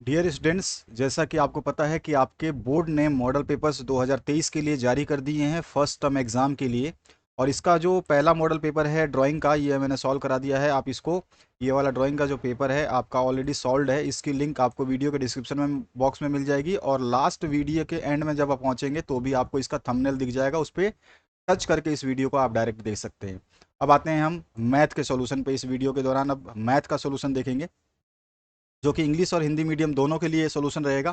Dear students, जैसा कि आपको पता है कि आपके बोर्ड ने मॉडल पेपर्स 2023 के लिए जारी कर दिए हैं फर्स्ट टर्म एग्ज़ाम के लिए। और इसका जो पहला मॉडल पेपर है ड्राइंग का, ये मैंने सॉल्व करा दिया है। आप इसको, ये वाला ड्राइंग का जो पेपर है आपका ऑलरेडी सॉल्व्ड है। इसकी लिंक आपको वीडियो के डिस्क्रिप्शन में बॉक्स में मिल जाएगी, और लास्ट वीडियो के एंड में जब आप पहुँचेंगे तो भी आपको इसका थंबनेल दिख जाएगा, उस पर टच करके इस वीडियो को आप डायरेक्ट देख सकते हैं। अब आते हैं हम मैथ के सोल्यूशन पे। इस वीडियो के दौरान अब मैथ का सोल्यूशन देखेंगे, जो कि इंग्लिश और हिंदी मीडियम दोनों के लिए सोल्यूशन रहेगा।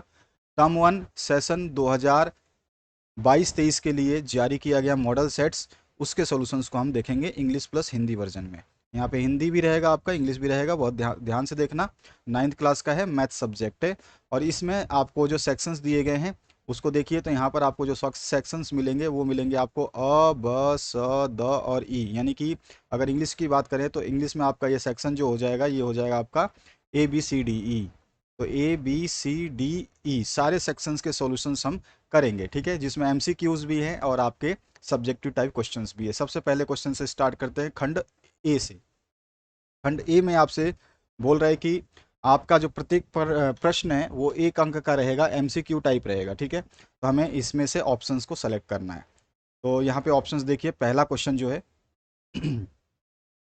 टर्म वन सेशन 2022-23 के लिए जारी किया गया मॉडल सेट्स, उसके सॉल्यूशंस को हम देखेंगे इंग्लिश प्लस हिंदी वर्जन में। यहाँ पे हिंदी भी रहेगा, आपका इंग्लिश भी रहेगा, बहुत ध्यान से देखना। 9th क्लास का है, मैथ सब्जेक्ट है। और इसमें आपको जो सेक्शंस दिए गए हैं उसको देखिए, तो यहाँ पर आपको जो सेक्शंस मिलेंगे वो मिलेंगे आपको अ ब स द और ई। यानी कि अगर इंग्लिश की बात करें तो इंग्लिश में आपका ये सेक्शन जो हो जाएगा, ये हो जाएगा आपका ABCDE। तो ABCDE सारे सेक्शंस के सॉल्यूशंस हम करेंगे, ठीक है, जिसमें MCQs भी हैं और आपके सब्जेक्टिव टाइप क्वेश्चंस भी है। सबसे पहले क्वेश्चन से स्टार्ट करते हैं, खंड ए से। खंड ए में आपसे बोल रहा है कि आपका जो प्रत्येक प्रश्न है वो 1 अंक का रहेगा, MCQ टाइप रहेगा, ठीक है। तो हमें इसमें से ऑप्शंस को सेलेक्ट करना है। तो यहाँ पे ऑप्शंस देखिए, पहला क्वेश्चन जो है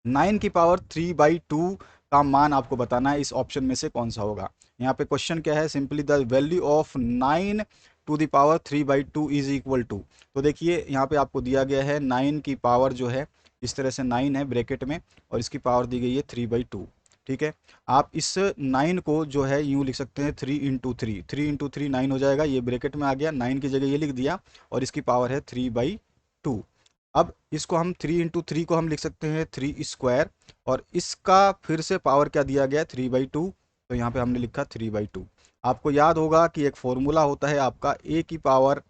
9 की पावर 3/2 का मान आपको बताना है, इस ऑप्शन में से कौन सा होगा। यहाँ पे क्वेश्चन क्या है, simply the value of 9 to the power 3/2 is equal to. तो देखिए यहाँ पे आपको दिया गया है 9 की पावर जो है, इस तरह से 9 है ब्रैकेट में, और इसकी पावर दी गई है 3/2, ठीक है। आप इस 9 को जो है यूँ लिख सकते हैं 3 × 3, 3 × 3 9 हो जाएगा, ये ब्रैकेट में आ गया, 9 की जगह ये लिख दिया, और इसकी पावर है 3/2। अब इसको हम 3 × 3 को हम लिख सकते हैं 3 स्क्वायर, और इसका फिर से पावर क्या दिया गया है 3/2, तो यहाँ पे हमने लिखा 3/2। आपको याद होगा कि एक फॉर्मूला होता है आपका, ए की पावर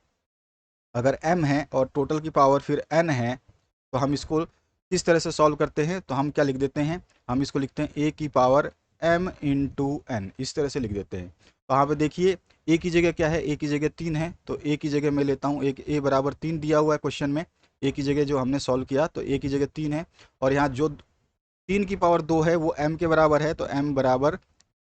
अगर m है और टोटल की पावर फिर n है, तो हम इसको किस तरह से सॉल्व करते हैं, तो हम क्या लिख देते हैं, हम इसको लिखते हैं a की पावर m × n, इस तरह से लिख देते हैं। तो यहाँ पे देखिए a की जगह क्या है, a की जगह 3 है, तो a की जगह मैं लेता हूँ, एक a बराबर 3 दिया हुआ है क्वेश्चन में, a की जगह जो हमने सॉल्व किया तो a की जगह 3 है, और यहाँ जो 3 की पावर 2 है वो m के बराबर है, तो m बराबर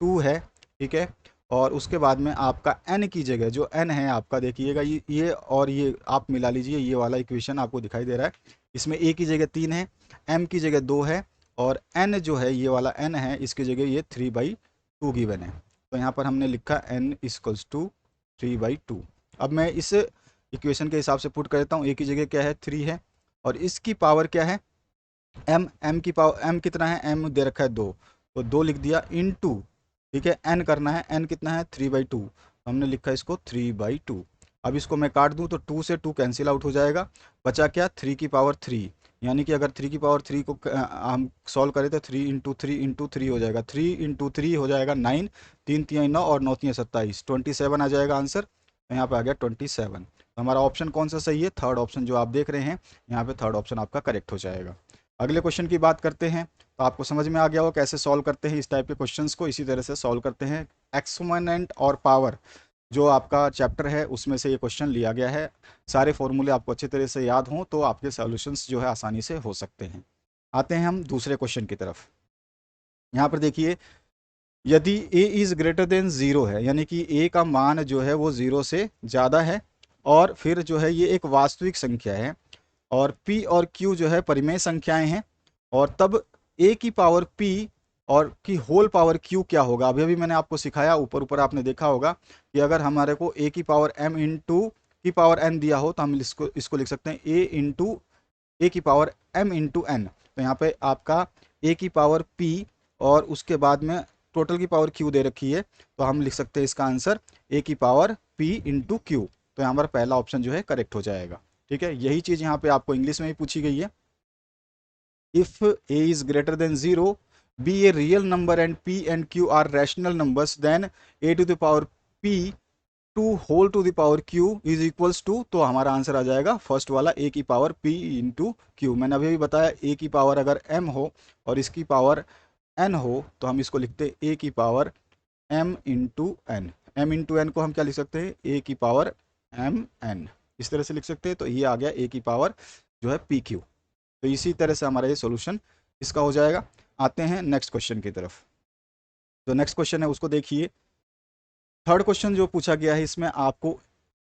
2 है, ठीक है। और उसके बाद में आपका n की जगह जो n है आपका, देखिएगा ये और ये आप मिला लीजिए, ये वाला इक्वेशन आपको दिखाई दे रहा है। इसमें a की जगह 3 है, m की जगह 2 है, और n जो है ये वाला n है, इसकी जगह ये 3/2 गिवन है। तो यहाँ पर हमने लिखा n = 3/2। अब मैं इस इक्वेशन के हिसाब से पुट करता हूँ, a की जगह क्या है 3 है, और इसकी पावर क्या है m की पावर, m कितना है, m दे रखा है 2, तो 2 लिख दिया इनटू, ठीक है, n करना है, n कितना है 3/2, हमने लिखा इसको 3/2। अब इसको मैं काट दूं तो 2 से 2 कैंसिल आउट हो जाएगा, बचा क्या 3 की पावर 3। यानी कि अगर 3 की पावर 3 को हम सॉल्व करें तो 3 × 3 × 3 हो जाएगा, 3 × 3 हो जाएगा 9, 3 × 3 = 9 और 9 × 3 = 27, 27 आ जाएगा आंसर। तो यहाँ पे आ गया 27। तो हमारा ऑप्शन कौन सा सही है, थर्ड ऑप्शन जो आप देख रहे हैं, यहाँ पे थर्ड ऑप्शन आपका करेक्ट हो जाएगा। अगले क्वेश्चन की बात करते हैं। तो आपको समझ में आ गया हो कैसे सॉल्व करते हैं इस टाइप के क्वेश्चंस को, इसी तरह से सॉल्व करते हैं। एक्सपोनेंट और पावर जो आपका चैप्टर है उसमें से ये क्वेश्चन लिया गया है। सारे फॉर्मूले आपको अच्छी तरह से याद हों तो आपके सॉल्यूशंस जो है आसानी से हो सकते हैं। आते हैं हम दूसरे क्वेश्चन की तरफ। यहाँ पर देखिए, यदि a इज़ ग्रेटर देन 0 है, यानी कि a का मान जो है वो 0 से ज़्यादा है, और फिर जो है ये एक वास्तविक संख्या है, और p और q जो है परिमेय संख्याएं हैं, और तब a की पावर p और की होल पावर q क्या होगा। अभी अभी मैंने आपको सिखाया, ऊपर ऊपर आपने देखा होगा कि अगर हमारे को a की पावर m इंटू की पावर n दिया हो तो हम इसको लिख सकते हैं a की पावर m इंटू n। तो यहाँ पे आपका a की पावर p और उसके बाद में टोटल की पावर q दे रखी है, तो हम लिख सकते हैं इसका आंसर a की पावर p इंटू क्यू। तो यहाँ पर पहला ऑप्शन जो है करेक्ट हो जाएगा, ठीक है। यही चीज़ यहाँ पे आपको इंग्लिश में भी पूछी गई है। If a is greater than 0, be a real number and p and q are rational numbers, then a to the power p to whole to the power q is equals to. तो हमारा answer आ जाएगा first वाला, a की power p into Q. मैंने अभी भी बताया a की पावर अगर m हो और इसकी पावर n हो तो हम इसको लिखते हैं a की power m into n। m into n को हम क्या लिख सकते हैं, a की पावर mn, इस तरह से लिख सकते हैं। तो ये आ गया a की पावर जो है pq। तो इसी तरह से हमारा ये सॉल्यूशन इसका हो जाएगा। आते हैं नेक्स्ट क्वेश्चन की तरफ। जो नेक्स्ट क्वेश्चन है उसको देखिए, थर्ड क्वेश्चन जो पूछा गया है इसमें आपको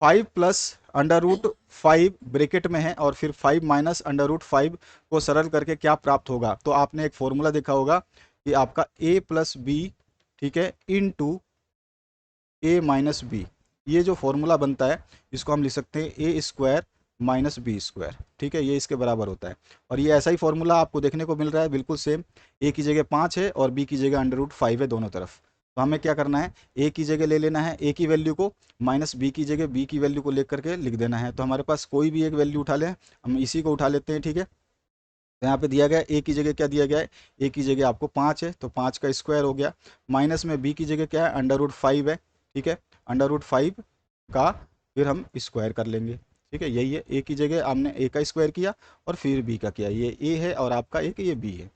5 प्लस अंडर रूट 5 ब्रेकेट में है और फिर 5 माइनस अंडर रूट 5 को सरल करके क्या प्राप्त होगा। तो आपने एक फॉर्मूला देखा होगा कि आपका a प्लस बी, ठीक है, इन टू ए माइनस बी, ये जो फॉर्मूला बनता है इसको हम लिख सकते हैं ए स्क्वायर माइनस बी स्क्वायर, ठीक है, ये इसके बराबर होता है। और ये ऐसा ही फॉर्मूला आपको देखने को मिल रहा है बिल्कुल सेम, ए की जगह 5 है और बी की जगह अंडर रूट 5 है दोनों तरफ। तो हमें क्या करना है, ए की जगह ले लेना है ए की वैल्यू को, माइनस बी की जगह बी की वैल्यू को लेकर के लिख देना है। तो हमारे पास कोई भी एक वैल्यू उठा लें, हम इसी को उठा लेते हैं, ठीक है। तो यहाँ पे दिया गया ए की जगह क्या दिया गया है, ए की जगह आपको 5 है तो 5 का स्क्वायर हो गया, माइनस में बी की जगह क्या है, अंडर रूट 5 है, ठीक है, अंडर रूट 5 का फिर हम स्क्वायर कर लेंगे, ठीक है। यही है, ए की जगह हमने ए का स्क्वायर किया और फिर बी का किया, ये ए है और आपका एक ये बी है।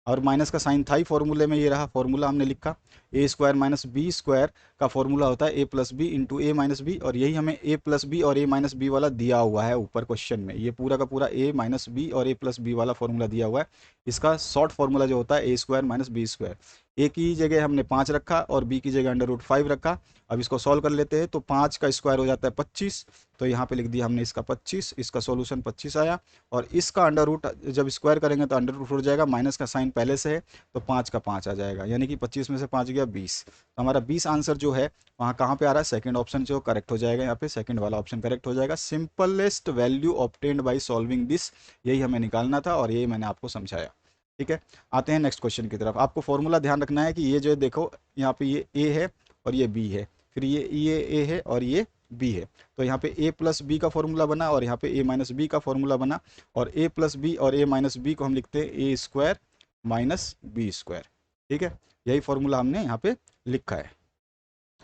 और माइनस का साइन था ही फॉर्मूले में, ये रहा फॉर्मूला हमने लिखा, ए स्क्वायर माइनस बी स्क्वायर का फॉर्मूला होता है ए प्लस बी इंटू ए माइनस बी, और यही हमें ए प्लस बी और ए माइनस बी वाला दिया हुआ है ऊपर क्वेश्चन में। ये पूरा का पूरा ए माइनस बी और ए प्लस बी वाला फॉर्मूला दिया हुआ है। इसका शॉर्ट फॉर्मूला जो होता है ए स्क्वायर माइनस बी स्क्वायर, ए की जगह हमने 5 रखा और बी की जगह अंडर रूट 5 रखा। अब इसको सॉल्व कर लेते हैं, तो 5 का स्क्वायर हो जाता है 25, तो यहाँ पे लिख दिया हमने इसका 25, इसका सॉल्यूशन 25 आया। और इसका अंडर रूट जब स्क्वायर करेंगे तो अंडर रूट हो जाएगा, माइनस का साइन पहले से है तो 5 का 5 आ जाएगा, यानी कि 25 में से 5 गया 20। तो हमारा 20 आंसर जो है वहाँ कहाँ पे आ रहा है, सेकंड ऑप्शन जो करेक्ट हो जाएगा, यहाँ पे सेकंड वाला ऑप्शन करेक्ट हो जाएगा। Simplest value obtained by solving this, यही हमें निकालना था और यही मैंने आपको समझाया, ठीक है। आते हैं नेक्स्ट क्वेश्चन की तरफ। आपको फॉर्मूला ध्यान रखना है कि ये जो देखो यहाँ पे ये ए है और ये बी है, फिर ये ए है और ये बी है। तो यहाँ पे ए प्लस बी का फॉर्मूला बना और यहाँ पे ए माइनस बी का फॉर्मूला बना, और ए प्लस बी और ए माइनस बी को हम लिखते हैं ए स्क्वायर माइनस बी स्क्वायर, ठीक है। यही फॉर्मूला हमने यहाँ पे लिखा है।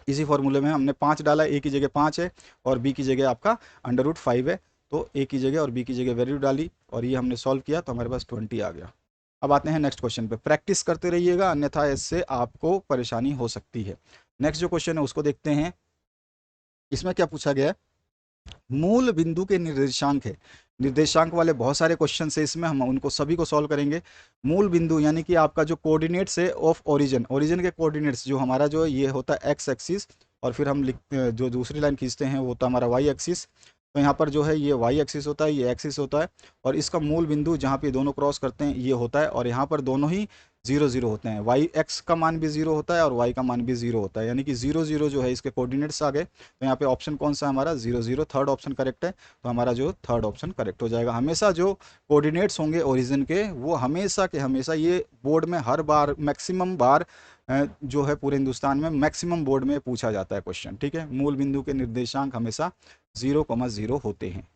इसी फॉर्मूले में हमने 5 डाला, ए की जगह 5 है और बी की जगह आपका अंडर रूट 5 है, तो ए की जगह और बी की जगह वैल्यू डाली और ये हमने सॉल्व किया तो हमारे पास 20 आ गया। अब आते हैं नेक्स्ट क्वेश्चन पे। प्रैक्टिस करते रहिएगा अन्यथा इससे आपको परेशानी हो सकती है। नेक्स्ट जो क्वेश्चन है उसको देखते हैं। इसमें क्या पूछा गया है, मूल बिंदु के निर्देशांक है। निर्देशांक वाले बहुत सारे क्वेश्चन है इसमें, हम उनको सभी को सॉल्व करेंगे। मूल बिंदु यानी कि आपका जो कोऑर्डिनेट्स है ऑफ ओरिजिन, ओरिजिन के कोऑर्डिनेट्स जो हमारा जो ये होता है एक्स एक्सिस, और फिर हम लिखते हैं जो दूसरी लाइन खींचते हैं वो होता है हमारा वाई एक्सिस। तो यहाँ पर जो है ये वाई एक्सिस होता है, ये एक्सिस होता है, और इसका मूल बिंदु जहाँ पे दोनों क्रॉस करते हैं ये होता है, और यहाँ पर दोनों ही 0 0 होते हैं। वाई एक्स का मान भी 0 होता है और वाई का मान भी 0 होता है, यानी कि 0 0 जो है इसके कोऑर्डिनेट्स आ गए। तो यहाँ पे ऑप्शन कौन सा हमारा 0 0, थर्ड ऑप्शन करेक्ट है। तो हमारा जो थर्ड ऑप्शन करेक्ट हो जाएगा। हमेशा जो कोऑर्डिनेट्स होंगे ओरिजिन के वो हमेशा के हमेशा, ये बोर्ड में हर बार मैक्सिमम बार जो है पूरे हिंदुस्तान में मैक्सिमम बोर्ड में पूछा जाता है क्वेश्चन, ठीक है। मूल बिंदु के निर्देशांक हमेशा 0,0 होते हैं।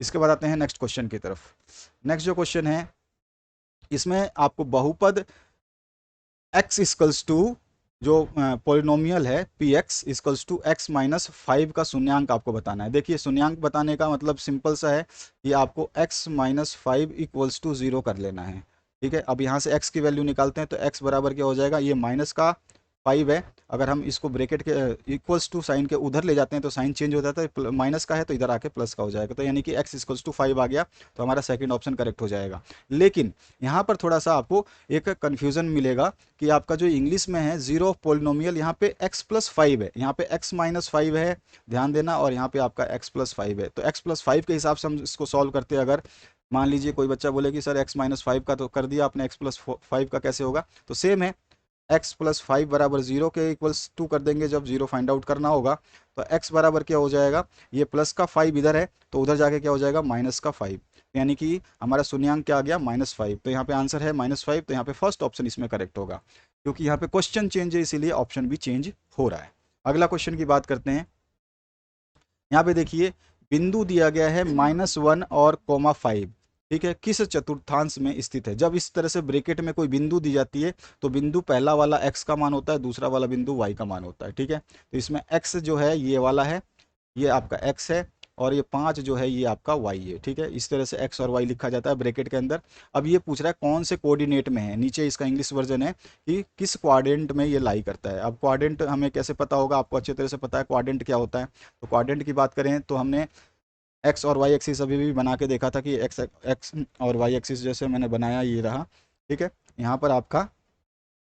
इसके बाद आते हैं नेक्स्ट क्वेश्चन की तरफ। नेक्स्ट जो क्वेश्चन है इसमें आपको बहुपद x इक्वल्स टू जो पोलिनोमियल है p x equals to x minus 5 का शून्यांक आपको बताना है। देखिए शून्यांक बताने का मतलब सिंपल सा है कि आपको x माइनस 5 इक्वल्स टू 0 कर लेना है, ठीक है। अब यहाँ से x की वैल्यू निकालते हैं तो x बराबर क्या हो जाएगा, ये माइनस का 5 है, अगर हम इसको ब्रैकेट के इक्वल्स टू साइन के उधर ले जाते हैं तो साइन चेंज हो जाता है, माइनस का है तो इधर आके प्लस का हो जाएगा, तो यानी कि x इक्वल्स टू 5 आ गया, तो हमारा सेकंड ऑप्शन करेक्ट हो जाएगा। लेकिन यहाँ पर थोड़ा सा आपको एक कन्फ्यूजन मिलेगा कि आपका जो इंग्लिश में है जीरो ऑफ पोलिनोमियल, यहाँ पे x प्लस 5 है, यहाँ पे x माइनस 5 है, ध्यान देना, और यहाँ पे आपका x प्लस 5 है। तो x प्लस 5 के हिसाब से हम इसको सॉल्व करते हैं। अगर मान लीजिए कोई बच्चा बोले कि सर x माइनस 5 का तो कर दिया आपने, x प्लस 5 का कैसे होगा, तो सेम है, x प्लस 5 बराबर 0 के इक्वल्स 2 कर देंगे जब 0 फाइंड आउट करना होगा, तो x बराबर क्या हो जाएगा, ये प्लस का 5 इधर है तो उधर जाके क्या हो जाएगा माइनस का 5, यानी कि हमारा शून्यांक क्या आ गया -5। तो यहाँ पे आंसर है -5, तो यहाँ पे फर्स्ट ऑप्शन इसमें करेक्ट होगा, क्योंकि यहाँ पे क्वेश्चन चेंज है इसीलिए ऑप्शन भी चेंज हो रहा है। अगला क्वेश्चन की बात करते हैं। यहाँ पे देखिए बिंदु दिया गया है -1 और -5, ठीक है, किस चतुर्थांश में स्थित है। जब इस तरह से ब्रैकेट में कोई बिंदु दी जाती है तो बिंदु पहला वाला x का मान होता है, दूसरा वाला बिंदु y का मान होता है, ठीक है। तो इसमें x जो है ये वाला है, ये आपका x है, और ये 5 जो है ये आपका y है, ठीक है। इस तरह से x और y लिखा जाता है ब्रैकेट के अंदर। अब ये पूछ रहा है कौन से कोऑर्डिनेट में है, नीचे इसका इंग्लिश वर्जन है कि किस क्वाड्रेंट में ये लाई करता है। अब क्वाड्रेंट हमें कैसे पता होगा, आपको अच्छी तरह से पता है क्वाड्रेंट क्या होता है। तो क्वाड्रेंट की बात करें तो हमने एक्स और वाई एक्सिस अभी भी बना के देखा था कि एक्स और वाई एक्सिस जैसे मैंने बनाया ये रहा, ठीक है। यहाँ पर आपका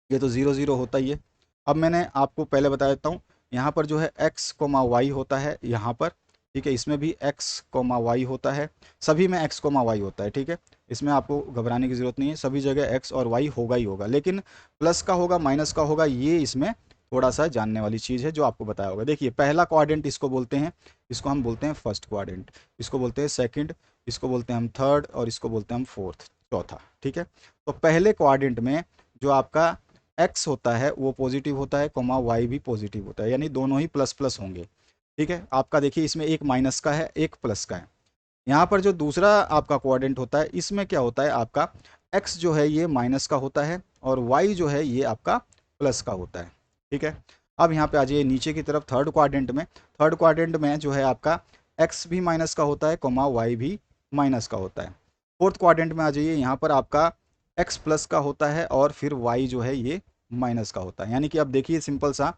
ये तो 0 0 होता ही है। अब मैंने आपको पहले बता देता हूँ यहाँ पर जो है x कोमा वाई होता है यहाँ पर, ठीक है। इसमें भी x कोमा वाई होता है, सभी में x कोमा वाई होता है, ठीक है। इसमें आपको घबराने की ज़रूरत नहीं है, सभी जगह x और y होगा ही होगा, लेकिन प्लस का होगा माइनस का होगा, ये इसमें थोड़ा सा जानने वाली चीज़ है जो आपको बताया होगा। देखिए पहला क्वाड्रेंट इसको बोलते हैं, इसको हम बोलते हैं फर्स्ट क्वाड्रेंट, इसको बोलते हैं सेकंड, इसको बोलते हैं हम थर्ड, और इसको बोलते हैं हम फोर्थ, चौथा, ठीक है। तो पहले क्वाड्रेंट में जो आपका x होता है वो पॉजिटिव होता है, कोमा y भी पॉजिटिव होता है, यानी दोनों ही प्लस प्लस होंगे, ठीक है। आपका देखिए इसमें एक माइनस का है, एक प्लस का है। यहाँ पर जो दूसरा आपका क्वाड्रेंट होता है, इसमें क्या होता है, आपका x जो है ये माइनस का होता है और y जो है ये आपका प्लस का होता है, ठीक है। अब यहाँ पे आ जाइए नीचे की तरफ, थर्ड क्वाड्रेंट में, थर्ड क्वाड्रेंट में जो है आपका x भी माइनस का होता है, कोमा y भी माइनस का होता है। फोर्थ क्वाड्रेंट में आ जाइए, यहाँ पर आपका x प्लस का होता है और फिर y जो है ये माइनस का होता है। यानी कि अब देखिए सिंपल सा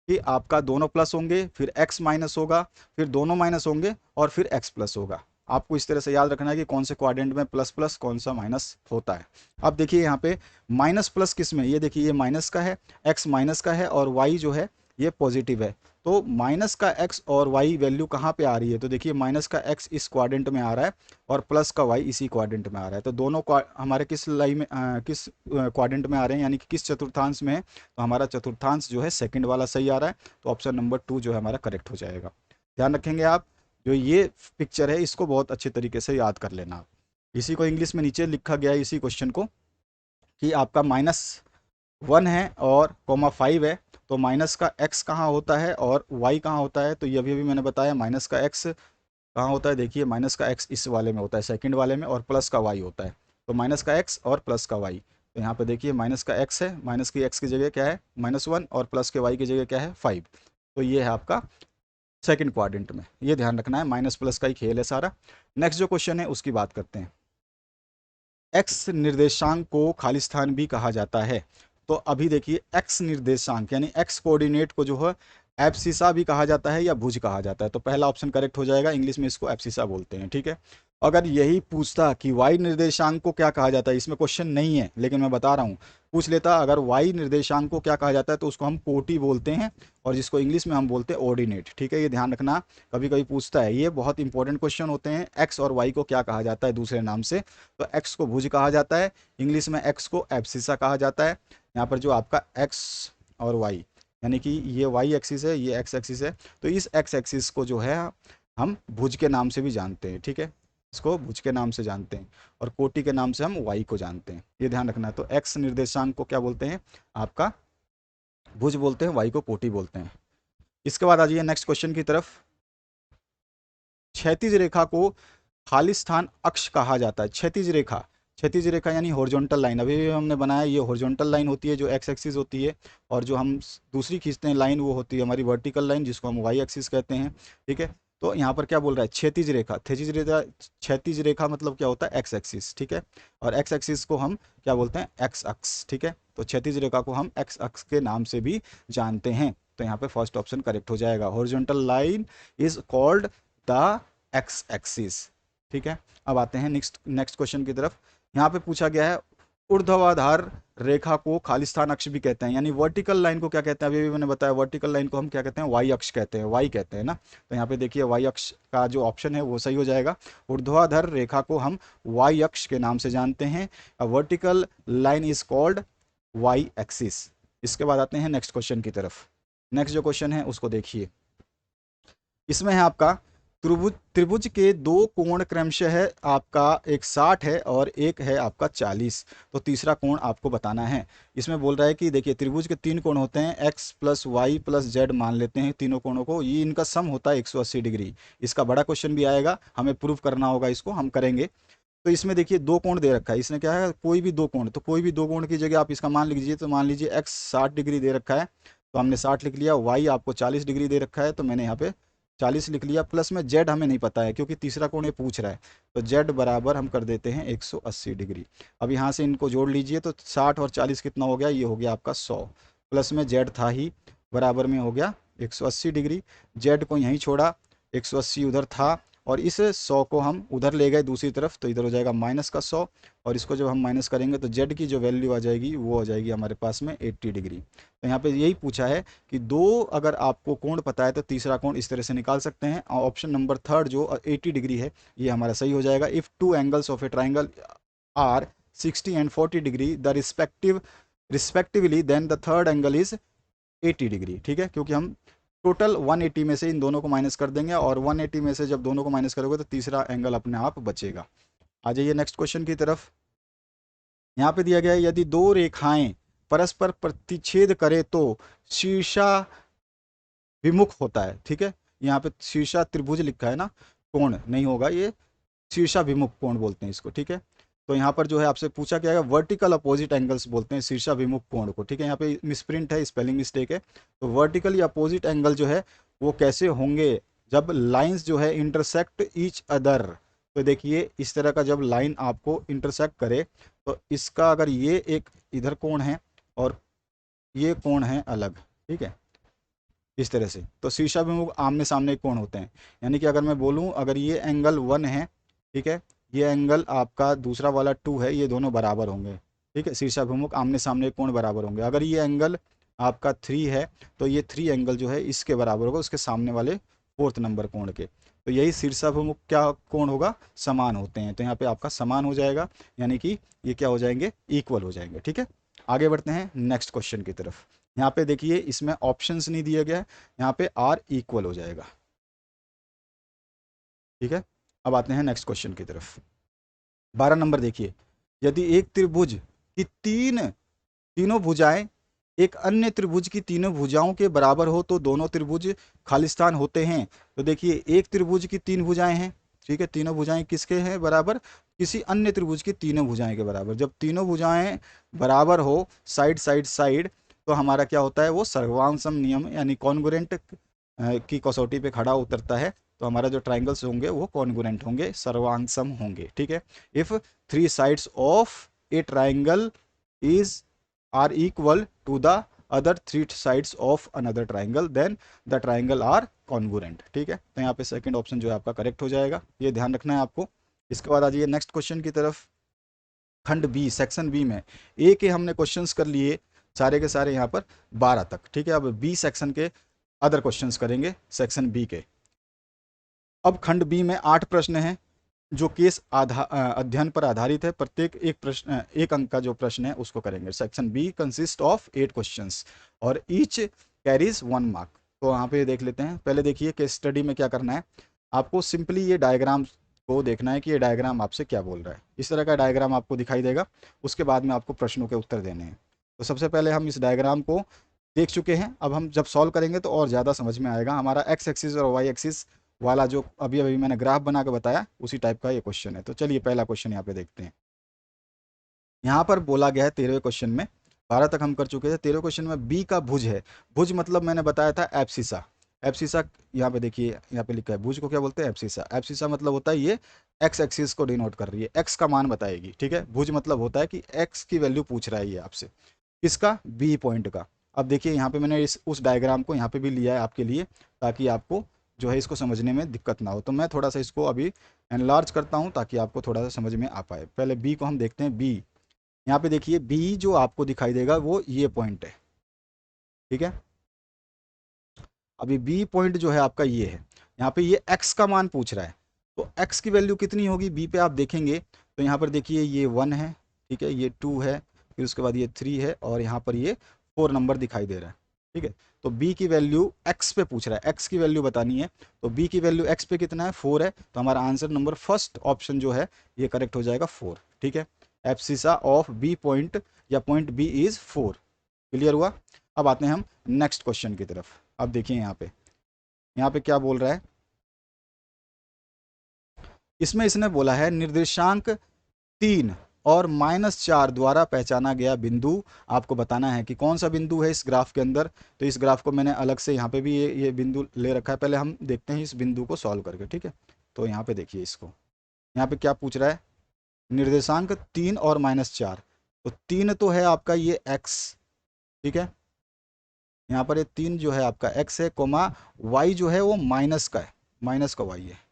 कि आपका दोनों प्लस होंगे, फिर x माइनस होगा, फिर दोनों माइनस होंगे और फिर x प्लस होगा। आपको इस तरह से याद रखना है कि कौन से क्वाड्रेंट में प्लस प्लस कौन सा माइनस होता है। अब देखिए यहाँ पे माइनस प्लस किस में, ये देखिए ये माइनस का है, x माइनस का है और y जो है ये पॉजिटिव है। तो माइनस का x और y वैल्यू कहाँ पे आ रही है, तो देखिए माइनस का x इस क्वाड्रेंट में आ रहा है और प्लस का y इसी क्वाड्रेंट में आ रहा है। तो दोनों हमारे किस लाइन में किस क्वाड्रेंट में आ रहे हैं, यानी कि किस चतुर्थांश में है, तो हमारा चतुर्थांश जो है सेकंड वाला सही आ रहा है, तो ऑप्शन नंबर 2 जो है हमारा करेक्ट हो जाएगा। ध्यान रखेंगे आप, जो ये पिक्चर है इसको बहुत अच्छे तरीके से याद कर लेना आप। इसी को इंग्लिश में नीचे लिखा गया है इसी क्वेश्चन को, कि आपका -1 है और कोमा 5 है, तो माइनस का x कहाँ होता है और y कहाँ होता है, तो ये अभी अभी मैंने बताया, माइनस का x कहाँ होता है, देखिए माइनस का x इस वाले में होता है, सेकंड वाले में, और प्लस का y होता है। तो माइनस का x और प्लस का y, तो यहाँ पे देखिए माइनस का x है, माइनस की x की जगह क्या है -1 और प्लस के y की जगह क्या है 5। तो ये है आपका सेकंड क्वाड्रेंट में, ये ध्यान रखना है, माइनस प्लस का ही खेल है सारा। नेक्स्ट जो क्वेश्चन है उसकी बात करते हैं। एक्स निर्देशांक को खालिस्तान भी कहा जाता है। तो अभी देखिए एक्स निर्देशांक यानी एक्स कोऑर्डिनेट को जो है एब्सिसा भी कहा जाता है या भुज कहा जाता है, तो पहला ऑप्शन करेक्ट हो जाएगा, इंग्लिश में इसको एब्सिसा बोलते हैं, ठीक है। अगर यही पूछता कि वाई निर्देशांक को क्या कहा जाता है, इसमें क्वेश्चन नहीं है लेकिन मैं बता रहा हूँ, पूछ लेता अगर वाई निर्देशांक को क्या कहा जाता है, तो उसको हम कोटि बोलते हैं और जिसको इंग्लिश में हम बोलते हैं ऑर्डिनेट, ठीक है। ये ध्यान रखना, कभी कभी पूछता है, ये बहुत इंपॉर्टेंट क्वेश्चन होते हैं, एक्स और वाई को क्या कहा जाता है दूसरे नाम से, तो एक्स को भुज कहा जाता है, इंग्लिश में एक्स को एब्सिसा कहा जाता है। यहाँ पर जो आपका एक्स और वाई, यानी कि ये वाई एक्सिस है, ये एक्स एक्सिस है, तो इस एक्स एक्सिस को जो है हम भुज के नाम से भी जानते हैं, ठीक है, इसको भुज के नाम से जानते हैं, और कोटि के नाम से हम वाई को जानते हैं, ये ध्यान रखना है। तो एक्स निर्देशांक को क्या बोलते हैं, आपका भुज बोलते हैं, वाई को कोटि बोलते हैं। इसके बाद आ जाइए नेक्स्ट क्वेश्चन की तरफ। क्षैतिज रेखा को खालिस्तान अक्ष कहा जाता है। क्षैतिज रेखा, क्षैतिज रेखा यानी हॉरिजॉन्टल लाइन, अभी भी हमने बनाया, ये हॉरिजॉन्टल लाइन होती है जो एक्स एक्सिस होती है, और जो हम दूसरी खींचते हैं लाइन वो होती है हमारी वर्टिकल लाइन जिसको हम वाई एक्सिस कहते हैं, ठीक है। तो यहाँ पर क्या बोल रहा है, क्षैतिज रेखा, क्षैतिज रेखा, क्षैतिज रेखा मतलब क्या होता है, एक्स एक्सिस, ठीक है, और एक्स एक्सिस को हम क्या बोलते हैं, एक्स अक्ष, ठीक है। तो क्षैतिज रेखा को हम एक्स अक्ष के नाम से भी जानते हैं, तो यहाँ पे फर्स्ट ऑप्शन करेक्ट हो जाएगा, horizontal line is called the x axis, ठीक है। अब आते हैं नेक्स्ट नेक्स्ट क्वेश्चन की तरफ। यहाँ पे पूछा गया है ऊर्ध्वाधर रेखा को खालिस्तान अक्ष भी कहते हैं, यानी वर्टिकल लाइन को क्या कहते हैं, अभी भी मैंने बताया, वर्टिकल लाइन को हम क्या कहते हैं, वाई अक्ष कहते हैं, वाई कहते हैं ना। तो यहाँ पे देखिए वाई अक्ष का जो ऑप्शन है वो सही हो जाएगा, ऊर्ध्वाधर रेखा को हम वाई अक्ष के नाम से जानते हैं, vertical line is called y axis. इसके बाद आते हैं नेक्स्ट क्वेश्चन की तरफ। नेक्स्ट जो क्वेश्चन है उसको देखिए, इसमें है आपका त्रिभुज, त्रिभुज के दो कोण क्रमशः है आपका, एक 60 है और एक है आपका 40, तो तीसरा कोण आपको बताना है। इसमें बोल रहा है कि देखिए त्रिभुज के 3 कोण होते हैं, x plus y plus z मान लेते हैं तीनों कोणों को, ये इनका सम होता है 180 डिग्री। इसका बड़ा क्वेश्चन भी आएगा, हमें प्रूव करना होगा, इसको हम करेंगे। तो इसमें देखिए दो कोण दे रखा है, इसने क्या है, कोई भी दो कोण, तो कोई भी दो कोण की जगह आप इसका मान लिख लीजिए, तो मान लीजिए x 60 डिग्री दे रखा है, तो हमने 60 लिख लिया, y आपको 40 डिग्री दे रखा है, तो मैंने यहाँ पे 40 लिख लिया, प्लस में जेड हमें नहीं पता है क्योंकि तीसरा कोण ये पूछ रहा है, तो जेड बराबर हम कर देते हैं 180 डिग्री। अब यहाँ से इनको जोड़ लीजिए, तो 60 और 40 कितना हो गया, ये हो गया आपका 100, प्लस में जेड था ही, बराबर में हो गया 180 डिग्री, जेड को यहीं छोड़ा, 180 उधर था और इस 100 को हम उधर ले गए दूसरी तरफ, तो इधर हो जाएगा माइनस का 100, और इसको जब हम माइनस करेंगे तो जेड की जो वैल्यू आ जाएगी वो हो जाएगी हमारे पास में 80 डिग्री। तो यहाँ पे यही पूछा है कि दो अगर आपको कोण पता है तो तीसरा कोण इस तरह से निकाल सकते हैं। ऑप्शन नंबर थर्ड जो 80 डिग्री है ये हमारा सही हो जाएगा। If two angles of a triangle are 60 and 40 degree the respectively then the third angle is 80 degree. ठीक है, क्योंकि हम टोटल 180 में से इन दोनों को माइनस कर देंगे, और 180 में से जब दोनों को माइनस करोगे तो तीसरा एंगल अपने आप बचेगा। आ जाइए नेक्स्ट क्वेश्चन की तरफ। यहाँ पे दिया गया है यदि दो रेखाएं परस्पर प्रतिच्छेद करे तो शीर्षा विमुख होता है। ठीक है, यहाँ पे शीर्षा त्रिभुज लिखा है ना, कोण नहीं होगा, ये शीर्षा विमुख कोण बोलते हैं इसको। ठीक है, तो यहाँ पर जो है आपसे पूछा क्या है, वर्टिकल अपोजिट एंगल्स बोलते हैं शीर्षा विमुख कोण को। ठीक है, यहाँ पे मिसप्रिंट है, स्पेलिंग मिस्टेक है। तो वर्टिकल या अपोजिट एंगल जो है वो कैसे होंगे, जब लाइंस जो है इंटरसेक्ट ईच अदर। तो देखिए इस तरह का जब लाइन आपको इंटरसेक्ट करे तो इसका अगर ये एक इधर कोण है और ये कोण है अलग, ठीक है, इस तरह से, तो शीर्षाभिमुख आमने सामने कोण होते हैं। यानी कि अगर मैं बोलूं अगर ये एंगल 1 है, ठीक है, ये एंगल आपका दूसरा वाला 2 है, ये दोनों बराबर होंगे। ठीक है, शीर्षाभिमुख आमने सामने कोण बराबर होंगे। अगर ये एंगल आपका 3 है तो ये 3 एंगल जो है इसके बराबर होगा, उसके सामने वाले 4th नंबर कोण के। तो यही शीर्षाभिमुख क्या कोण होगा, समान होते हैं। तो यहाँ पे आपका समान हो जाएगा, यानी कि ये क्या हो जाएंगे, इक्वल हो जाएंगे। ठीक है, आगे बढ़ते हैं नेक्स्ट क्वेश्चन की तरफ। यहाँ पे देखिए इसमें ऑप्शंस नहीं दिया गया है, यहाँ पे आर इक्वल हो जाएगा। ठीक है, अब आते हैं नेक्स्ट क्वेश्चन की तरफ। 12 नंबर देखिए, यदि एक त्रिभुज की तीनों भुजाएं एक अन्य त्रिभुज की तीनों भुजाओं के बराबर हो तो दोनों त्रिभुज खालिस्तान होते हैं। तो देखिए एक त्रिभुज की 3 भुजाएं हैं, ठीक है, तीनों भुजाएं किसके हैं बराबर, किसी अन्य त्रिभुज की तीनों भुजाएं के बराबर। जब तीनों भुजाएं बराबर हो साइड साइड साइड, तो हमारा क्या होता है, वो सर्वांग नियम यानी कॉन्ग्रुएंट की कसौटी पे खड़ा उतरता है। तो हमारा जो ट्राइंगल्स होंगे वो कॉन्ग्रुएंट होंगे, सर्वांग सम होंगे। ठीक है, if 3 sides of a triangle is are equal to the other 3 sides of another triangle then the triangle are congruent. ठीक है, तो यहाँ पे सेकंड ऑप्शन जो है आपका करेक्ट हो जाएगा, ये ध्यान रखना है आपको। इसके बाद आ जाइए नेक्स्ट क्वेश्चन की तरफ। खंड बी, सेक्शन बी में ए के हमने क्वेश्चंस कर लिए सारे के सारे यहाँ पर 12 तक। ठीक है, अब बी सेक्शन के अदर क्वेश्चंस करेंगे सेक्शन बी के। अब खंड बी में 8 प्रश्न हैं जो केस अध्ययन पर आधारित है। प्रत्येक एक प्रश्न, एक अंक का जो प्रश्न है उसको करेंगे। Section B consist of 8 questions और ईच कैरीज 1 मार्क। तो यहाँ पे देख लेते हैं। पहले देखिए केस स्टडी में क्या करना है, आपको सिंपली ये डायग्राम को देखना है कि ये डायग्राम आपसे क्या बोल रहा है। इस तरह का डायग्राम आपको दिखाई देगा, उसके बाद में आपको प्रश्नों के उत्तर देने हैं। तो सबसे पहले हम इस डायग्राम को देख चुके हैं, अब हम जब सॉल्व करेंगे तो और ज़्यादा समझ में आएगा। हमारा एक्स एक्सिस और वाई एक्सिस वाला जो अभी अभी मैंने ग्राफ बना के बताया उसी टाइप का ये क्वेश्चन है। तो चलिए पहला क्वेश्चन यहाँ पे देखते हैं। यहाँ पर बोला गया है 13वें क्वेश्चन में, 12 तक हम कर चुके थे। 13वें क्वेश्चन में बी का भुज है। भुज मतलब मैंने बताया था एब्सिसा। एब्सिसा यहाँ पे देखिए, यहाँ पे लिखा है भुज को क्या बोलते हैं, एब्सिसा। एब्सिसा मतलब होता है ये एक्स एक्सिस को डिनोट कर रही है, एक्स का मान बताएगी। ठीक है, भुज मतलब होता है कि एक्स की वैल्यू पूछ रहा है ये आपसे, किसका, बी पॉइंट का। अब देखिए यहाँ पे मैंने उस डायग्राम को यहाँ पे भी लिया है आपके लिए, ताकि आपको जो है इसको समझने में दिक्कत ना हो। तो मैं थोड़ा सा इसको अभी एनलार्ज करता हूँ ताकि आपको थोड़ा सा समझ में आ पाए। पहले बी को हम देखते हैं। बी, यहाँ पे देखिए बी जो आपको दिखाई देगा वो ये पॉइंट है। ठीक है, अभी बी पॉइंट जो है आपका ये है। यहाँ पे ये एक्स का मान पूछ रहा है, तो एक्स की वैल्यू कितनी होगी बी पे आप देखेंगे तो यहाँ पर देखिए ये 1 है, ठीक है, ये 2 है, फिर उसके बाद ये 3 है, और यहाँ पर ये 4 नंबर दिखाई दे रहा है। ठीक है, तो बी की वैल्यू एक्स पे पूछ रहा है, एक्स की वैल्यू बतानी है। तो बी की वैल्यू एक्स पे कितना है, 4 है। तो हमारा आंसर नंबर फर्स्ट ऑप्शन जो है ये करेक्ट हो जाएगा 4। ठीक है, एब्सिसा ऑफ बी पॉइंट या पॉइंट बी इज 4। क्लियर हुआ। अब आते हैं हम नेक्स्ट क्वेश्चन की तरफ। अब देखिए यहाँ पे क्या बोल रहा है, इसमें इसने बोला है निर्देशांक 3 और -4 द्वारा पहचाना गया बिंदु आपको बताना है कि कौन सा बिंदु है इस ग्राफ के अंदर। तो इस ग्राफ को मैंने अलग से यहाँ पे भी ये बिंदु ले रखा है। पहले हम देखते हैं इस बिंदु को सॉल्व करके। ठीक है, तो यहाँ पे देखिए इसको, यहाँ पे क्या पूछ रहा है, निर्देशांक 3 और -4। तो 3 तो है आपका ये x, ठीक है, यहाँ पर ये 3 जो है आपका x है, कोमा y जो है वो माइनस का है, माइनस का y है।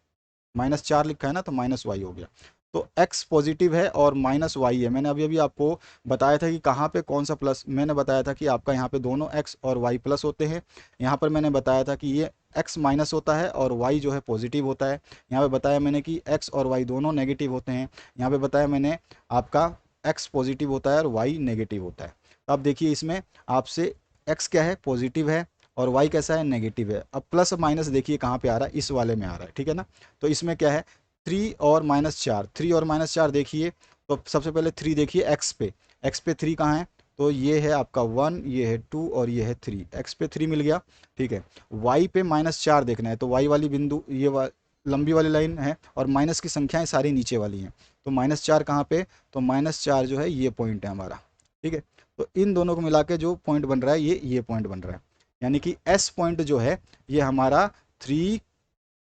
-4 लिखा है ना, तो -y हो गया। तो x पॉजिटिव है और -y है। मैंने अभी अभी आपको बताया था कि कहाँ पे कौन सा प्लस, मैंने बताया था कि आपका यहाँ पे दोनों x और y प्लस होते हैं। यहाँ पर मैंने बताया था कि ये x माइनस होता है और y जो है पॉजिटिव होता है। यहाँ पे बताया मैंने कि x और y दोनों नेगेटिव होते हैं। यहाँ पे बताया मैंने आपका x पॉजिटिव होता है और y नेगेटिव होता है। तो अब देखिए इसमें आपसे x क्या है, पॉजिटिव है, और y कैसा है, नेगेटिव है। अब प्लस माइनस देखिए कहाँ पे आ रहा है, इस वाले में आ रहा है, ठीक है ना। तो इसमें क्या है, 3 और -4, 3 और -4 देखिए। तो सबसे पहले 3 देखिए एक्स पे, एक्स पे 3 कहाँ है, तो ये है आपका 1, ये है 2 और ये है 3, एक्स पे 3 मिल गया, ठीक है। वाई पे -4 देखना है, तो वाई वाली बिंदु ये लंबी वाली लाइन है और माइनस की संख्याएं सारी नीचे वाली हैं। तो -4 कहाँ पे, तो -4 जो है ये पॉइंट है हमारा, ठीक है। तो इन दोनों को मिला के जो पॉइंट बन रहा है ये पॉइंट बन रहा है, यानी कि एस पॉइंट जो है ये हमारा 3,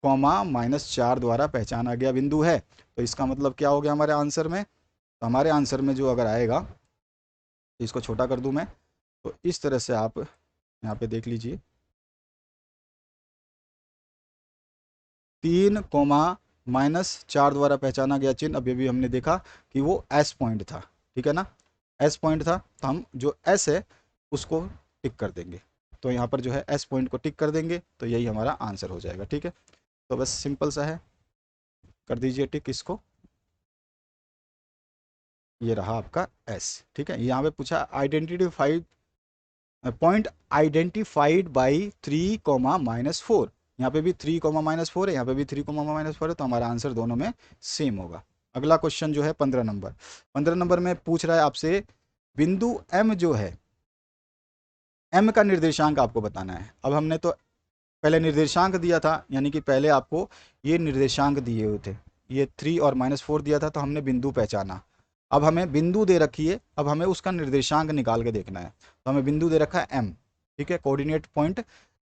-4 द्वारा पहचाना गया बिंदु है। तो इसका मतलब क्या हो गया हमारे आंसर में, तो हमारे आंसर में जो अगर आएगा, तो इसको छोटा कर दूं मैं, तो इस तरह से आप यहाँ पे देख लीजिए, 3, -4 द्वारा पहचाना गया चिन्ह, अभी अभी हमने देखा कि वो एस पॉइंट था, ठीक है ना। एस पॉइंट था, तो हम जो एस है उसको टिक कर देंगे। तो यहाँ पर जो है एस पॉइंट को टिक कर देंगे, तो यही हमारा आंसर हो जाएगा, ठीक है। तो बस सिंपल सा है, कर दीजिए टिक इसको। ये रहा आपका एस, ठीक है। यहाँ पे पूछा आइडेंटिफाइड पॉइंट आइडेंटिफाइड बाई 3, -4। यहाँ पे भी 3, -4 है, यहाँ पे भी 3, -4 है, तो हमारा आंसर दोनों में सेम होगा। अगला क्वेश्चन जो है 15 नंबर, 15 नंबर में पूछ रहा है आपसे, बिंदु एम जो है, एम का निर्देशांक आपको बताना है। अब हमने तो पहले निर्देशांक दिया था, यानी कि पहले आपको ये निर्देशांक दिए हुए थे, ये 3 और -4 दिया था, तो हमने बिंदु पहचाना। अब हमें बिंदु दे रखी है, अब हमें उसका निर्देशांक निकाल के देखना है। तो हमें बिंदु दे रखा है एम, ठीक है, कोऑर्डिनेट पॉइंट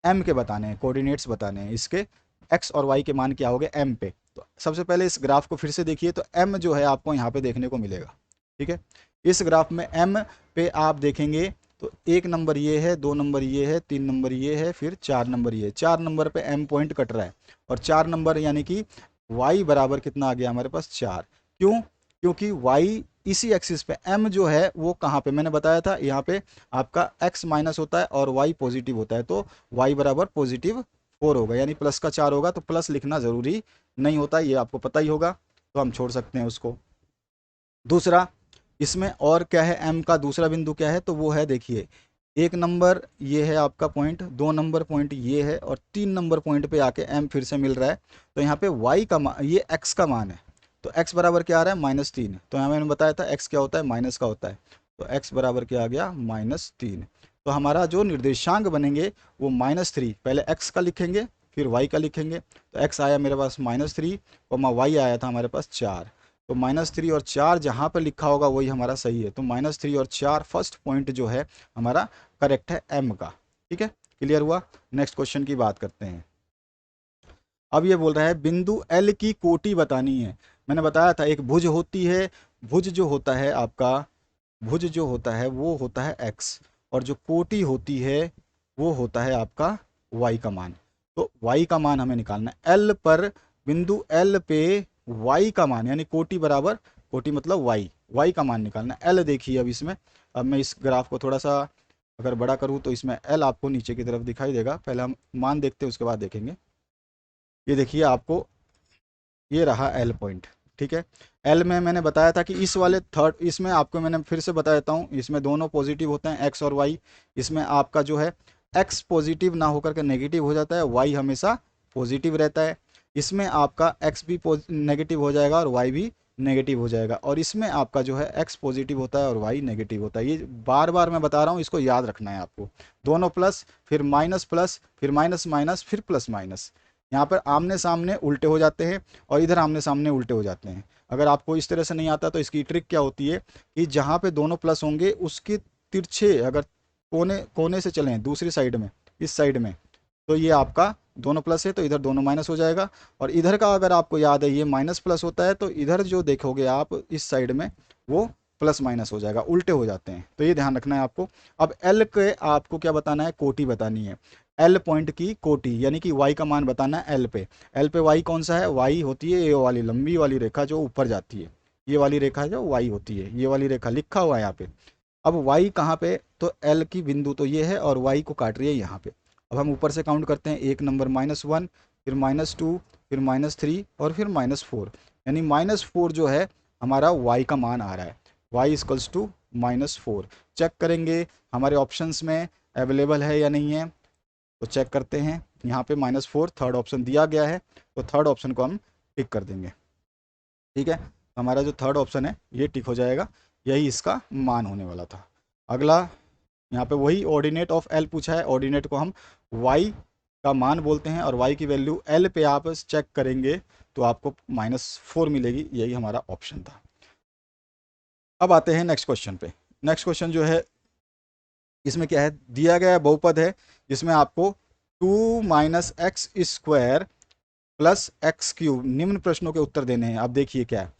एम के बताने हैं, कोऑर्डिनेट्स बताने हैं इसके, एक्स और वाई के मान क्या हो गए एम पे। तो सबसे पहले इस ग्राफ को फिर से देखिए, तो एम जो है आपको यहाँ पे देखने को मिलेगा, ठीक है। इस ग्राफ में एम पे आप देखेंगे तो 1 नंबर ये है, 2 नंबर ये है, 3 नंबर ये है, फिर 4 नंबर ये है। 4 नंबर पे एम पॉइंट कट रहा है, और 4 नंबर यानी कि वाई बराबर कितना आ गया हमारे पास, 4। क्यों, क्योंकि वाई इसी एक्सिस पे, एम जो है वो कहाँ पे, मैंने बताया था यहाँ पे आपका एक्स माइनस होता है और वाई पॉजिटिव होता है, तो वाई बराबर +4 होगा, यानी प्लस का 4 होगा, तो प्लस लिखना ज़रूरी नहीं होता, ये आपको पता ही होगा, तो हम छोड़ सकते हैं उसको। दूसरा, इसमें और क्या है, एम का दूसरा बिंदु क्या है, तो वो है देखिए, 1 नंबर ये है आपका पॉइंट, 2 नंबर पॉइंट ये है, और 3 नंबर पॉइंट पे आके एम फिर से मिल रहा है। तो यहाँ पे वाई का मान, ये एक्स का मान है, तो एक्स बराबर क्या आ रहा है, -3। तो यहाँ मैंने बताया था एक्स क्या होता है, माइनस का होता है, तो एक्स बराबर क्या आ गया, -3। तो हमारा जो निर्देशांक बनेंगे वो -3, पहले एक्स का लिखेंगे फिर वाई का लिखेंगे। तो एक्स आया मेरे पास -3, और वाई आया था हमारे पास 4। तो -3 और 4 जहाँ पर लिखा होगा वही हमारा सही है। तो -3 और 4 फर्स्ट पॉइंट जो है हमारा करेक्ट है एम का, ठीक है। क्लियर हुआ। नेक्स्ट क्वेश्चन की बात करते हैं। अब ये बोल रहा है बिंदु एल की कोटि बतानी है। मैंने बताया था एक भुज होती है, भुज जो होता है आपका, भुज जो होता है वो होता है एक्स, और जो कोटि होती है वो होता है आपका वाई का मान। तो वाई का मान हमें निकालना है, एल पर, बिंदु एल पे वाई का मान, यानी कोटि बराबर, कोटि मतलब वाई, वाई का मान निकालना है। एल देखिए अब इसमें, अब मैं इस ग्राफ को थोड़ा सा अगर बड़ा करूँ तो इसमें एल आपको नीचे की तरफ दिखाई देगा। पहले हम मान देखते हैं उसके बाद देखेंगे। ये देखिए आपको, ये रहा एल पॉइंट, ठीक है। एल में मैंने बताया था कि इस वाले थर्ड, इसमें आपको मैंने फिर से बता देता हूँ, इसमें दोनों पॉजिटिव होते हैं एक्स और वाई। इसमें आपका जो है एक्स पॉजिटिव ना होकर के नेगेटिव हो जाता है, वाई हमेशा पॉजिटिव रहता है। इसमें आपका एक्स भी नेगेटिव हो जाएगा और वाई भी नेगेटिव हो जाएगा, और इसमें आपका जो है एक्स पॉजिटिव होता है और वाई नेगेटिव होता है। ये बार बार मैं बता रहा हूँ, इसको याद रखना है आपको। दोनों प्लस, फिर माइनस प्लस, फिर माइनस माइनस, फिर प्लस माइनस। यहाँ पर आमने सामने उल्टे हो जाते हैं, और इधर आमने सामने उल्टे हो जाते हैं। अगर आपको इस तरह से नहीं आता तो इसकी ट्रिक क्या होती है कि जहाँ पे दोनों प्लस होंगे उसके तिरछे अगर कोने कोने से चलें दूसरी साइड में, इस साइड में, तो ये आपका दोनों प्लस है तो इधर दोनों माइनस हो जाएगा। और इधर का अगर आपको याद है ये माइनस प्लस होता है, तो इधर जो देखोगे आप इस साइड में वो प्लस माइनस हो जाएगा, उल्टे हो जाते हैं, तो ये ध्यान रखना है आपको। अब एल के आपको क्या बताना है, कोटि बतानी है, एल पॉइंट की कोटि, यानी कि वाई का मान बताना है एल पे। एल पे वाई कौन सा है, वाई होती है ये वाली लंबी वाली रेखा जो ऊपर जाती है, ये वाली रेखा जो वाई होती है, ये वाली रेखा लिखा हुआ है यहाँ पे। अब वाई कहाँ पे, तो एल की बिंदु तो ये है और वाई को काट रही है यहाँ पे। अब हम ऊपर से काउंट करते हैं, एक नंबर -1, फिर -2, फिर -3 और फिर -4, यानी -4 जो है हमारा y का मान आ रहा है, y इक्वल्स टू -4। चेक करेंगे हमारे ऑप्शंस में अवेलेबल है या नहीं है, तो चेक करते हैं। यहाँ पे -4 थर्ड ऑप्शन दिया गया है, तो थर्ड ऑप्शन को हम टिक कर देंगे। ठीक है, हमारा जो थर्ड ऑप्शन है ये टिक हो जाएगा, यही इसका मान होने वाला था। अगला यहाँ पे वही ऑर्डिनेट ऑफ एल पूछा है, ऑर्डिनेट को हम y का मान बोलते हैं और y की वैल्यू एल पे आप चेक करेंगे तो आपको -4 मिलेगी, यही हमारा ऑप्शन था। अब आते हैं नेक्स्ट क्वेश्चन पे। नेक्स्ट क्वेश्चन जो है इसमें क्या है, दिया गया बहुपद है जिसमें आपको 2 - x square plus x cube, निम्न प्रश्नों के उत्तर देने हैं। अब देखिए क्या है,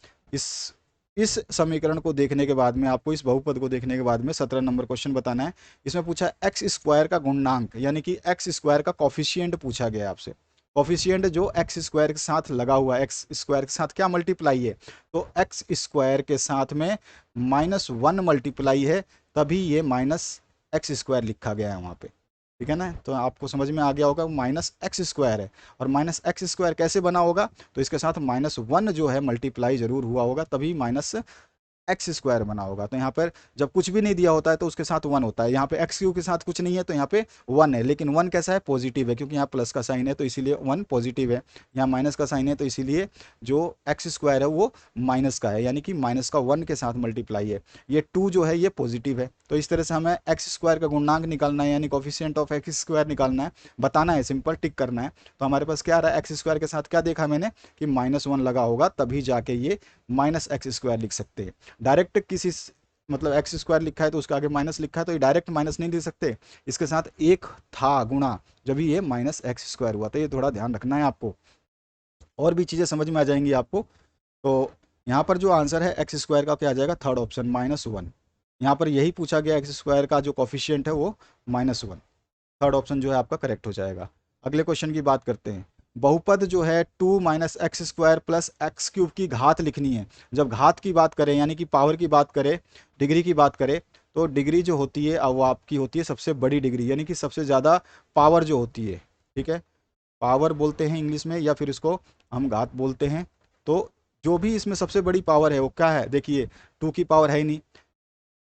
इस समीकरण को देखने के बाद में आपको, इस बहुपद को देखने के बाद में 17 नंबर क्वेश्चन बताना है। इसमें पूछा है एक्स स्क्वायर का गुणनांक, यानी कि एक्स स्क्वायर का कॉफिशिएंट पूछा गया है आपसे। कॉफिशिएंट जो एक्स स्क्वायर के साथ लगा हुआ है, एक्स स्क्वायर के साथ क्या मल्टीप्लाई है, तो एक्स स्क्वायर के साथ में -1 मल्टीप्लाई है, तभी ये -x स्क्वायर लिखा गया है वहाँ पे। ठीक है ना, तो आपको समझ में आ गया होगा, -x स्क्वायर है। और -x स्क्वायर कैसे बना होगा, तो इसके साथ -1 जो है मल्टीप्लाई जरूर हुआ होगा, तभी एक्स स्क्वायर बना होगा। तो यहाँ पर जब कुछ भी नहीं दिया होता है तो उसके साथ 1 होता है, यहाँ पे एक्स क्यूब के साथ कुछ नहीं है तो यहाँ पे 1 है, लेकिन 1 कैसा है, पॉजिटिव है, क्योंकि यहाँ प्लस का साइन है तो इसीलिए 1 पॉजिटिव है। यहाँ माइनस का साइन है तो इसीलिए जो एक्स स्क्वायर है वो माइनस का है, यानी कि माइनस का 1 के साथ मल्टीप्लाई है। ये 2 जो है ये पॉजिटिव है, तो इस तरह से हमें एक्स स्क्वायर का गुणनांक निकालना है, यानी कोफिशिएंट ऑफ एक्स स्क्वायर निकालना है, बताना है, सिंपल टिक करना है। तो हमारे पास क्या आ रहा है, एक्स स्क्वायर के साथ क्या देखा मैंने कि -1 लगा होगा, तभी जाके ये -x स्क्वायर लिख सकते हैं। डायरेक्ट किसी मतलब एक्स स्क्वायर लिखा है तो उसके आगे माइनस लिखा है तो ये डायरेक्ट माइनस नहीं दे सकते, इसके साथ एक था गुणा, जब ये -x स्क्वायर हुआ, तो ये थोड़ा ध्यान रखना है आपको, और भी चीज़ें समझ में आ जाएंगी आपको। तो यहाँ पर जो आंसर है एक्स स्क्वायर का क्या आ जाएगा, थर्ड ऑप्शन -1। यहाँ पर यही पूछा गया, एक्स स्क्वायर का जो कॉफिशिएंट है वो -1, थर्ड ऑप्शन जो है आपका करेक्ट हो जाएगा। अगले क्वेश्चन की बात करते हैं। बहुपद जो है 2 - x square plus x cube की घात लिखनी है। जब घात की बात करें, यानी कि पावर की बात करें, डिग्री की बात करें, तो डिग्री जो होती है वो आपकी होती है सबसे बड़ी डिग्री, यानी कि सबसे ज़्यादा पावर जो होती है। ठीक है, पावर बोलते हैं इंग्लिश में, या फिर इसको हम घात बोलते हैं। तो जो भी इसमें सबसे बड़ी पावर है वो क्या है, देखिए 2 की पावर है ही नहीं,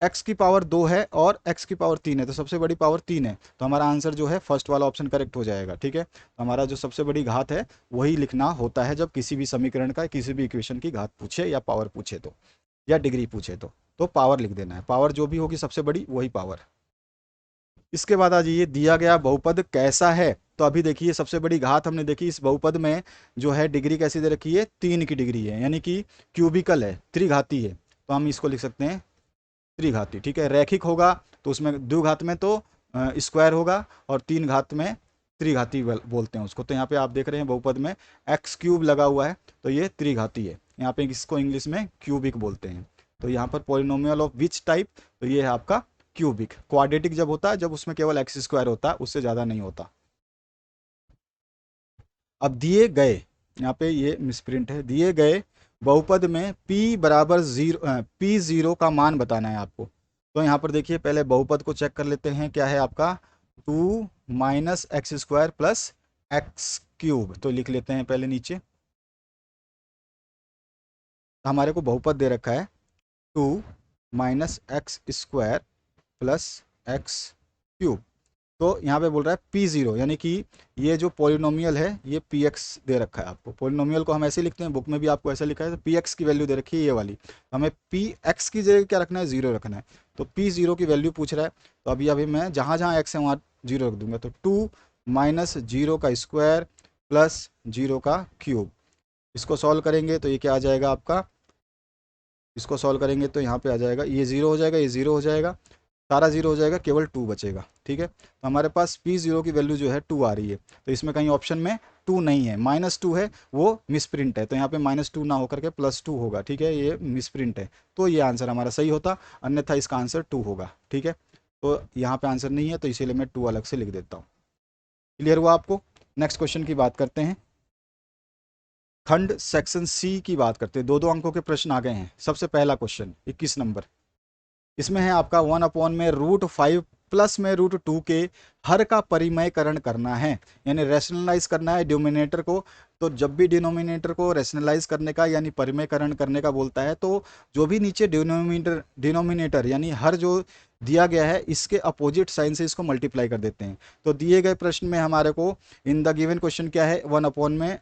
x की पावर 2 है और x की पावर 3 है, तो सबसे बड़ी पावर 3 है, तो हमारा आंसर जो है फर्स्ट वाला ऑप्शन करेक्ट हो जाएगा। ठीक है, तो हमारा जो सबसे बड़ी घात है वही लिखना होता है जब किसी भी समीकरण का, किसी भी इक्वेशन की घात पूछे या पावर पूछे तो, या डिग्री पूछे तो पावर लिख देना है, पावर जो भी होगी सबसे बड़ी वही पावर। इसके बाद आज ये दिया गया बहुपद कैसा है, तो अभी देखिए सबसे बड़ी घात हमने देखी, इस बहुपद में जो है डिग्री कैसी दे रखी है, 3 की डिग्री है, यानी कि क्यूबिकल है, त्रिघाती है, तो हम इसको लिख सकते हैं त्रिघाती। ठीक है, रैखिक होगा तो उसमें द्विघात में तो स्क्वायर होगा, और 3 घात में त्रिघाती बोलते हैं उसको। तो यहाँ पे आप देख रहे हैं बहुपद में एक्स क्यूब लगा हुआ है, तो ये त्रिघाती है, यहाँ पे इसको इंग्लिश में क्यूबिक बोलते हैं। तो यहाँ पर पॉलिनोमियल ऑफ विच टाइप, तो ये है आपका क्यूबिक। क्वाड्रेटिक जब होता है, जब उसमें केवल एक्स स्क्वायर होता है, उससे ज़्यादा नहीं होता। अब दिए गए, यहाँ पे ये मिसप्रिंट है, दिए गए बहुपद में p बराबर 0, p0 का मान बताना है आपको। तो यहाँ पर देखिए पहले बहुपद को चेक कर लेते हैं, क्या है आपका 2 - x square plus x cube, तो लिख लेते हैं पहले नीचे। हमारे को बहुपद दे रखा है 2 - x square plus x cube, तो यहाँ पे बोल रहा है P0, यानी कि ये जो पॉलिनोमियल है ये Px दे रखा है आपको। पॉलिनोमियल को हम ऐसे लिखते हैं, बुक में भी आपको ऐसा लिखा है, तो Px की वैल्यू दे रखी है ये वाली, तो हमें Px की जगह क्या रखना है, 0 रखना है। तो P0 की वैल्यू पूछ रहा है, तो अभी मैं जहाँ जहाँ x है वहाँ 0 रख दूंगा, तो 2 - 0 का स्क्वायर प्लस 0 का क्यूब। इसको सॉल्व करेंगे तो ये क्या आ जाएगा आपका, इसको सॉल्व करेंगे तो यहाँ पे आ जाएगा, ये 0 हो जाएगा, ये 0 हो जाएगा, सारा जीरो हो जाएगा, केवल 2 बचेगा। ठीक है, तो हमारे पास P0 की वैल्यू जो है 2 आ रही है, तो इसमें कहीं ऑप्शन में 2 नहीं है, -2 है, वो मिसप्रिंट है, तो यहाँ पे -2 ना होकर के +2 होगा। ठीक है, ये मिसप्रिंट है, तो ये आंसर हमारा सही होता, अन्यथा इसका आंसर 2 होगा। ठीक है, तो यहाँ पे आंसर नहीं है, तो इसीलिए मैं 2 अलग से लिख देता हूँ। क्लियर हुआ आपको? नेक्स्ट क्वेश्चन की बात करते हैं। खंड सेक्शन सी की बात करते हैं। दो दो अंकों के प्रश्न आ गए हैं। सबसे पहला क्वेश्चन 21 नंबर, इसमें है आपका 1 में √5 प्लस में √2 के हर का परिमयकरण करना है, यानी रैशनलाइज करना है डिनोमिनेटर को। तो जब भी डिनोमिनेटर को रैशनलाइज करने का यानी परिमयकरण करने का बोलता है, तो जो भी नीचे डिनोमिनेटर यानी हर जो दिया गया है, इसके अपोजिट साइन से इसको मल्टीप्लाई कर देते हैं। तो दिए गए प्रश्न में हमारे को इन द गिवन क्वेश्चन क्या है, 1 में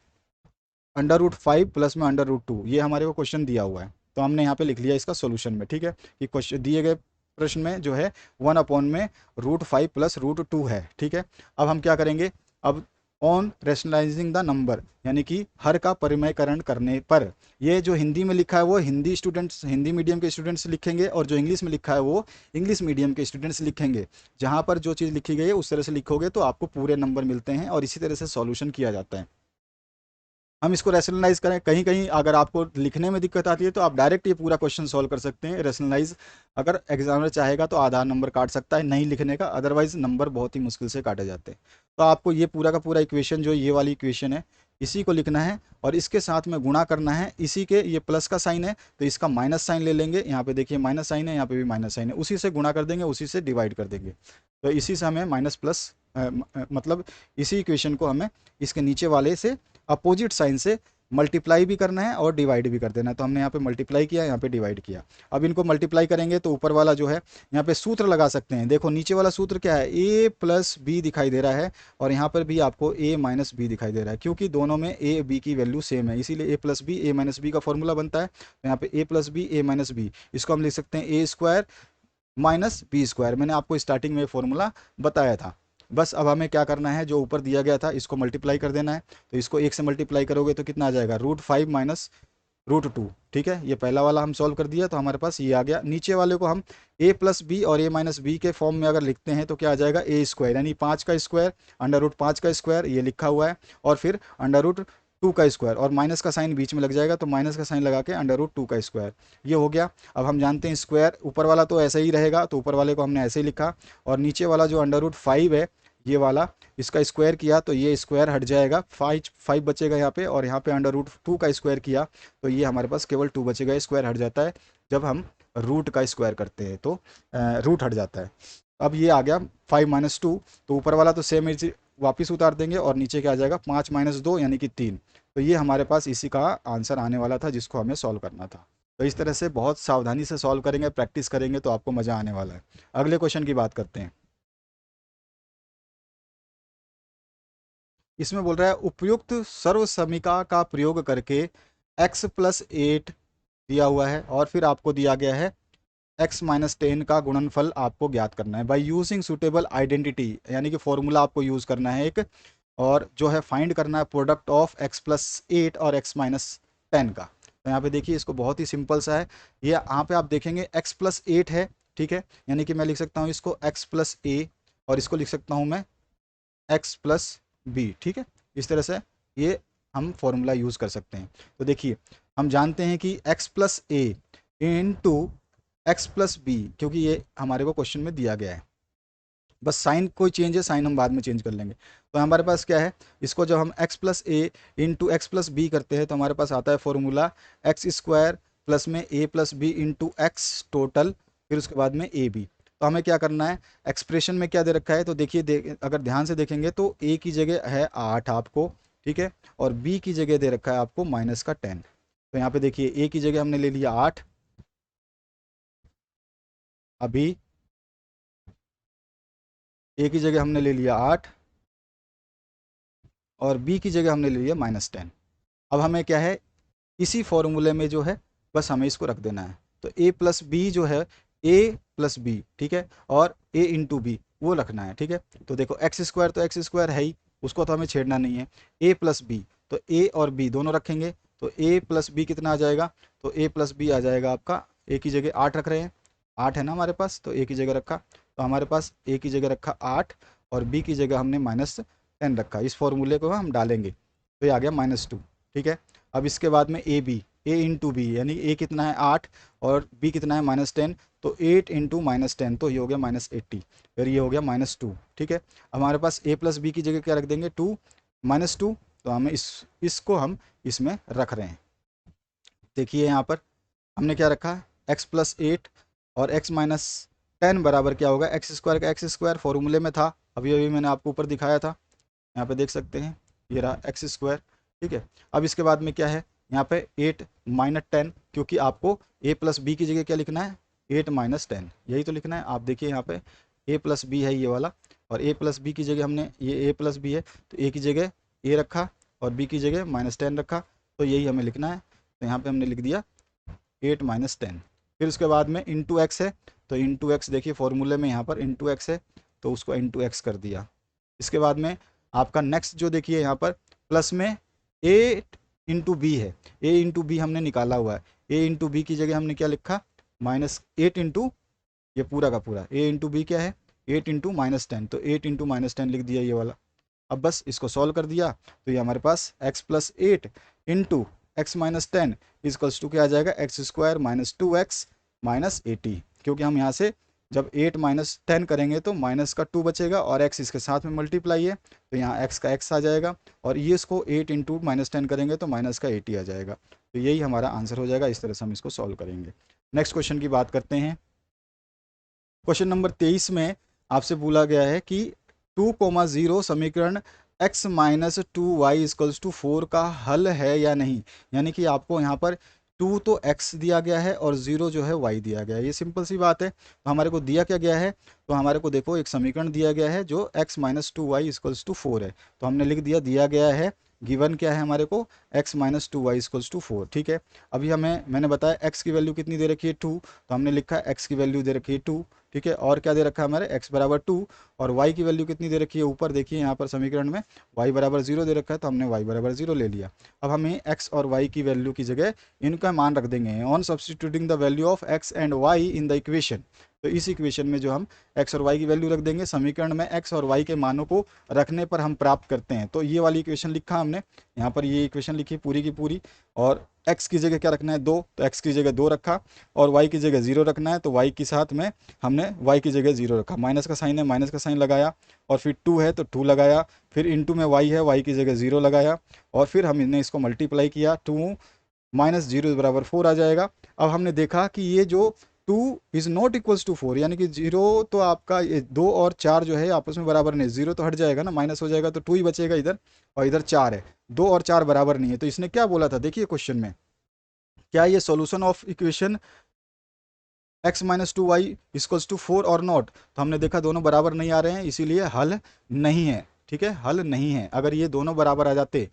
√5 प्लस में √2, ये हमारे को क्वेश्चन दिया हुआ है, तो हमने यहाँ पे लिख लिया इसका सॉल्यूशन में। ठीक है, कि क्वेश्चन दिए गए प्रश्न में जो है 1 में √5 प्लस √2 है। ठीक है, अब हम क्या करेंगे, अब ऑन रैशनलाइजिंग द नंबर, यानी कि हर का परिमयकरण करने पर, ये जो हिंदी में लिखा है वो हिंदी स्टूडेंट्स, हिंदी मीडियम के स्टूडेंट्स लिखेंगे, और जो इंग्लिश में लिखा है वो इंग्लिश मीडियम के स्टूडेंट्स लिखेंगे। जहाँ पर जो चीज़ लिखी गई है उस तरह से लिखोगे तो आपको पूरे नंबर मिलते हैं, और इसी तरह से सॉल्यूशन किया जाता है। हम इसको रैशनलाइज करें, कहीं कहीं अगर आपको लिखने में दिक्कत आती है तो आप डायरेक्ट ये पूरा क्वेश्चन सॉल्व कर सकते हैं। रैशनलाइज अगर एग्जामिनर चाहेगा तो आधा नंबर काट सकता है नहीं लिखने का, अदरवाइज नंबर बहुत ही मुश्किल से काटे जाते हैं। तो आपको ये पूरा का पूरा इक्वेशन, जो ये वाली इक्वेशन है, इसी को लिखना है और इसके साथ में गुणा करना है। इसी के ये प्लस का साइन है तो इसका माइनस साइन ले लेंगे, यहाँ पे देखिए माइनस साइन है, यहाँ पे भी माइनस साइन है, उसी से गुणा कर देंगे, उसी से डिवाइड कर देंगे। तो इसी से हमें माइनस प्लस मतलब इसी इक्वेशन को हमें इसके नीचे वाले से अपोजिट साइन से मल्टीप्लाई भी करना है और डिवाइड भी कर देना है। तो हमने यहाँ पे मल्टीप्लाई किया, यहाँ पे डिवाइड किया। अब इनको मल्टीप्लाई करेंगे तो ऊपर वाला जो है, यहाँ पे सूत्र लगा सकते हैं। देखो नीचे वाला सूत्र क्या है, a प्लस बी दिखाई दे रहा है, और यहाँ पर भी आपको a माइनस बी दिखाई दे रहा है, क्योंकि दोनों में a b की वैल्यू सेम है, इसीलिए a plus b a minus b का फॉर्मूला बनता है। तो यहाँ पे a plus b a minus b, इसको हम लिख सकते हैं a² माइनस b²। मैंने आपको स्टार्टिंग में फॉर्मूला बताया था। बस अब हमें क्या करना है, जो ऊपर दिया गया था इसको मल्टीप्लाई कर देना है। तो इसको 1 से मल्टीप्लाई करोगे तो कितना आ जाएगा, √5 माइनस √2। ठीक है, ये पहला वाला हम सॉल्व कर दिया, तो हमारे पास ये आ गया। नीचे वाले को हम a प्लस बी और a माइनस बी के फॉर्म में अगर लिखते हैं तो क्या आ जाएगा, a², यानी 5 का स्क्वायर, √5 का स्क्वायर, ये लिखा हुआ है, और फिर √2 का स्क्वायर, और माइनस का साइन बीच में लग जाएगा, तो माइनस का साइन लगा के √2 का स्क्वायर, ये हो गया। अब हम जानते हैं स्क्वायर, ऊपर वाला तो ऐसा ही रहेगा, तो ऊपर वाले को हमने ऐसे ही लिखा, और नीचे वाला जो √5 है ये वाला, इसका स्क्वायर किया तो ये स्क्वायर हट जाएगा, 5 बचेगा यहाँ पे, और यहाँ पे √2 का स्क्वायर किया तो ये हमारे पास केवल 2 बचेगा, स्क्वायर हट जाता है। जब हम रूट का स्क्वायर करते हैं तो रूट हट जाता है। अब ये आ गया 5 माइनस 2, तो ऊपर वाला तो सेम वापिस उतार देंगे, और नीचे क्या आ जाएगा, 5 माइनस 2 यानी कि 3। तो ये हमारे पास इसी का आंसर आने वाला था, जिसको हमें सॉल्व करना था। तो इस तरह से बहुत सावधानी से सॉल्व करेंगे, प्रैक्टिस करेंगे तो आपको मज़ा आने वाला है। अगले क्वेश्चन की बात करते हैं। इसमें बोल रहा है उपयुक्त सर्वसमीका का प्रयोग करके x+8 दिया हुआ है, और फिर आपको दिया गया है x-10 का गुणनफल आपको ज्ञात करना है बाय यूजिंग सुटेबल आइडेंटिटी, यानी कि फॉर्मूला आपको यूज करना है एक, और जो है फाइंड करना है प्रोडक्ट ऑफ x+8 और x-10 का। तो यहाँ पे देखिए इसको बहुत ही सिंपल सा है, ये यहाँ पे आप देखेंगे x+8 है। ठीक है, यानी कि मैं लिख सकता हूँ इसको x+a, और इसको लिख सकता हूँ मैं x+b। ठीक है, इस तरह से ये हम फॉर्मूला यूज़ कर सकते हैं। तो देखिए हम जानते हैं कि x+a इंटू x+b, क्योंकि ये हमारे को क्वेश्चन में दिया गया है, बस साइन कोई चेंज है, साइन हम बाद में चेंज कर लेंगे। तो हमारे पास क्या है, इसको जब हम x+a इंटू x+b करते हैं तो हमारे पास आता है फॉर्मूला x² प्लस में a+b इंटू x टोटल, फिर उसके बाद में ab। तो हमें क्या करना है, एक्सप्रेशन में क्या दे रखा है, तो देखिए अगर ध्यान से देखेंगे तो a की जगह है 8 आपको, ठीक है, और b की जगह दे रखा है आपको -10। तो यहाँ पे देखिए a की जगह हमने ले लिया 8, अभी a की जगह हमने ले लिया 8, और b की जगह हमने ले लिया -10। अब हमें क्या है, इसी फॉर्मूले में जो है बस हमें इसको रख देना है। तो a+b जो है a+b, ठीक है, और a इंटू बी वो रखना है। ठीक है, तो देखो x² तो x² है ही, उसको तो हमें छेड़ना नहीं है। a+b, तो a और b दोनों रखेंगे, तो a+b कितना आ जाएगा, तो a+b आ जाएगा आपका, a की जगह 8 रख रहे हैं, 8 है ना हमारे पास, तो a की जगह रखा, तो हमारे पास ए की जगह रखा 8 और बी की जगह हमने -10 रखा। इस फॉर्मूले को हम डालेंगे तो ये आ गया -2। ठीक है, अब इसके बाद में ए इंटू बी, यानी ए कितना है 8 और बी कितना है -10, तो 8 इंटू -10, तो ये हो गया -80, फिर ये हो गया -2। ठीक है, हमारे पास ए प्लस बी की जगह क्या रख देंगे 2 -2, तो हमें इसको हम इसमें रख रहे हैं। देखिए यहाँ पर हमने क्या रखा, x+8 और x-10 बराबर क्या होगा, एक्स स्क्वायर का एक्स स्क्वायर फॉर्मूले में था, अभी अभी मैंने आपको ऊपर दिखाया था, यहाँ पे देख सकते हैं, ये रहा एक्स स्क्वायर। ठीक है, अब इसके बाद में क्या है, यहाँ पे 8 - 10, क्योंकि आपको a प्लस बी की जगह क्या लिखना है, 8 - 10, यही तो लिखना है। आप देखिए यहाँ पे a प्लस बी है ये वाला, और a प्लस बी की जगह हमने, ये a प्लस बी है तो a की जगह a रखा और b की जगह -10 रखा, तो यही हमें लिखना है। तो यहाँ पे हमने लिख दिया 8 - 10। फिर उसके बाद में इंटू एक्स है, तो इंटू एक्स देखिए फॉर्मूले में यहाँ पर इंटू एक्स है, तो उसको इंटू एक्स कर दिया। इसके बाद में आपका नेक्स्ट जो देखिए यहाँ पर प्लस में ए इंटू बी है, ए इंटू बी हमने निकाला हुआ है, ए इंटू बी की जगह हमने क्या लिखा, -8 इंटू, ये पूरा का पूरा ए इंटू बी क्या है 8 इंटू -10, तो 8 इंटू -10 लिख दिया ये वाला। अब बस इसको सॉल्व कर दिया तो ये हमारे पास x+8 into x-10 equals to क्या आ जाएगा, एक्स स्क्वायर -2x -80, क्योंकि हम यहाँ से जब 8 - 10 करेंगे तो माइनस का 2 बचेगा और x इसके साथ में मल्टीप्लाई है, तो यहाँ x का x आ जाएगा, और ये इसको 8 इंटू -10 करेंगे तो माइनस का 80 आ जाएगा। तो यही हमारा आंसर हो जाएगा। इस तरह से हम इसको सॉल्व करेंगे। नेक्स्ट क्वेश्चन की बात करते हैं। क्वेश्चन नंबर 23 में आपसे बोला गया है कि 2,0 समीकरण x - 2y = 4 का हल है या नहीं। यानी कि आपको यहाँ पर 2 तो x दिया गया है और 0 जो है y दिया गया है। ये सिंपल सी बात है। तो हमारे को दिया क्या गया है, तो हमारे को देखो एक समीकरण दिया गया है जो x - 2y = 4 है, तो हमने लिख दिया गया है, गिवन क्या है हमारे को, x - 2y = 4। ठीक है, अभी मैंने बताया x की वैल्यू कितनी दे रखी है 2, तो हमने लिखा x की वैल्यू दे रखी है 2। ठीक है, और क्या दे रखा है हमारे x बराबर 2, और y की वैल्यू कितनी दे रखी है, ऊपर देखिए यहाँ पर समीकरण में y बराबर 0 दे रखा है, तो हमने y बराबर 0 ले लिया। अब हमें x और y की वैल्यू की जगह इनका मान रख देंगे, on substituting the value of x and y in the equation. तो इस इक्वेशन में जो हम x और y की वैल्यू रख देंगे, समीकरण में x और y के मानों को रखने पर हम प्राप्त करते हैं। तो ये वाली इक्वेशन लिखा हमने यहाँ पर, ये इक्वेशन लिखी पूरी की पूरी, और x की जगह क्या रखना है 2, तो x की जगह 2 रखा, और y की जगह 0 रखना है, तो y के साथ में हमने y की जगह 0 रखा, माइनस का साइन है माइनस का साइन लगाया, और फिर 2 है तो 2 लगाया, फिर इंटू में y है, y की जगह 0 लगाया, और फिर हमने इसको मल्टीप्लाई किया, 2 - 0 बराबर 4 आ जाएगा। अब हमने देखा कि ये जो 2 इज़ नॉट इक्वल्स टू 4, यानी कि 0 तो आपका ये 2 और 4 जो है आपस में बराबर नहीं, 0 तो हट जाएगा ना, माइनस हो जाएगा, तो 2 ही बचेगा इधर, और इधर 4 है, 2 और 4 बराबर नहीं है। तो इसने क्या बोला था, देखिए क्वेश्चन में, क्या ये solution of equation x - 2y = 4 और नॉट, तो हमने देखा दोनों बराबर नहीं आ रहे हैं, इसीलिए हल नहीं है। ठीक है, हल नहीं है। अगर ये दोनों बराबर आ जाते,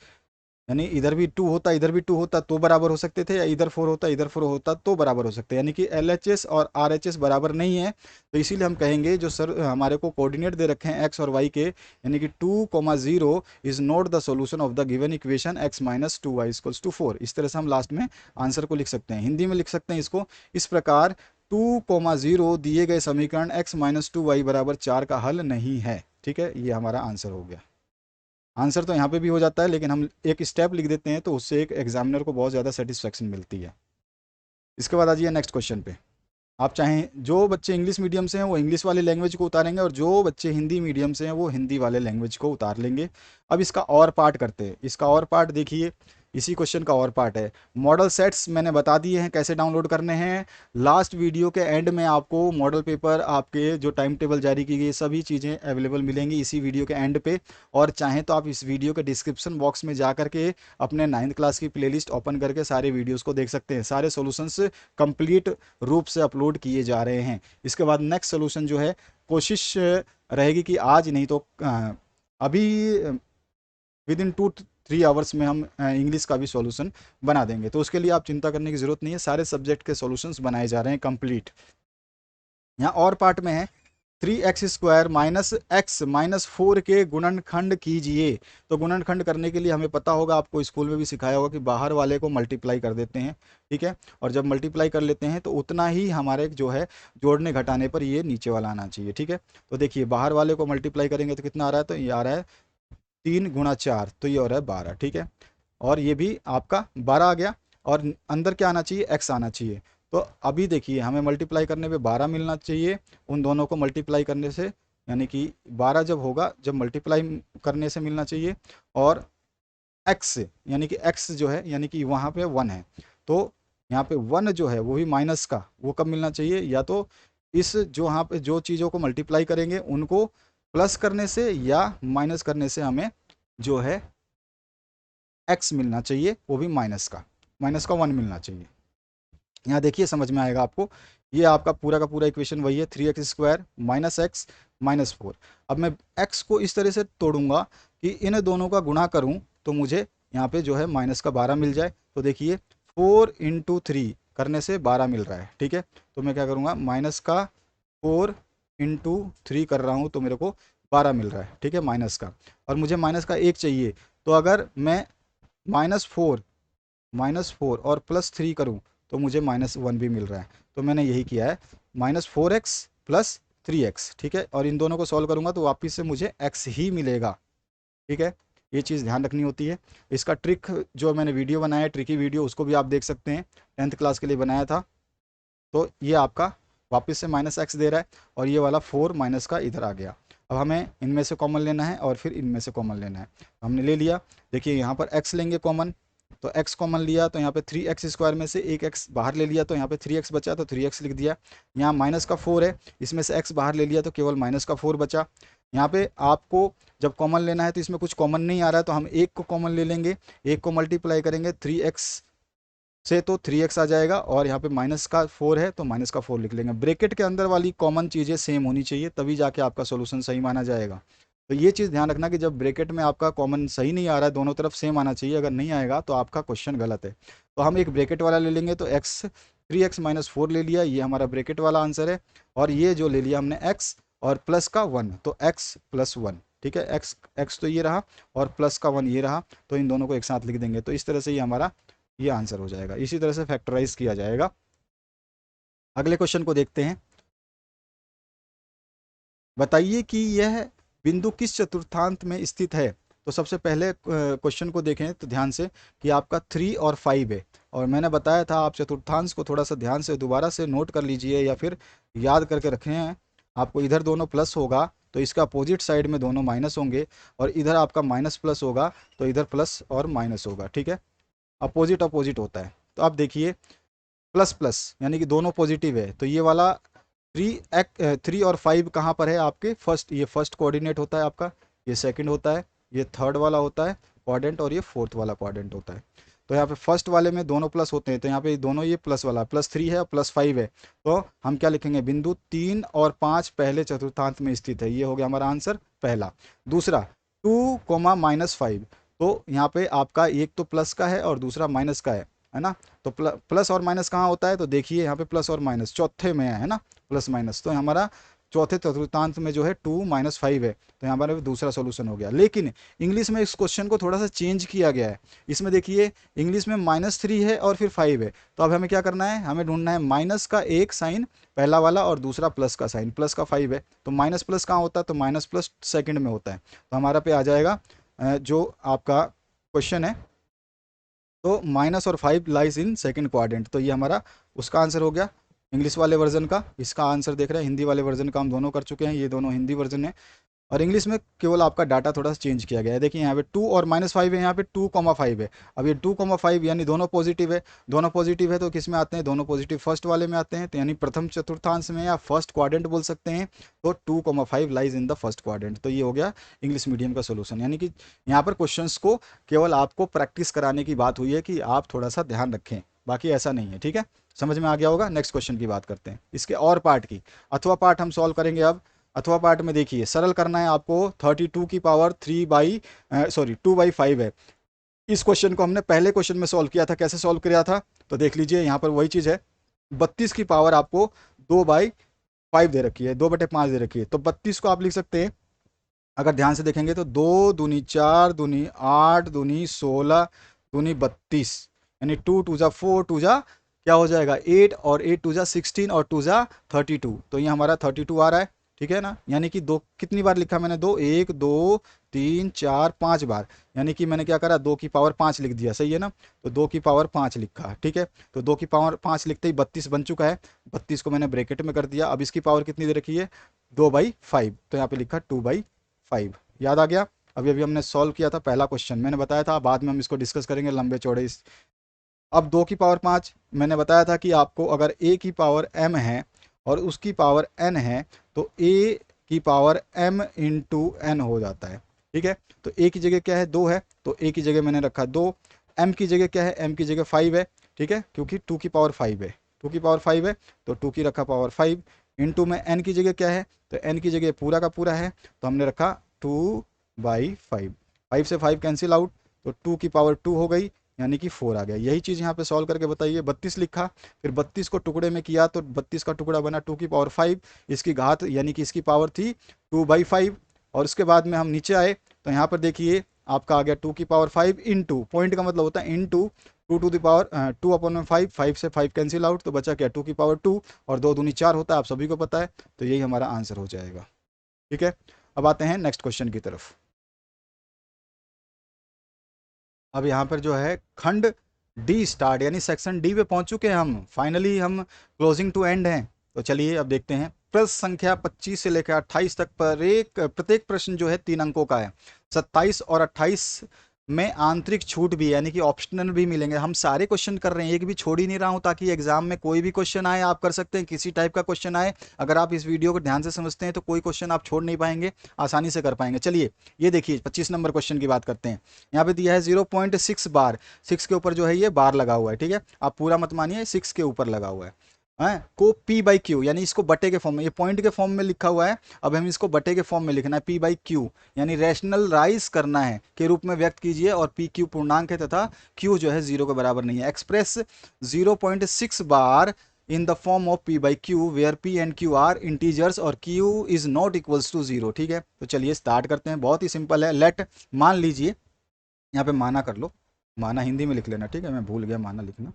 यानी इधर भी 2 होता इधर भी 2 होता तो बराबर हो सकते थे, या इधर 4 होता इधर 4 होता तो बराबर हो सकते हैं, यानी कि LHS और RHS बराबर नहीं है। तो इसीलिए हम कहेंगे जो सर हमारे को कोऑर्डिनेट दे रखे हैं x और y के, यानी कि 2,0 is not the solution of the given equation x - 2y = 4। इस तरह से हम लास्ट में आंसर को लिख सकते हैं। हिंदी में लिख सकते हैं इसको इस प्रकार, 2,0 दिए गए समीकरण x - 2y = 4 का हल नहीं है। ठीक है, ये हमारा आंसर हो गया। आंसर तो यहाँ पे भी हो जाता है, लेकिन हम एक स्टेप लिख देते हैं तो उससे एक एग्जामिनर को बहुत ज़्यादा सेटिस्फेक्शन मिलती है। इसके बाद आ जाइए नेक्स्ट क्वेश्चन पे। आप चाहें जो बच्चे इंग्लिश मीडियम से हैं वो इंग्लिश वाले लैंग्वेज को उतारेंगे, और जो बच्चे हिंदी मीडियम से हैं वो हिंदी वाले लैंग्वेज को उतार लेंगे। अब इसका और पार्ट करते हैं। इसका और पार्ट देखिए, इसी क्वेश्चन का और पार्ट है। मॉडल सेट्स मैंने बता दिए हैं कैसे डाउनलोड करने हैं। लास्ट वीडियो के एंड में आपको मॉडल पेपर, आपके जो टाइम टेबल जारी की गई, सभी चीज़ें अवेलेबल मिलेंगी इसी वीडियो के एंड पे। और चाहें तो आप इस वीडियो के डिस्क्रिप्शन बॉक्स में जा करके अपने 9th क्लास की प्लेलिस्ट ओपन करके सारे वीडियोज़ को देख सकते हैं। सारे सोल्यूशंस कंप्लीट रूप से अपलोड किए जा रहे हैं। इसके बाद नेक्स्ट सोल्यूशन जो है, कोशिश रहेगी कि आज नहीं तो अभी विद इन 2-3 आवर्स में हम इंग्लिश का भी सॉल्यूशन बना देंगे। तो उसके लिए आप चिंता करने की ज़रूरत नहीं है, सारे सब्जेक्ट के सॉल्यूशंस बनाए जा रहे हैं कंप्लीट। यहाँ और पार्ट में है 3x² माइनस एक्स माइनस 4 के गुणनखंड कीजिए। तो गुणनखंड करने के लिए हमें पता होगा, आपको स्कूल में भी सिखाया होगा कि बाहर वाले को मल्टीप्लाई कर देते हैं, ठीक है। और जब मल्टीप्लाई कर लेते हैं तो उतना ही हमारे जो है जोड़ने घटाने पर ये नीचे वाला आना चाहिए, ठीक है। तो देखिए बाहर वाले को मल्टीप्लाई करेंगे तो कितना आ रहा है, तो ये आ रहा है 3 × 4, तो ये हो रहा है 12, ठीक है। और ये भी आपका 12 आ गया, और अंदर क्या आना चाहिए, x आना चाहिए। तो अभी देखिए हमें मल्टीप्लाई करने पे 12 मिलना चाहिए, उन दोनों को मल्टीप्लाई करने से, यानी कि 12 जब होगा, जब मल्टीप्लाई करने से मिलना चाहिए। और x यानी कि x जो है, यानी कि वहाँ पे 1 है, तो यहाँ पे 1 जो है वो भी माइनस का, वो कब मिलना चाहिए, या तो इस जो यहाँ पे जो चीज़ों को मल्टीप्लाई करेंगे उनको प्लस करने से या माइनस करने से हमें जो है x मिलना चाहिए, वो भी माइनस का 1 मिलना चाहिए। यहाँ देखिए समझ में आएगा आपको, ये आपका पूरा का पूरा इक्वेशन वही है, 3x² माइनस एक्स माइनस 4। अब मैं x को इस तरह से तोड़ूंगा कि इन दोनों का गुणा करूं तो मुझे यहाँ पे जो है माइनस का 12 मिल जाए। तो देखिए 4 × 3 करने से 12 मिल रहा है, ठीक है। तो मैं क्या करूँगा, माइनस का 4 × 3 कर रहा हूँ तो मेरे को 12 मिल रहा है, ठीक है, माइनस का। और मुझे माइनस का 1 चाहिए, तो अगर मैं -4 और +3 करूँ तो मुझे -1 भी मिल रहा है। तो मैंने यही किया है, -4x + 3x, ठीक है। और इन दोनों को सॉल्व करूँगा तो वापस से मुझे x ही मिलेगा, ठीक है। ये चीज़ ध्यान रखनी होती है। इसका ट्रिक जो मैंने वीडियो बनाया है, ट्रिकी वीडियो, उसको भी आप देख सकते हैं, 10th क्लास के लिए बनाया था। तो ये आपका वापस से -x दे रहा है, और ये वाला 4 माइनस का इधर आ गया। अब हमें इनमें से कॉमन लेना है और फिर इनमें से कॉमन लेना है। हमने ले लिया, देखिए यहाँ पर x लेंगे कॉमन, तो x कॉमन लिया तो यहाँ पे 3x² में से एक x बाहर ले लिया, तो यहाँ पे 3x बचा तो 3x लिख दिया। यहाँ माइनस का 4 है, इसमें से x बाहर ले लिया तो केवल -4 बचा। यहाँ पे आपको जब कॉमन लेना है तो इसमें कुछ कॉमन नहीं आ रहा है, तो हम एक को कॉमन ले लेंगे, एक को मल्टीप्लाई करेंगे 3x से तो 3x आ जाएगा, और यहाँ पे माइनस का 4 है तो माइनस का 4 लिख लेंगे। ब्रैकेट के अंदर वाली कॉमन चीज़ें सेम होनी चाहिए, तभी जाके आपका सोल्यूशन सही माना जाएगा। तो ये चीज़ ध्यान रखना कि जब ब्रैकेट में आपका कॉमन सही नहीं आ रहा है, दोनों तरफ सेम आना चाहिए, अगर नहीं आएगा तो आपका क्वेश्चन गलत है। तो हम एक ब्रैकेट वाला ले लेंगे, तो x 3x - 4 ले लिया, ये हमारा ब्रैकेट वाला आंसर है। और ये जो ले लिया हमने x और प्लस का 1, तो x + 1, ठीक है। x तो ये रहा और प्लस का 1 ये रहा, तो इन दोनों को एक साथ लिख देंगे। तो इस तरह से ये हमारा ये आंसर हो जाएगा। इसी तरह से फैक्टराइज किया जाएगा। अगले क्वेश्चन को देखते हैं। बताइए कि यह बिंदु किस चतुर्थांत में स्थित है। तो सबसे पहले क्वेश्चन को देखें तो ध्यान से कि आपका 3 और 5 है, और मैंने बताया था आप चतुर्थांश को थोड़ा सा ध्यान से दोबारा से नोट कर लीजिए या फिर याद करके रखें हैं। आपको इधर दोनों प्लस होगा तो इसका अपोजिट साइड में दोनों माइनस होंगे, और इधर आपका माइनस प्लस होगा तो इधर प्लस और माइनस होगा, ठीक है। अपोजिट अपोजिट होता है। तो आप देखिए प्लस प्लस यानी कि दोनों पॉजिटिव है, तो ये वाला 3 और 5 कहाँ पर है आपके, फर्स्ट, ये फर्स्ट कोऑर्डिनेट होता है आपका, ये सेकंड होता है, ये थर्ड वाला होता है क्वाड्रेंट, और ये फोर्थ वाला क्वाड्रेंट होता है। तो यहाँ पे फर्स्ट वाले में दोनों प्लस होते हैं, तो यहाँ पे दोनों ये प्लस वाला +3 है और +5 है। तो हम क्या लिखेंगे, बिंदु 3 और 5 पहले चतुर्थांत में स्थित है। ये हो गया हमारा आंसर पहला। दूसरा 2, -5, तो यहाँ पे आपका एक तो प्लस का है और दूसरा माइनस का है ना। तो प्लस और माइनस कहाँ होता है, तो देखिए यहाँ पे प्लस और माइनस चौथे में है ना, प्लस माइनस। तो हमारा चौथे चतुर्थांत में जो है 2 - 5 है, तो यहाँ पर दूसरा सॉल्यूशन हो गया। लेकिन इंग्लिश में इस क्वेश्चन को थोड़ा सा चेंज किया गया है। इसमें देखिए इंग्लिश में -3 है और फिर 5 है, तो अब हमें क्या करना है, हमें ढूंढना है माइनस का एक साइन पहला वाला और दूसरा प्लस का साइन। प्लस का 5 है तो माइनस प्लस कहाँ होता है, तो माइनस प्लस सेकंड में होता है। तो हमारा पे आ जाएगा जो आपका क्वेश्चन है, तो -5 लाइज इन सेकंड क्वाड्रेंट। तो ये हमारा उसका आंसर हो गया इंग्लिश वाले वर्जन का। इसका आंसर देख रहे हैं हिंदी वाले वर्जन का, हम दोनों कर चुके हैं, ये दोनों हिंदी वर्जन है। और इंग्लिश में केवल आपका डाटा थोड़ा सा चेंज किया गया है। देखिए यहाँ पे 2 और -5 है, यहाँ पे 2, 5 है। अब ये 2, 5 यानी दोनों पॉजिटिव है, दोनों पॉजिटिव है तो किस में आते हैं, दोनों पॉजिटिव फर्स्ट वाले में आते हैं, तो यानी प्रथम चतुर्थांश में या फर्स्ट क्वाड्रेंट बोल सकते हैं। तो 2, 5 lies in the first quadrant. तो ये हो गया इंग्लिश मीडियम का सोल्यूशन। यानी कि यहाँ पर क्वेश्चंस को केवल आपको प्रैक्टिस कराने की बात हुई है कि आप थोड़ा सा ध्यान रखें, बाकी ऐसा नहीं है, ठीक है। समझ में आ गया होगा। नेक्स्ट क्वेश्चन की बात करते हैं, इसके और पार्ट की। अथवा पार्ट हम सॉल्व करेंगे अब। अथवा पार्ट में देखिए सरल करना है आपको, 32 की पावर 2/5 है। इस क्वेश्चन को हमने पहले क्वेश्चन में सॉल्व किया था, कैसे सॉल्व किया था, तो देख लीजिए यहाँ पर वही चीज़ है। 32 की पावर आपको 2/5 5 दे रखी है, 2/5 दे रखी है, तो 32 को आप लिख सकते हैं, अगर ध्यान से देखेंगे तो 2 दूनी 4 दूनी 8 दूनी 16 दूनी 32, यानी 2 टू जा 4 टू जा क्या हो जाएगा 8, और 8 टू जा 16 और 2 जा 32, तो ये हमारा 32 आ रहा है, ठीक है ना। यानी कि दो कितनी बार लिखा मैंने, 2, 1 2 3 4 5 बार, यानी कि मैंने क्या करा 2 की पावर 5 लिख दिया, सही है ना। तो 2 की पावर 5 लिखा, ठीक है। तो 2 की पावर 5 लिखते ही 32 बन चुका है, 32 को मैंने ब्रैकेट में कर दिया। अब इसकी पावर कितनी दे रखी है, 2/5, तो यहाँ पे लिखा 2/5। याद आ गया। अभी अभी हमने सॉल्व किया था पहला क्वेश्चन, मैंने बताया था बाद में हम इसको डिस्कस करेंगे लंबे चौड़े इस। अब 2 की पावर 5, मैंने बताया था कि आपको अगर a की पावर m है और उसकी पावर n है तो a की पावर m इंटू n हो जाता है, ठीक है। तो a की जगह क्या है 2 है, तो a की जगह मैंने रखा 2, m की जगह क्या है, m की जगह 5 है, ठीक है, क्योंकि 2 की पावर 5 है, 2 की पावर 5 है, तो 2 की रखा पावर 5, इंटू में n की जगह क्या है, तो n की जगह पूरा का पूरा है, तो हमने रखा 2/5, 5 से 5 कैंसिल आउट, तो 2 की पावर 2 हो गई, यानी कि 4 आ गया। यही चीज़ यहाँ पे सॉल्व करके बताइए। 32 लिखा, फिर 32 को टुकड़े में किया तो 32 का टुकड़ा बना 2 की पावर 5, इसकी घात यानी कि इसकी पावर थी 2/5, और उसके बाद में हम नीचे आए तो यहाँ पर देखिए आपका आ गया 2 की पावर 5 इंटू, पॉइंट का मतलब होता है इंटू 2 टू द पावर 2/5, 5 से 5 कैंसिल आउट, तो बचा क्या 2 की पावर 2, और 2 दूनी 4 होता है, आप सभी को पता है, तो यही हमारा आंसर हो जाएगा, ठीक है। अब आते हैं नेक्स्ट क्वेश्चन की तरफ। अब यहाँ पर जो है खंड डी स्टार्ट, यानी सेक्शन डी पे पहुंच चुके हैं हम, फाइनली हम क्लोजिंग टू एंड हैं। तो चलिए अब देखते हैं। प्रश्न संख्या 25 से लेकर 28 तक पर प्रत्येक प्रश्न जो है 3 अंकों का है। 27 और 28 में आंतरिक छूट भी यानी कि ऑप्शनल भी मिलेंगे। हम सारे क्वेश्चन कर रहे हैं, एक भी छोड़ ही नहीं रहा हूं, ताकि एग्जाम में कोई भी क्वेश्चन आए आप कर सकते हैं, किसी टाइप का क्वेश्चन आए, अगर आप इस वीडियो को ध्यान से समझते हैं तो कोई क्वेश्चन आप छोड़ नहीं पाएंगे, आसानी से कर पाएंगे। चलिए ये देखिए 25 नंबर क्वेश्चन की बात करते हैं। यहाँ पे दिया है 0.6 बार, 6 के ऊपर जो है ये बार लगा हुआ है, ठीक है, आप पूरा मत मानिए, 6 के ऊपर लगा हुआ है को p/q, यानी इसको बटे के फॉर्म में, ये पॉइंट के फॉर्म में लिखा हुआ है, अब हम इसको बटे के फॉर्म में लिखना है, p/q यानी रैशनलाइज करना है के रूप में व्यक्त कीजिए, और pq पूर्णांक है तथा q जो है 0 के बराबर नहीं है। Express 0.6 bar in the form of p/q where p and q are integers और q is not equals to 0, ठीक है। तो चलिए स्टार्ट करते हैं, बहुत ही सिंपल है। लेट, मान लीजिए, यहाँ पे माना कर लो, माना हिंदी में लिख लेना, ठीक है, मैं भूल गया माना लिखना।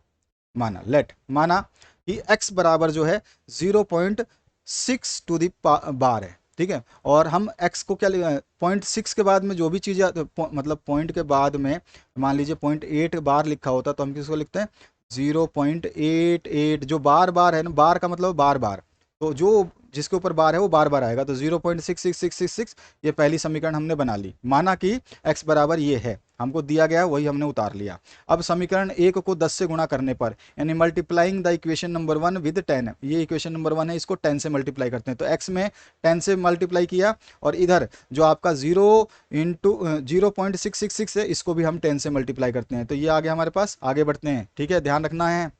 माना, लेट, माना कि x बराबर जो है 0.6 टू दी बार है, ठीक है, और हम x को क्या 0.6 के बाद में जो भी चीज़ें मतलब पॉइंट के बाद में मान लीजिए 0.8 बार लिखा होता तो हम किसको लिखते हैं 0.88, जो बार बार है ना, बार का मतलब बार बार, तो जो जिसके ऊपर बार है वो बार बार आएगा, तो 0.66666 ये पहली समीकरण हमने बना ली। माना कि x बराबर ये है, हमको दिया गया वही हमने उतार लिया। अब समीकरण 1 को 10 से गुणा करने पर, यानी multiplying the equation number 1 with 10, ये इक्वेशन नंबर 1 है, इसको 10 से मल्टीप्लाई करते हैं, तो x में 10 से मल्टीप्लाई किया, और इधर जो आपका 0.666 है इसको भी हम 10 से मल्टीप्लाई करते हैं, तो ये आ गया हमारे पास। आगे बढ़ते हैं, ठीक है, ध्यान रखना है।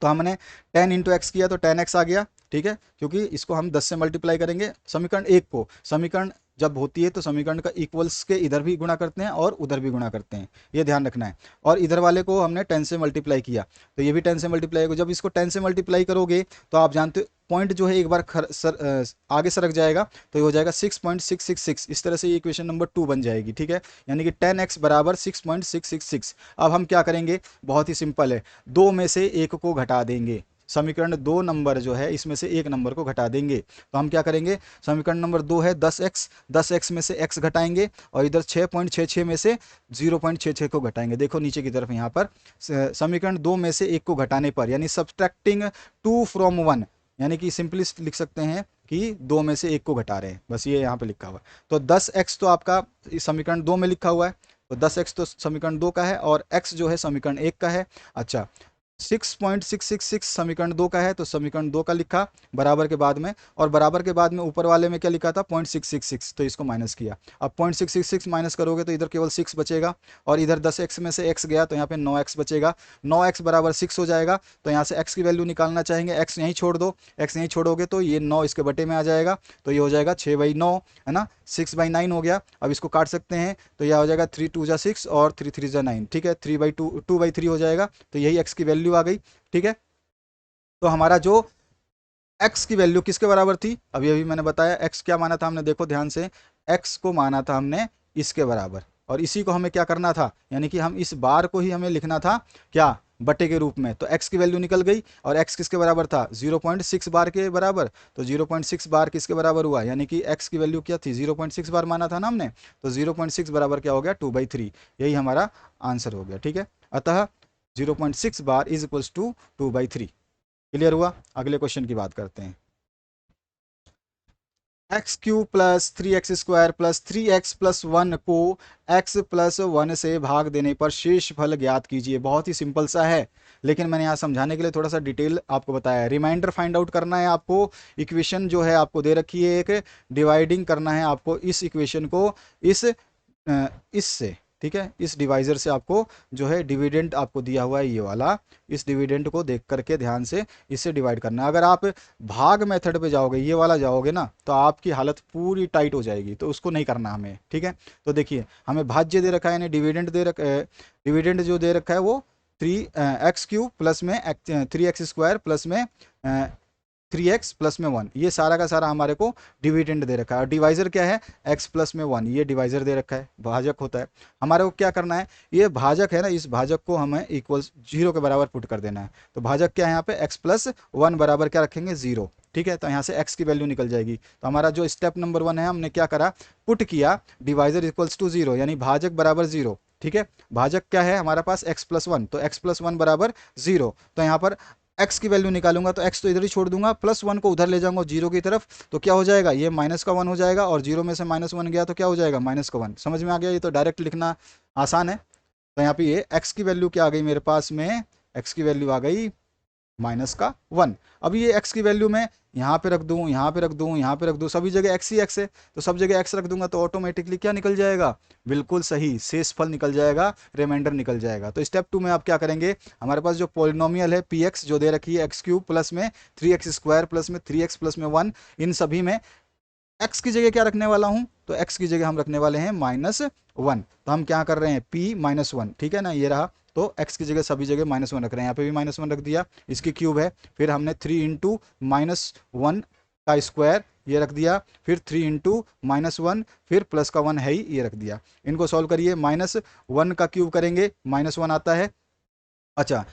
तो हमने 10 इंटू एक्स किया तो 10x आ गया, ठीक है, क्योंकि इसको हम 10 से मल्टीप्लाई करेंगे समीकरण 1 को। समीकरण जब होती है तो समीकरण का इक्वल्स के इधर भी गुणा करते हैं और उधर भी गुणा करते हैं, ये ध्यान रखना है। और इधर वाले को हमने 10 से मल्टीप्लाई किया तो ये भी 10 से मल्टीप्लाई होगा। जब इसको 10 से मल्टीप्लाई करोगे तो आप जानते हो पॉइंट जो है एक बार आगे सरक जाएगा, तो ये हो जाएगा 6.666, इस तरह से ये इक्वेशन नंबर 2 बन जाएगी, ठीक है, यानी कि 10x बराबर 6.666। अब हम क्या करेंगे, बहुत ही सिंपल है, 2 में से 1 को घटा देंगे, समीकरण 2 नंबर जो है इसमें से 1 नंबर को घटा देंगे, तो हम क्या करेंगे, समीकरण नंबर 2 है 10x, 10x में से x घटाएंगे और इधर 6.66 में से 0.66 को घटाएंगे। देखो नीचे की तरफ यहाँ पर समीकरण 2 में से 1 को घटाने पर, यानी सब्सट्रैक्टिंग 2 फ्रॉम 1, यानी कि सिंपलिस्ट लिख सकते हैं कि 2 में से 1 को घटा रहे हैं, बस ये यहाँ पे लिखा हुआ है। तो 10x तो आपका समीकरण 2 में लिखा हुआ है, तो 10x तो समीकरण 2 का है और x जो है समीकरण 1 का है। अच्छा, 6.666 समीकरण 2 का है, तो समीकरण 2 का लिखा बराबर के बाद में, और बराबर के बाद में ऊपर वाले में क्या लिखा था 0.666, तो इसको माइनस किया। अब 0.666 माइनस करोगे तो इधर केवल 6 बचेगा, और इधर 10x में से x गया तो यहाँ पे 9x बचेगा, 9x बराबर 6 हो जाएगा। तो यहाँ से x की वैल्यू निकालना चाहेंगे, x यहीं छोड़ दो, x यहीं छोड़ोगे तो ये 9 इसके बटे में आ जाएगा, तो ये हो जाएगा 6/9, है ना, 6/9 हो गया। अब इसको काट सकते हैं तो यह हो जाएगा 3 2 जा 6 और 3 3 जा 9, ठीक है, 3/2 2/3 हो जाएगा, तो यही x की वैल्यू आ गई, ठीक है। तो हमारा जो एक्स की वैल्यू किसके बराबर थी, अभी अभी मैंने बताया एक्स क्या माना था हमने, देखो ध्यान से, एक्स को माना था हमने इसके बराबर, और इसी को हमें क्या करना था, यानी कि हम इस बार को ही हमें लिखना था क्या, बटे के रूप में। तो x की वैल्यू निकल गई, और x किसके बराबर था, 0.6 बार के बराबर। तो 0.6 बार किसके बराबर हुआ, यानी कि x की वैल्यू क्या थी, 0.6 बार माना था ना हमने, तो 0.6 बराबर क्या हो गया, 2/3। यही हमारा आंसर हो गया, ठीक है। अतः 0.6 bar is equals to 2/3। Clear हुआ। अगले क्वेश्चन की बात करते हैं। X cube plus 3x² plus 3x+1 को x+1 से भाग देने पर शेष फल ज्ञात कीजिए। बहुत ही सिंपल सा है, लेकिन मैंने यहाँ समझाने के लिए थोड़ा सा डिटेल आपको बताया है। रिमाइंडर फाइंड आउट करना है आपको, इक्वेशन जो है आपको दे रखी है, एक डिवाइडिंग करना है आपको इस इक्वेशन को इससे, ठीक है, इस डिवाइजर से आपको जो है डिविडेंड आपको दिया हुआ है ये वाला, इस डिविडेंड को देख करके ध्यान से इससे डिवाइड करना है। अगर आप भाग मेथड पे जाओगे, ये वाला जाओगे ना, तो आपकी हालत पूरी टाइट हो जाएगी, तो उसको नहीं करना हमें, ठीक है। तो देखिए हमें भाज्य दे रखा है, यानी डिविडेंड दे रखा है, डिविडेंड जो दे रखा है वो 3x³ प्लस में 3x² प्लस में 3x+1, ये सारा का सारा हमारे को डिविडेंड दे रखा है। और डिवाइजर क्या है, x+1, ये डिवाइजर दे रखा है, भाजक होता है। हमारे को क्या करना है, ये भाजक है ना, इस भाजक को हमें इक्वल्स 0 के बराबर पुट कर देना है। तो भाजक क्या है यहाँ पे, x+1 बराबर क्या रखेंगे, 0, ठीक है। तो यहाँ से x की वैल्यू निकल जाएगी। तो हमारा जो स्टेप नंबर 1 है, हमने क्या करा, पुट किया डिवाइजर इक्वल्स टू 0, यानी भाजक बराबर 0, ठीक है। भाजक क्या है हमारे पास, x+1, तो x+1 बराबर 0। तो यहाँ पर x की वैल्यू निकालूंगा, तो x तो इधर ही छोड़ दूंगा, +1 को उधर ले जाऊंगा 0 की तरफ, तो क्या हो जाएगा, ये -1 हो जाएगा, और 0 में से -1 गया तो क्या हो जाएगा, -1। समझ में आ गया, ये तो डायरेक्ट लिखना आसान है। तो यहाँ पे ये x की वैल्यू क्या आ गई मेरे पास में, x की वैल्यू आ गई -1। अब ये x की वैल्यू मैं यहाँ पे रख दूँ, यहाँ पे रख दूँ, यहाँ पे रख दूँ, सभी जगह x ही x है, तो सब जगह x रख दूंगा, तो ऑटोमेटिकली क्या निकल जाएगा, बिल्कुल सही शेषफल निकल जाएगा, रिमाइंडर निकल जाएगा। तो स्टेप 2 में आप क्या करेंगे, हमारे पास जो पॉलिनोमियल है px जो दे रखी है, x³ प्लस में 3x² प्लस में 3x+1, इन सभी में x की जगह क्या रखने वाला हूं, तो x की जगह हम रखने वाले हैं -1। तो हम क्या कर रहे हैं, p-1, ठीक है ना, ये रहा। तो x की जगह सभी जगह -1 रख रहे हैं, यहाँ पे भी -1 रख दिया, इसकी क्यूब है। फिर हमने 3 इंटू -1 का स्क्वायर ये रख दिया, फिर 3 इंटू -1, फिर प्लस का 1 है ही, ये रख दिया। इनको सॉल्व करिए, -1 का क्यूब करेंगे -1 आता है, अच्छा,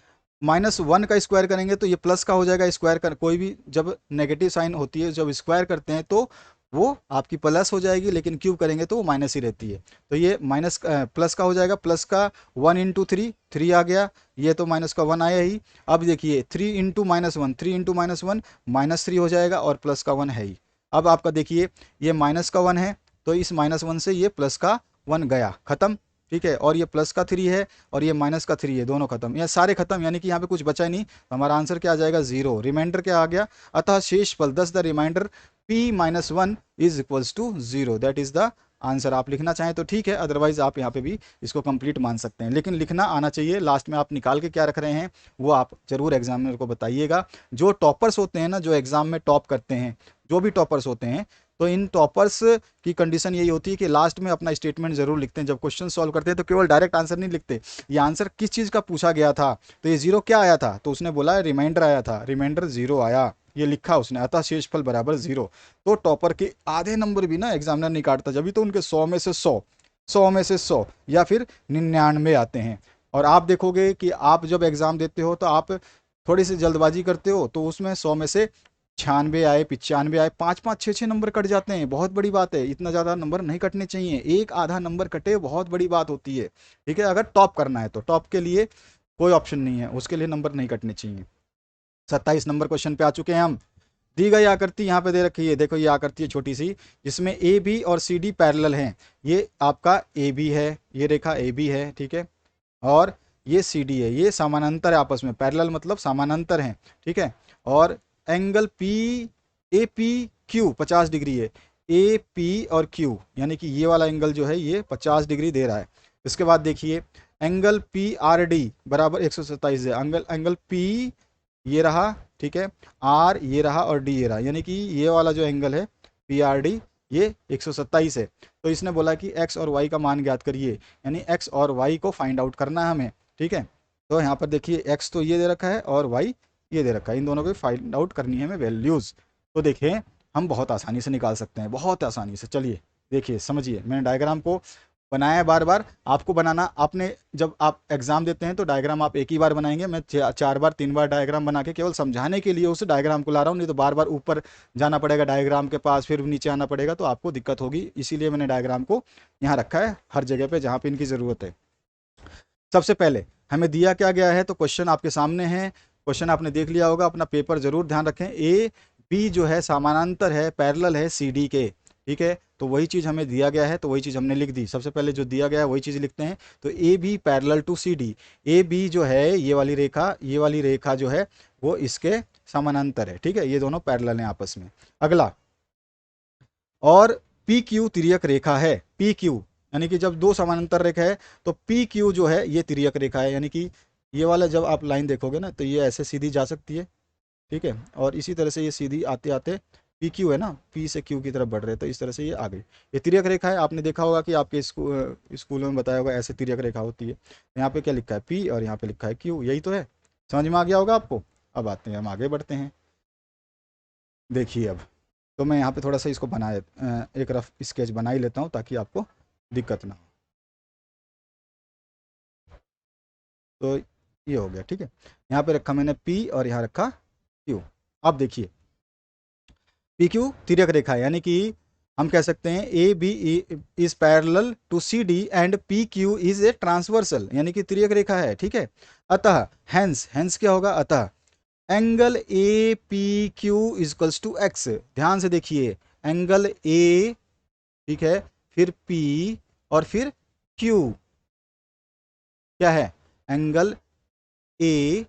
-1 का स्क्वायर करेंगे तो ये प्लस का हो जाएगा। स्क्वायर कर, कोई भी जब नेगेटिव साइन होती है, जब स्क्वायर करते हैं तो वो आपकी प्लस हो जाएगी, लेकिन क्यूब करेंगे तो वो माइनस ही रहती है। तो ये माइनस प्लस का हो जाएगा, प्लस का 1 इंटू 3 आ गया, ये तो माइनस का 1 आया ही। अब देखिए 3 इंटू -1, 3 इंटू -1 -3 हो जाएगा, और प्लस का 1 है ही। अब आपका देखिए ये माइनस का 1 है, तो इस -1 से ये प्लस का 1 गया, खत्म, ठीक है। और ये प्लस का 3 है, और ये माइनस का 3 है, दोनों खत्म, ये सारे खत्म, यानी कि यहाँ पे कुछ बचा ही नहीं। तो हमारा आंसर क्या आ जाएगा, 0। रिमाइंडर क्या आ गया, अतः शेष फल 10 the remainder p-1 is equals to 0, that is the answer. आप लिखना चाहें तो ठीक है, अदरवाइज आप यहाँ पे भी इसको कंप्लीट मान सकते हैं, लेकिन लिखना आना चाहिए। लास्ट में आप निकाल के क्या रख रहे हैं वो आप जरूर एग्जामिनर को बताइएगा। जो टॉपर्स होते हैं ना, जो एग्जाम में टॉप करते हैं, जो भी टॉपर्स होते हैं, तो इन टॉपर्स की कंडीशन यही होती है कि लास्ट में अपना स्टेटमेंट जरूर लिखते हैं। जब क्वेश्चन सॉल्व करते हैं तो केवल डायरेक्ट आंसर नहीं लिखते, ये आंसर किस चीज़ का पूछा गया था, तो ये 0 क्या आया था, तो उसने बोला रिमाइंडर आया था, रिमाइंडर 0 आया, ये लिखा उसने, अतः शेषफल बराबर 0। तो टॉपर के आधे नंबर भी ना एग्जामिनर नहीं काटता, जब भी तो उनके 100 में से 100, 100 में से 100 या फिर 99 आते हैं। और आप देखोगे कि आप जब एग्ज़ाम देते हो तो आप थोड़ी सी जल्दबाजी करते हो, तो उसमें 100 में से 96 आए, 95 आए, 5-5, 6-6 नंबर कट जाते हैं। बहुत बड़ी बात है, इतना ज़्यादा नंबर नहीं कटने चाहिए, एक आधा नंबर कटे बहुत बड़ी बात होती है, ठीक है। अगर टॉप करना है तो टॉप के लिए कोई ऑप्शन नहीं है, उसके लिए नंबर नहीं कटने चाहिए। 27 नंबर क्वेश्चन पे आ चुके हैं हम। दी गई आकृति यहाँ पे दे रखी है, देखो ये आकृति है छोटी सी, जिसमें ए बी और सी डी पैरेलल हैं। ये आपका ए बी है, ये रेखा ए बी है, ठीक है, और ये सी डी है, ये समानांतर है आपस में, पैरेलल मतलब समानांतर हैं, ठीक है। और angle P A P Q 50 degree है, ए पी और क्यू, यानी कि ये वाला एंगल जो है ये 50 डिग्री दे रहा है। इसके बाद देखिए एंगल पी आर डी बराबर 127 है, एंगल एंगल पी ये रहा, ठीक है, आर ये रहा और डी ये रहा, यानी कि ये वाला जो एंगल है पी आर डी ये 127 है। तो इसने बोला कि x और y का मान ज्ञात करिए, यानी x और y को फाइंड आउट करना है हमें, ठीक है। तो यहाँ पर देखिए x तो ये दे रखा है और y ये दे रखा है। इन दोनों को फाइंड आउट करनी है हमें वैल्यूज़। तो देखिए हम बहुत आसानी से निकाल सकते हैं, बहुत आसानी से। चलिए देखिए समझिए, मैंने डायग्राम को बनाया है बार बार। आपको बनाना, आपने जब आप एग्जाम देते हैं तो डायग्राम आप एक ही बार बनाएंगे, मैं 4 बार 3 बार डायग्राम बना के केवल समझाने के लिए उस डायग्राम को ला रहा हूँ, नहीं तो बार बार ऊपर जाना पड़ेगा डायग्राम के पास, फिर नीचे आना पड़ेगा, तो आपको दिक्कत होगी। इसीलिए मैंने डायग्राम को यहाँ रखा है हर जगह पे जहाँ पे इनकी ज़रूरत है। सबसे पहले हमें दिया क्या गया है, तो क्वेश्चन आपके सामने है। क्वेश्चन आपने देख लिया होगा, अपना पेपर जरूर ध्यान रखें। ए बी जो है समानांतर है, पैरेलल है सी डी के, ठीक है। तो वही चीज़ हमें दिया गया है, तो वही चीज़ हमने लिख दी। सबसे पहले जो दिया गया है वही चीज़ लिखते हैं। तो A B parallel to C D, A B जो है ये वाली रेखा जो है वो इसके समानांतर है, ठीक है। ये दोनों पैरेलल हैं आपस में। अगला, और पी क्यू तिर्यक रेखा है, पी क्यू यानी कि जब दो समानांतर रेखा है तो पी क्यू जो है ये तिर्यक रेखा है, यानी कि ये वाला जब आप लाइन देखोगे ना तो ये ऐसे सीधी जा सकती है, ठीक है। और इसी तरह से ये सीधी आते आते पी क्यू है ना, पी से क्यू की तरफ बढ़ रहे, तो इस तरह से ये आ गई। ये तिर्यक रेखा है। आपने देखा होगा कि आपके स्कूल में बताया होगा ऐसे तिर्यक रेखा होती है। यहाँ पे क्या लिखा है, पी, और यहाँ पे लिखा है क्यू, यही तो है। समझ में आ गया होगा आपको। अब आते हैं, हम आगे बढ़ते हैं। देखिए अब तो मैं यहाँ पे थोड़ा सा इसको एक रफ स्केच बना ही लेता हूँ ताकि आपको दिक्कत ना हो। तो ये हो गया, ठीक है। यहाँ पे रखा मैंने पी और यहाँ रखा क्यू। अब देखिए पी क्यू तिर्यक रेखा है, यानी कि हम कह सकते हैं A B is parallel to C D and P Q is a transversal, यानी कि तिर्यक रेखा है, ठीक है। अतः हैंस, हैंस क्या होगा, अतः angle A P Q is equals to X. ध्यान से देखिए, एंगल ए, ठीक है, फिर पी और फिर क्यू, क्या है, एंगल ए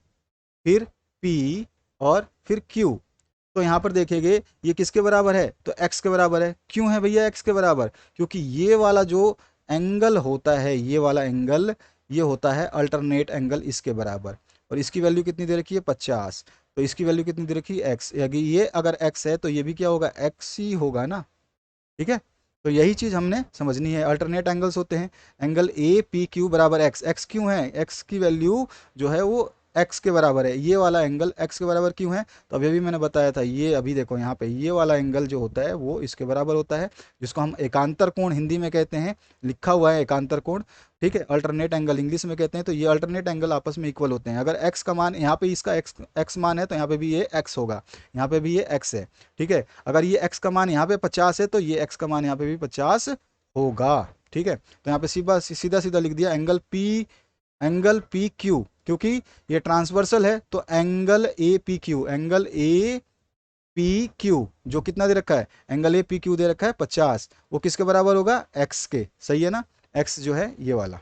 फिर पी और फिर क्यू। तो यहाँ पर देखेंगे ये किसके बराबर है, तो x के बराबर है। क्यों है भैया x के बराबर, क्योंकि ये वाला जो एंगल होता है, ये वाला एंगल ये होता है अल्टरनेट एंगल इसके बराबर। और इसकी वैल्यू कितनी दे रखी है, 50। तो इसकी वैल्यू कितनी दे रखी है, x। ये अगर x है तो ये भी क्या होगा, x ही होगा ना, ठीक है। तो यही चीज़ हमने समझनी है। अल्टरनेट एंगल्स होते हैं, एंगल ए पी क्यू बराबर एक्स। एक्स क्यों है, एक्स की वैल्यू जो है वो एक्स के बराबर है। ये वाला एंगल एक्स के बराबर क्यों है, तो अभी भी मैंने बताया था। ये अभी देखो यहाँ पे ये वाला एंगल जो होता है वो इसके बराबर होता है, जिसको हम एकांतर कोण हिंदी में कहते हैं, लिखा हुआ है एकांतर कोण, ठीक है। अल्टरनेट एंगल इंग्लिश में कहते हैं। तो ये अल्टरनेट एंगल आपस में इक्वल होते हैं। अगर एक्स का मान यहाँ पे इसका एक्स मान है तो यहाँ पे भी ये एक्स होगा, यहाँ पे भी ये एक्स है, ठीक है। अगर ये x का मान यहाँ पे 50 है तो ये x का मान यहाँ पे भी 50 होगा, ठीक है। तो यहाँ पे सीधा सीधा लिख दिया एंगल पी क्यू, क्योंकि ये ट्रांसवर्सल है। तो angle A P Q, angle A P Q जो कितना दे रखा है, एंगल ए पी क्यू दे रखा है 50, वो किसके बराबर होगा, x के, सही है ना। x जो है ये वाला,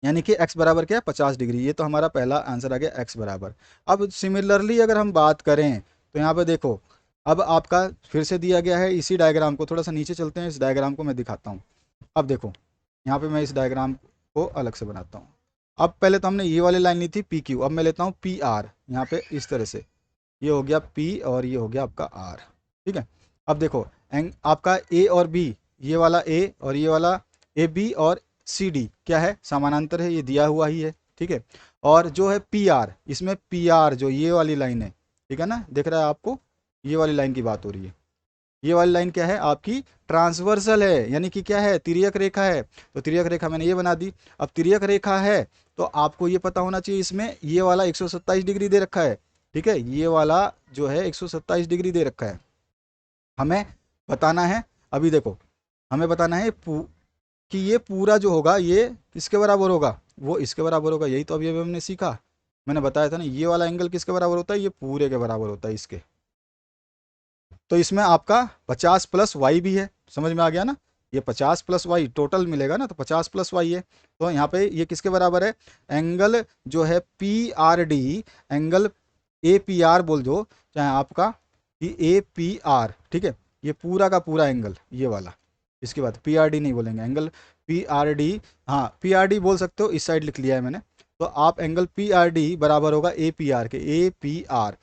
यानी कि x बराबर क्या है, 50 डिग्री। ये तो हमारा पहला आंसर आ गया, x बराबर। अब सिमिलरली अगर हम बात करें तो यहाँ पे देखो, अब आपका फिर से दिया गया है इसी डायग्राम को, थोड़ा सा नीचे चलते हैं, इस डायग्राम को मैं दिखाता हूँ। अब देखो यहाँ पे मैं इस डायग्राम को अलग से बनाता हूँ। अब पहले तो हमने ये वाली लाइन ली थी पी क्यू, अब मैं लेता हूँ पी आर, यहाँ पे इस तरह से, ये हो गया पी और ये हो गया आपका आर, ठीक है। अब देखो आपका ए और बी, ये वाला ए और ये वाला ए बी और सी डी क्या है, समानांतर है, ये दिया हुआ ही है, ठीक है। और जो है पी आर, इसमें पी आर जो ये वाली लाइन है, ठीक है ना, दिख रहा है आपको, ये वाली लाइन की बात हो रही है। ये वाली लाइन क्या है आपकी, ट्रांसवर्सल है, यानी कि क्या है, तिर्यक रेखा है। तो तिर्यक रेखा मैंने ये बना दी। अब तिर्यक रेखा है तो आपको ये पता होना चाहिए, इसमें ये वाला 127 डिग्री दे रखा है, ठीक है। ये वाला जो है 127 डिग्री दे रखा है, हमें बताना है। अभी देखो हमें बताना है कि ये पूरा जो होगा ये किसके बराबर होगा, वो इसके बराबर होगा। यही तो अभी अभी हमने सीखा, मैंने बताया था ना, ये वाला एंगल किसके बराबर होता है, ये पूरे के बराबर होता है इसके। तो इसमें आपका 50 प्लस वाई भी है, समझ में आ गया ना। ये 50 प्लस वाई टोटल मिलेगा ना, तो 50 प्लस वाई है। तो यहाँ पे ये किसके बराबर है, एंगल जो है P R D, angle A P R बोल दो चाहे आपका ए पी आर, ठीक है। ये पूरा का पूरा एंगल ये वाला, इसके बाद पी आर डी नहीं बोलेंगे, एंगल पी आर डी, हाँ पी आर डी बोल सकते हो, इस साइड लिख लिया है मैंने। तो आप एंगल पी आर डी बराबर होगा ए पी आर के, A P R,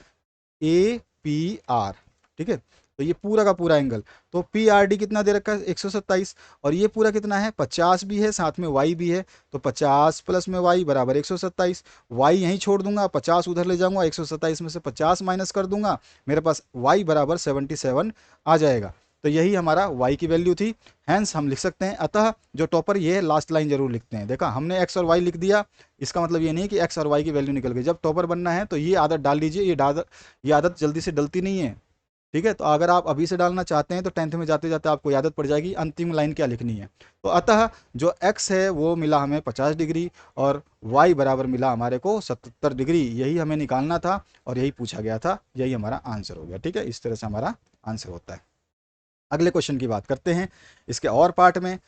A P R, ठीक है। तो ये पूरा का पूरा एंगल, तो पी आर डी कितना दे रखा है 127, और ये पूरा कितना है 50 भी है, साथ में वाई भी है, तो 50 प्लस में वाई बराबर 127, वाई यहीं छोड़ दूंगा, 50 उधर ले जाऊंगा, 127 में से 50 माइनस कर दूंगा, मेरे पास वाई बराबर 77 आ जाएगा। तो यही हमारा y की वैल्यू थी। हैंस हम लिख सकते हैं, अतः जो टॉपर ये है लास्ट लाइन जरूर लिखते हैं। देखा हमने x और y लिख दिया, इसका मतलब ये नहीं कि x और y की वैल्यू निकल गई। जब टॉपर बनना है तो ये आदत डाल लीजिए, ये आदत जल्दी से डलती नहीं है, ठीक है। तो अगर आप अभी से डालना चाहते हैं तो 10th में जाते जाते आपको आदत पड़ जाएगी अंतिम लाइन क्या लिखनी है। तो अतः जो x है वो मिला हमें 50 डिग्री और y बराबर मिला हमारे को 77 डिग्री, यही हमें निकालना था और यही पूछा गया था, यही हमारा आंसर हो गया, ठीक है। इस तरह से हमारा आंसर होता है। अगले क्वेश्चन की बात करते हैं इसके और पार्ट में।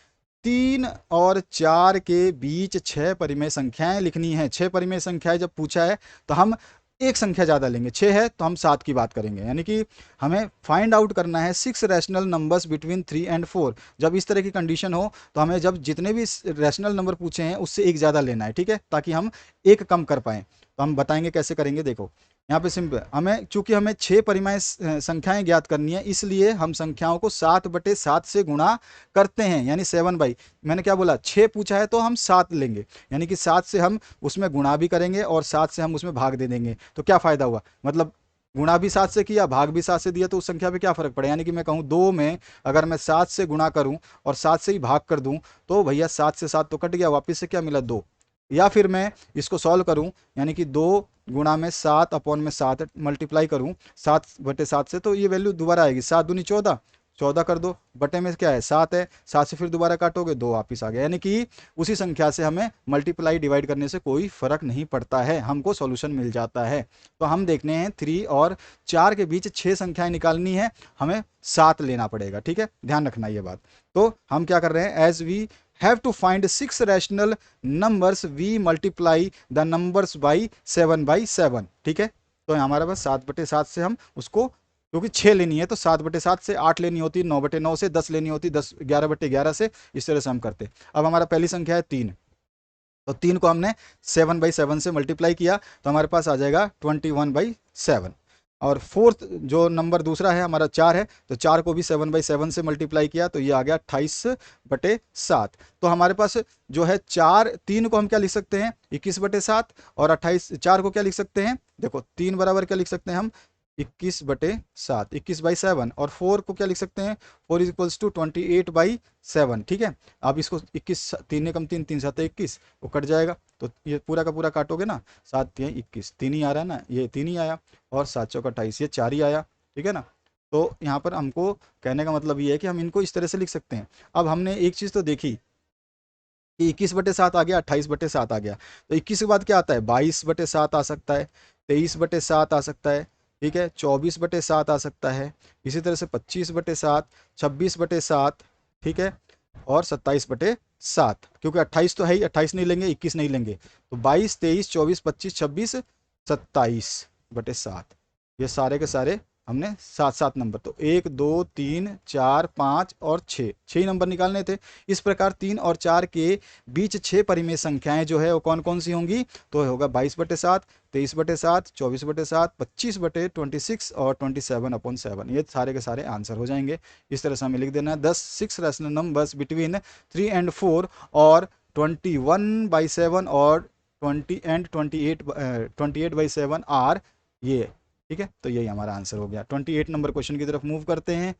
3 और 4 के बीच 6 परिमेय संख्याएं लिखनी है। 6 परिमेय संख्याएं जब पूछा है तो हम एक संख्या ज़्यादा लेंगे, 6 है तो हम 7 की बात करेंगे, यानी कि हमें फाइंड आउट करना है 6 रैशनल नंबर्स बिटवीन 3 एंड 4। जब इस तरह की कंडीशन हो तो हमें जब जितने भी रैशनल नंबर पूछे हैं उससे एक ज़्यादा लेना है, ठीक है, ताकि हम एक कम कर पाएँ। तो हम बताएंगे कैसे करेंगे। देखो यहाँ पे सिंपल, हमें चूंकि हमें 6 परिमेय संख्याएं ज्ञात करनी है, इसलिए हम संख्याओं को 7/7 से गुणा करते हैं, यानी 7 मैंने क्या बोला 6 पूछा है तो हम 7 लेंगे, यानी कि 7 से हम उसमें गुणा भी करेंगे और 7 से हम उसमें भाग दे देंगे। तो क्या फ़ायदा हुआ, मतलब गुणा भी 7 से किया, भाग भी 7 से दिया, तो उस संख्या पे क्या फ़र्क पड़े। यानी कि मैं कहूँ 2 में अगर मैं 7 से गुणा करूँ और 7 से ही भाग कर दूँ तो भैया 7 से 7 तो कट गया, वापिस से क्या मिला 2। या फिर मैं इसको सॉल्व करूं, यानी कि 2 गुणा में 7/7 मल्टीप्लाई करूं 7/7 से, तो ये वैल्यू दोबारा आएगी, 7 दूनी 14, 14 कर दो, बटे में क्या है 7 है, 7 से फिर दोबारा काटोगे 2 वापिस आ गया। यानी कि उसी संख्या से हमें मल्टीप्लाई डिवाइड करने से कोई फर्क नहीं पड़ता है, हमको सॉल्यूशन मिल जाता है। तो हम देखने हैं 3 और 4 के बीच 6 संख्याएं निकालनी है, हमें 7 लेना पड़ेगा, ठीक है, ध्यान रखना ये बात। तो हम क्या कर रहे हैं, as we have to find 6 rational numbers we multiply the numbers by 7/7, ठीक है। तो हमारे पास 7/7 से हम उसको, क्योंकि 6 लेनी है तो 7/7 से 8 लेनी होती, 9/9 से 10 लेनी होती, 11/11 से, इस तरह से हम करते। अब हमारा पहली संख्या है 3, तो 3 को हमने 7/7 से मल्टीप्लाई किया तो हमारे पास आ जाएगा 21/7। और फोर्थ जो नंबर दूसरा है हमारा 4 है, तो 4 को भी 7/7 से मल्टीप्लाई किया तो ये आ गया 28/7। तो हमारे पास जो है 3 को हम क्या लिख सकते हैं 21/7, और 4 को क्या लिख सकते हैं, देखो 3 बराबर क्या लिख सकते हैं हम 21/7, 21/7, और 4 को क्या लिख सकते हैं 4 इक्वल्स टू 28/7, ठीक है। अब इसको 21, 3 ने कम 3, 3 7 21, वो कट जाएगा, तो ये पूरा का पूरा काटोगे ना, 7×3 = 21, 3 ही आ रहा है ना, ये 3 ही आया, और 7×4 = 28, ये 4 ही आया, ठीक है ना। तो यहाँ पर हमको कहने का मतलब ये है कि हम इनको इस तरह से लिख सकते हैं। अब हमने एक चीज़ तो देखी कि 21/7 आ गया, 28/7 आ गया, तो 21 के बाद क्या आता है 22/7 आ सकता है, 23/7 आ सकता है, ठीक है, 24/7 आ सकता है, इसी तरह से 25/7, 26/7, ठीक है, और 27/7, क्योंकि 28 तो है ही, 28 नहीं लेंगे, 21 नहीं लेंगे, तो 22, 23, 24, 25, 26, 27/7, ये सारे के सारे हमने 7 नंबर, तो 1 2 3 4 5 और 6 ही नंबर निकालने थे। इस प्रकार 3 और 4 के बीच 6 परिमेय संख्याएं जो है वो कौन कौन सी होंगी, तो होगा 22/7, 23/7, 24/7, 25/26 और 27/7, ये सारे के सारे आंसर हो जाएंगे। इस तरह से हमें लिख देना है 6 रैशनल नंबर्स बिटवीन 3 एंड 4 और 21/7 और 28/7 आर ये, ठीक है। तो यही हमारा आंसर हो गया। 28 नंबर क्वेश्चन की तरफ मूव करते हैं।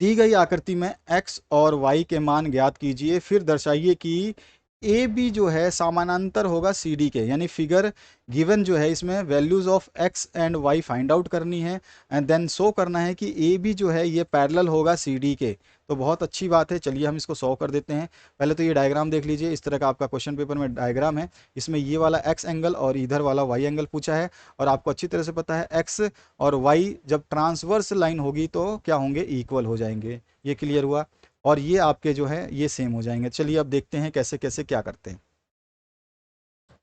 दी गई आकृति में x और y के मान ज्ञात कीजिए, फिर दर्शाइए कि ए बी जो है समानांतर होगा सी डी के, यानी फिगर गिवन जो है इसमें values of x and y find out करनी है, एंड देन शो करना है कि ए बी जो है ये पैरेलल होगा सी डी के। तो बहुत अच्छी बात है, चलिए हम इसको शो कर देते हैं। पहले तो ये डायग्राम देख लीजिए, इस तरह का आपका क्वेश्चन पेपर में डायग्राम है, इसमें ये वाला x एंगल और इधर वाला y एंगल पूछा है, और आपको अच्छी तरह से पता है x और y जब ट्रांसवर्स लाइन होगी तो क्या होंगे, इक्वल हो जाएंगे, ये क्लियर हुआ। और ये आपके जो है ये सेम हो जाएंगे। चलिए अब देखते हैं कैसे कैसे क्या करते हैं।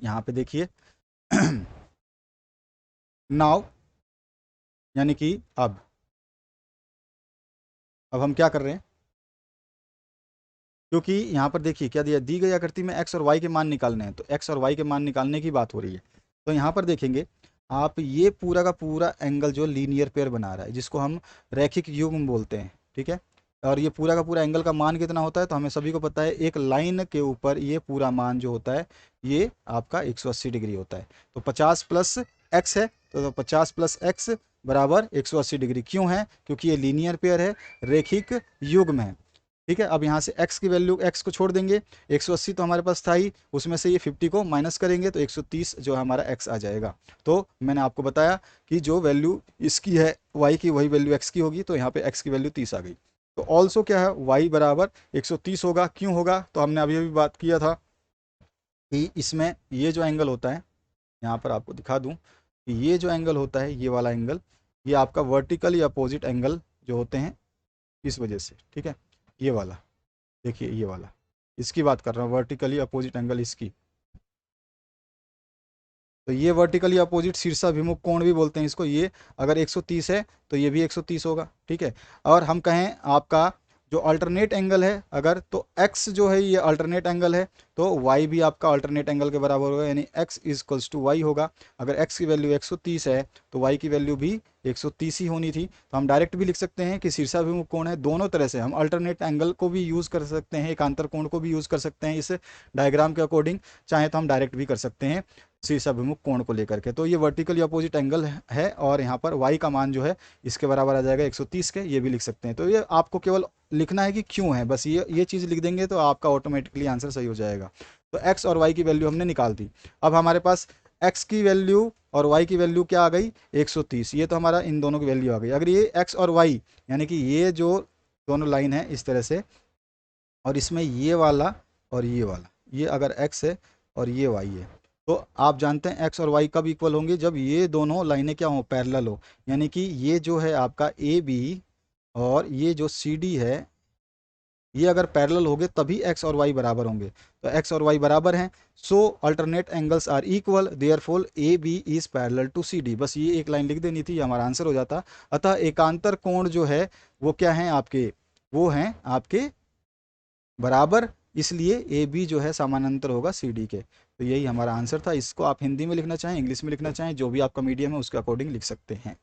यहाँ पे देखिए नाउ, यानी कि अब हम क्या कर रहे हैं, क्योंकि यहाँ पर देखिए क्या दिया, दी गई आकृति में x और y के मान निकालने हैं, तो x और y के मान निकालने की बात हो रही है। तो यहाँ पर देखेंगे आप ये पूरा का पूरा एंगल जो लीनियर पेयर बना रहा है, जिसको हम रैखिक युग्म बोलते हैं, ठीक है। और ये पूरा का पूरा एंगल का मान कितना होता है, तो हमें सभी को पता है, एक लाइन के ऊपर ये पूरा मान जो होता है ये आपका 180 डिग्री होता है। तो 50 प्लस एक्स है, तो 50 प्लस एक्स बराबर 180 डिग्री। क्यों है? क्योंकि ये लीनियर पेयर है, रेखिक युग्म है, ठीक है। अब यहाँ से x की वैल्यू, x को छोड़ देंगे, 180 तो हमारे पास था ही, उसमें से ये 50 को माइनस करेंगे तो 130 जो है हमारा x आ जाएगा। तो मैंने आपको बताया कि जो वैल्यू इसकी है y की, वही वैल्यू x की होगी, तो यहाँ पे x की वैल्यू 30 आ गई। तो ऑल्सो क्या है, y बराबर 130 होगा। क्यों होगा? तो हमने अभी अभी बात किया था कि इसमें ये जो एंगल होता है, यहाँ पर आपको दिखा दूँ कि ये जो एंगल होता है, ये वाला एंगल, ये आपका वर्टिकली अपोजिट एंगल जो होते हैं इस वजह से, ठीक है। ये वाला देखिए, ये वाला, इसकी बात कर रहा हूँ, वर्टिकली अपोजिट एंगल इसकी। तो ये वर्टिकली अपोजिट शीर्षाभिमुख कोण भी बोलते हैं इसको। ये अगर 130 है तो ये भी 130 होगा, ठीक है। और हम कहें आपका जो अल्टरनेट एंगल है अगर, तो x जो है ये अल्टरनेट एंगल है, तो y भी आपका अल्टरनेट एंगल के बराबर होगा, यानी x is equals to y होगा। अगर x की वैल्यू 130 है तो y की वैल्यू भी 130 ही होनी थी। तो हम डायरेक्ट भी लिख सकते हैं कि शीर्षाभिमुख कोण है। दोनों तरह से हम अल्टरनेट एंगल को भी यूज़ कर सकते हैं, एकांतर कोण को भी यूज़ कर सकते हैं इस डायग्राम के अकॉर्डिंग। चाहे तो हम डायरेक्ट भी कर सकते हैं शीर्षाभिमुख कोण को लेकर के। तो ये वर्टिकली अपोजिट एंगल है, और यहाँ पर y का मान जो है इसके बराबर आ जाएगा 130 के, ये भी लिख सकते हैं। तो ये आपको केवल लिखना है कि क्यों है, बस ये चीज़ लिख देंगे तो आपका ऑटोमेटिकली आंसर सही हो जाएगा। तो x और y की वैल्यू हमने निकाल दी। अब हमारे पास x की वैल्यू और y की वैल्यू क्या आ गई, 130। ये तो हमारा इन दोनों की वैल्यू आ गई। अगर ये x और y यानी कि ये जो दोनों लाइन है इस तरह से, और इसमें ये वाला और ये वाला, ये अगर x है और ये y है, तो आप जानते हैं x और y कब इक्वल होंगे, जब ये दोनों लाइनें क्या हो, पैरेलल हो। यानी कि ये जो है आपका ए बी और ये जो सी डी है, ये अगर पैरेलल होंगे तभी x और y बराबर होंगे। तो x और y बराबर हैं, so alternate angles are equal, therefore A B is parallel to C D. बस ये एक लाइन लिख देनी थी, ये हमारा आंसर हो जाता। अतः एकांतर कोण जो है वो क्या है आपके, वो हैं आपके बराबर, इसलिए ए बी जो है समानांतर होगा सी डी के। तो यही हमारा आंसर था। इसको आप हिंदी में लिखना चाहें, इंग्लिश में लिखना चाहें, जो भी आपका मीडियम है उसके अकॉर्डिंग लिख सकते हैं।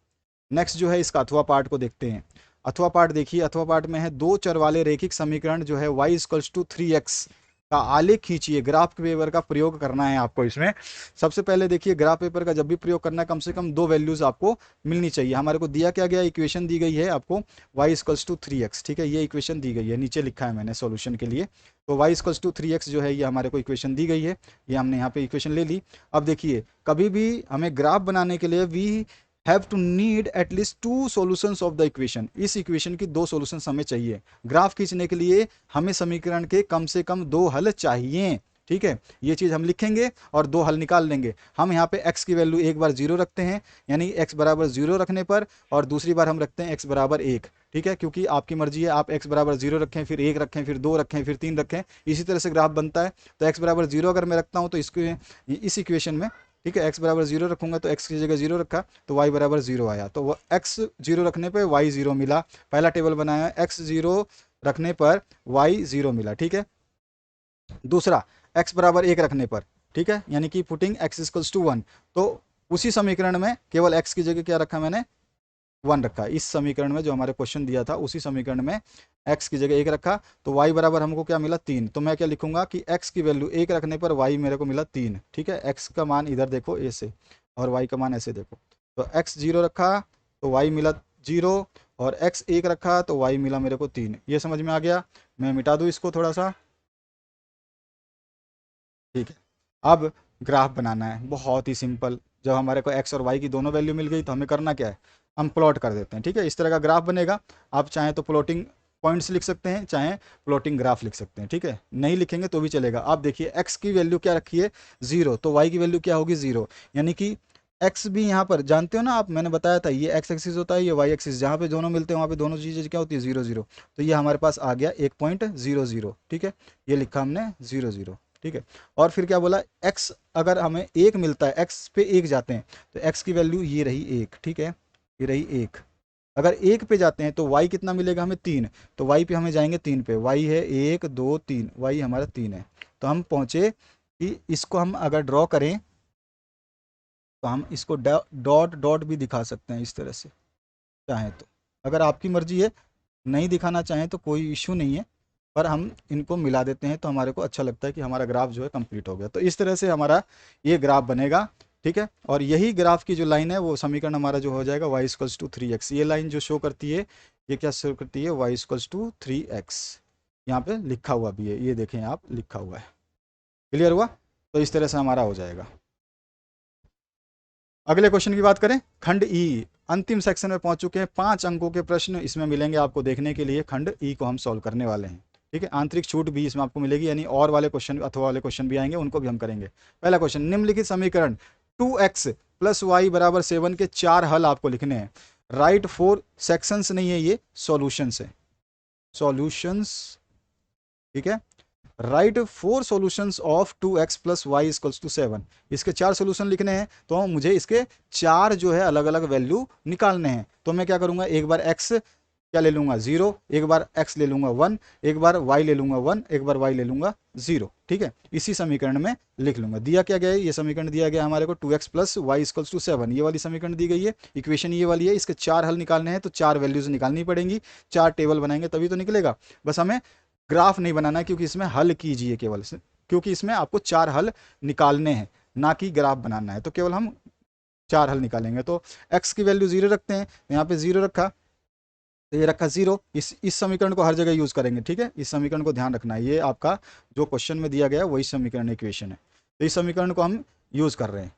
नेक्स्ट जो है इसका अथवा पार्ट को देखते हैं। अथवा पार्ट देखिए, अथवा पार्ट में है दो चर वाले रेखिक समीकरण जो है y इक्वल्स टू 3x का आलेख खींचिए। ग्राफ पेपर का प्रयोग करना है आपको इसमें। सबसे पहले देखिए, ग्राफ पेपर का जब भी प्रयोग करना है, कम से कम दो वैल्यूज आपको मिलनी चाहिए। हमारे को दिया क्या गया, इक्वेशन दी गई है आपको y इक्वल्स टू 3x, ठीक है। ये इक्वेशन दी गई है, नीचे लिखा है मैंने सॉल्यूशन के लिए। तो y इक्वल्स टू 3x जो है ये हमारे को इक्वेशन दी गई है, ये हमने यहाँ पे इक्वेशन ले ली। अब देखिए, कभी भी हमें ग्राफ बनाने के लिए we have to need at least two solutions of the equation. इस इक्वेशन की दो सॉल्यूशंस हमें चाहिए। ग्राफ खींचने के लिए हमें समीकरण के कम से कम दो हल चाहिए, ठीक है। ये चीज़ हम लिखेंगे और दो हल निकाल लेंगे। हम यहाँ पे x की वैल्यू एक बार 0 रखते हैं, यानी x बराबर 0 रखने पर, और दूसरी बार हम रखते हैं x बराबर 1, ठीक है। क्योंकि आपकी मर्जी है, आप x बराबर 0 रखें, फिर 1 रखें, फिर 2 रखें, फिर 3 रखें, इसी तरह से ग्राफ बनता है। तो x बराबर 0 अगर मैं रखता हूँ तो इसको इस इक्वेशन में, ठीक है, x बराबर 0 रखूंगा तो x की जगह 0 रखा तो y बराबर 0 आया। तो वो x 0 रखने पे y 0 मिला। पहला टेबल बनाया, x 0 रखने पर y 0 मिला, ठीक है। दूसरा, x बराबर 1 रखने पर, ठीक है, यानी कि पुटिंग x इक्वल्स टू 1, तो उसी समीकरण में केवल x की जगह क्या रखा मैंने, 1 रखा। इस समीकरण में जो हमारे क्वेश्चन दिया था उसी समीकरण में x की जगह 1 रखा, तो y बराबर हमको क्या मिला, 3। तो मैं क्या लिखूंगा कि x की वैल्यू 1 रखने पर y मेरे को मिला 3, ठीक है। x का मान इधर देखो ऐसे, और y का मान ऐसे देखो। तो x 0 रखा तो y मिला 0, और x 1 रखा तो y मिला मेरे को 3। ये समझ में आ गया? मैं मिटा दूँ इसको थोड़ा सा, ठीक है। अब ग्राफ बनाना है, बहुत ही सिंपल। जब हमारे को x और y की दोनों वैल्यू मिल गई तो हमें करना क्या है, हम प्लॉट कर देते हैं, ठीक है। इस तरह का ग्राफ बनेगा। आप चाहें तो प्लॉटिंग पॉइंट्स लिख सकते हैं, चाहे प्लॉटिंग ग्राफ लिख सकते हैं, ठीक है। नहीं लिखेंगे तो भी चलेगा। आप देखिए, x की वैल्यू क्या रखी है, 0, तो y की वैल्यू क्या होगी, 0। यानी कि x भी यहाँ पर जानते हो ना आप, मैंने बताया था ये x एक्सिस होता है, ये y एक्सिस, जहाँ पे दोनों मिलते हैं वहाँ पे दोनों चीज़ें क्या होती है, 0 0। तो ये हमारे पास आ गया 1.00, ठीक है। ये लिखा हमने 0 0, ठीक है। और फिर क्या बोला, x अगर हमें 1 मिलता है, x पे 1 जाते हैं तो x की वैल्यू ये रही 1, ठीक है, ये रही 1। अगर 1 पे जाते हैं तो y कितना मिलेगा हमें, 3। तो y पे हमें जाएंगे 3 पे, y है 1 2 3, y हमारा 3 है। तो हम पहुंचे कि इसको हम अगर ड्रॉ करें तो हम इसको डॉट डॉट भी दिखा सकते हैं इस तरह से चाहें तो। अगर आपकी मर्जी है, नहीं दिखाना चाहें तो कोई इशू नहीं है, पर हम इनको मिला देते हैं तो हमारे को अच्छा लगता है कि हमारा ग्राफ जो है कंप्लीट हो गया। तो इस तरह से हमारा ये ग्राफ बनेगा, ठीक है। और यही ग्राफ की जो लाइन है वो समीकरण हमारा जो हो जाएगा y इक्वल्स टू 3x। ये लाइन जो शो करती है, ये क्या शो करती है, y इक्वल्स टू 3x। यहाँ पे लिखा हुआ भी है, ये देखें आप, लिखा हुआ है। क्लियर हुआ? तो इस तरह से हमारा हो जाएगा। अगले क्वेश्चन की बात करें, खंड ई। अंतिम सेक्शन में पहुंच चुके हैं, 5 अंकों के प्रश्न इसमें मिलेंगे आपको देखने के लिए। खंड ई को हम सॉल्व करने वाले हैं, ठीक है। आंतरिक छूट भी इसमें आपको मिलेगी, यानी और वाले क्वेश्चन अथवा वाले क्वेश्चन भी आएंगे, उनको भी हम करेंगे। पहला क्वेश्चन, निम्नलिखित समीकरण 2x प्लस वाई बराबर 7 के 4 हल आपको लिखने हैं। राइट 4 सेक्शंस नहीं है, ये सॉल्यूशंस है, सॉल्यूशंस, ठीक है। Right 4 solutions of 2x plus y equals to 7। इसके 4 सॉल्यूशन लिखने हैं, तो मुझे इसके 4 जो है अलग अलग वैल्यू निकालने हैं। तो मैं क्या करूंगा, एक बार x क्या ले लूंगा 0, एक बार x ले लूंगा 1, एक बार y ले लूंगा 1, एक बार y ले लूंगा 0, ठीक है। इसी समीकरण में लिख लूंगा। दिया क्या गया है, ये समीकरण दिया गया हमारे को 2x plus y equals to 7, ये वाली समीकरण दी गई है, इक्वेशन ये वाली है। इसके 4 हल निकालने हैं, तो 4 वैल्यूज निकालनी पड़ेंगी, 4 टेबल बनाएंगे तभी तो निकलेगा। बस हमें ग्राफ नहीं बनाना है, क्योंकि इसमें हल कीजिए केवल, क्योंकि इसमें आपको 4 हल निकालने हैं, ना कि ग्राफ बनाना है। तो केवल हम 4 हल निकालेंगे। तो x की वैल्यू 0 रखते हैं, यहाँ पे 0 रखा, तो ये रखा 0। इस समीकरण को हर जगह यूज करेंगे, ठीक है। इस समीकरण को ध्यान रखना है, ये आपका जो क्वेश्चन में दिया गया है वही समीकरण इक्वेशन है। तो इस समीकरण को हम यूज कर रहे हैं।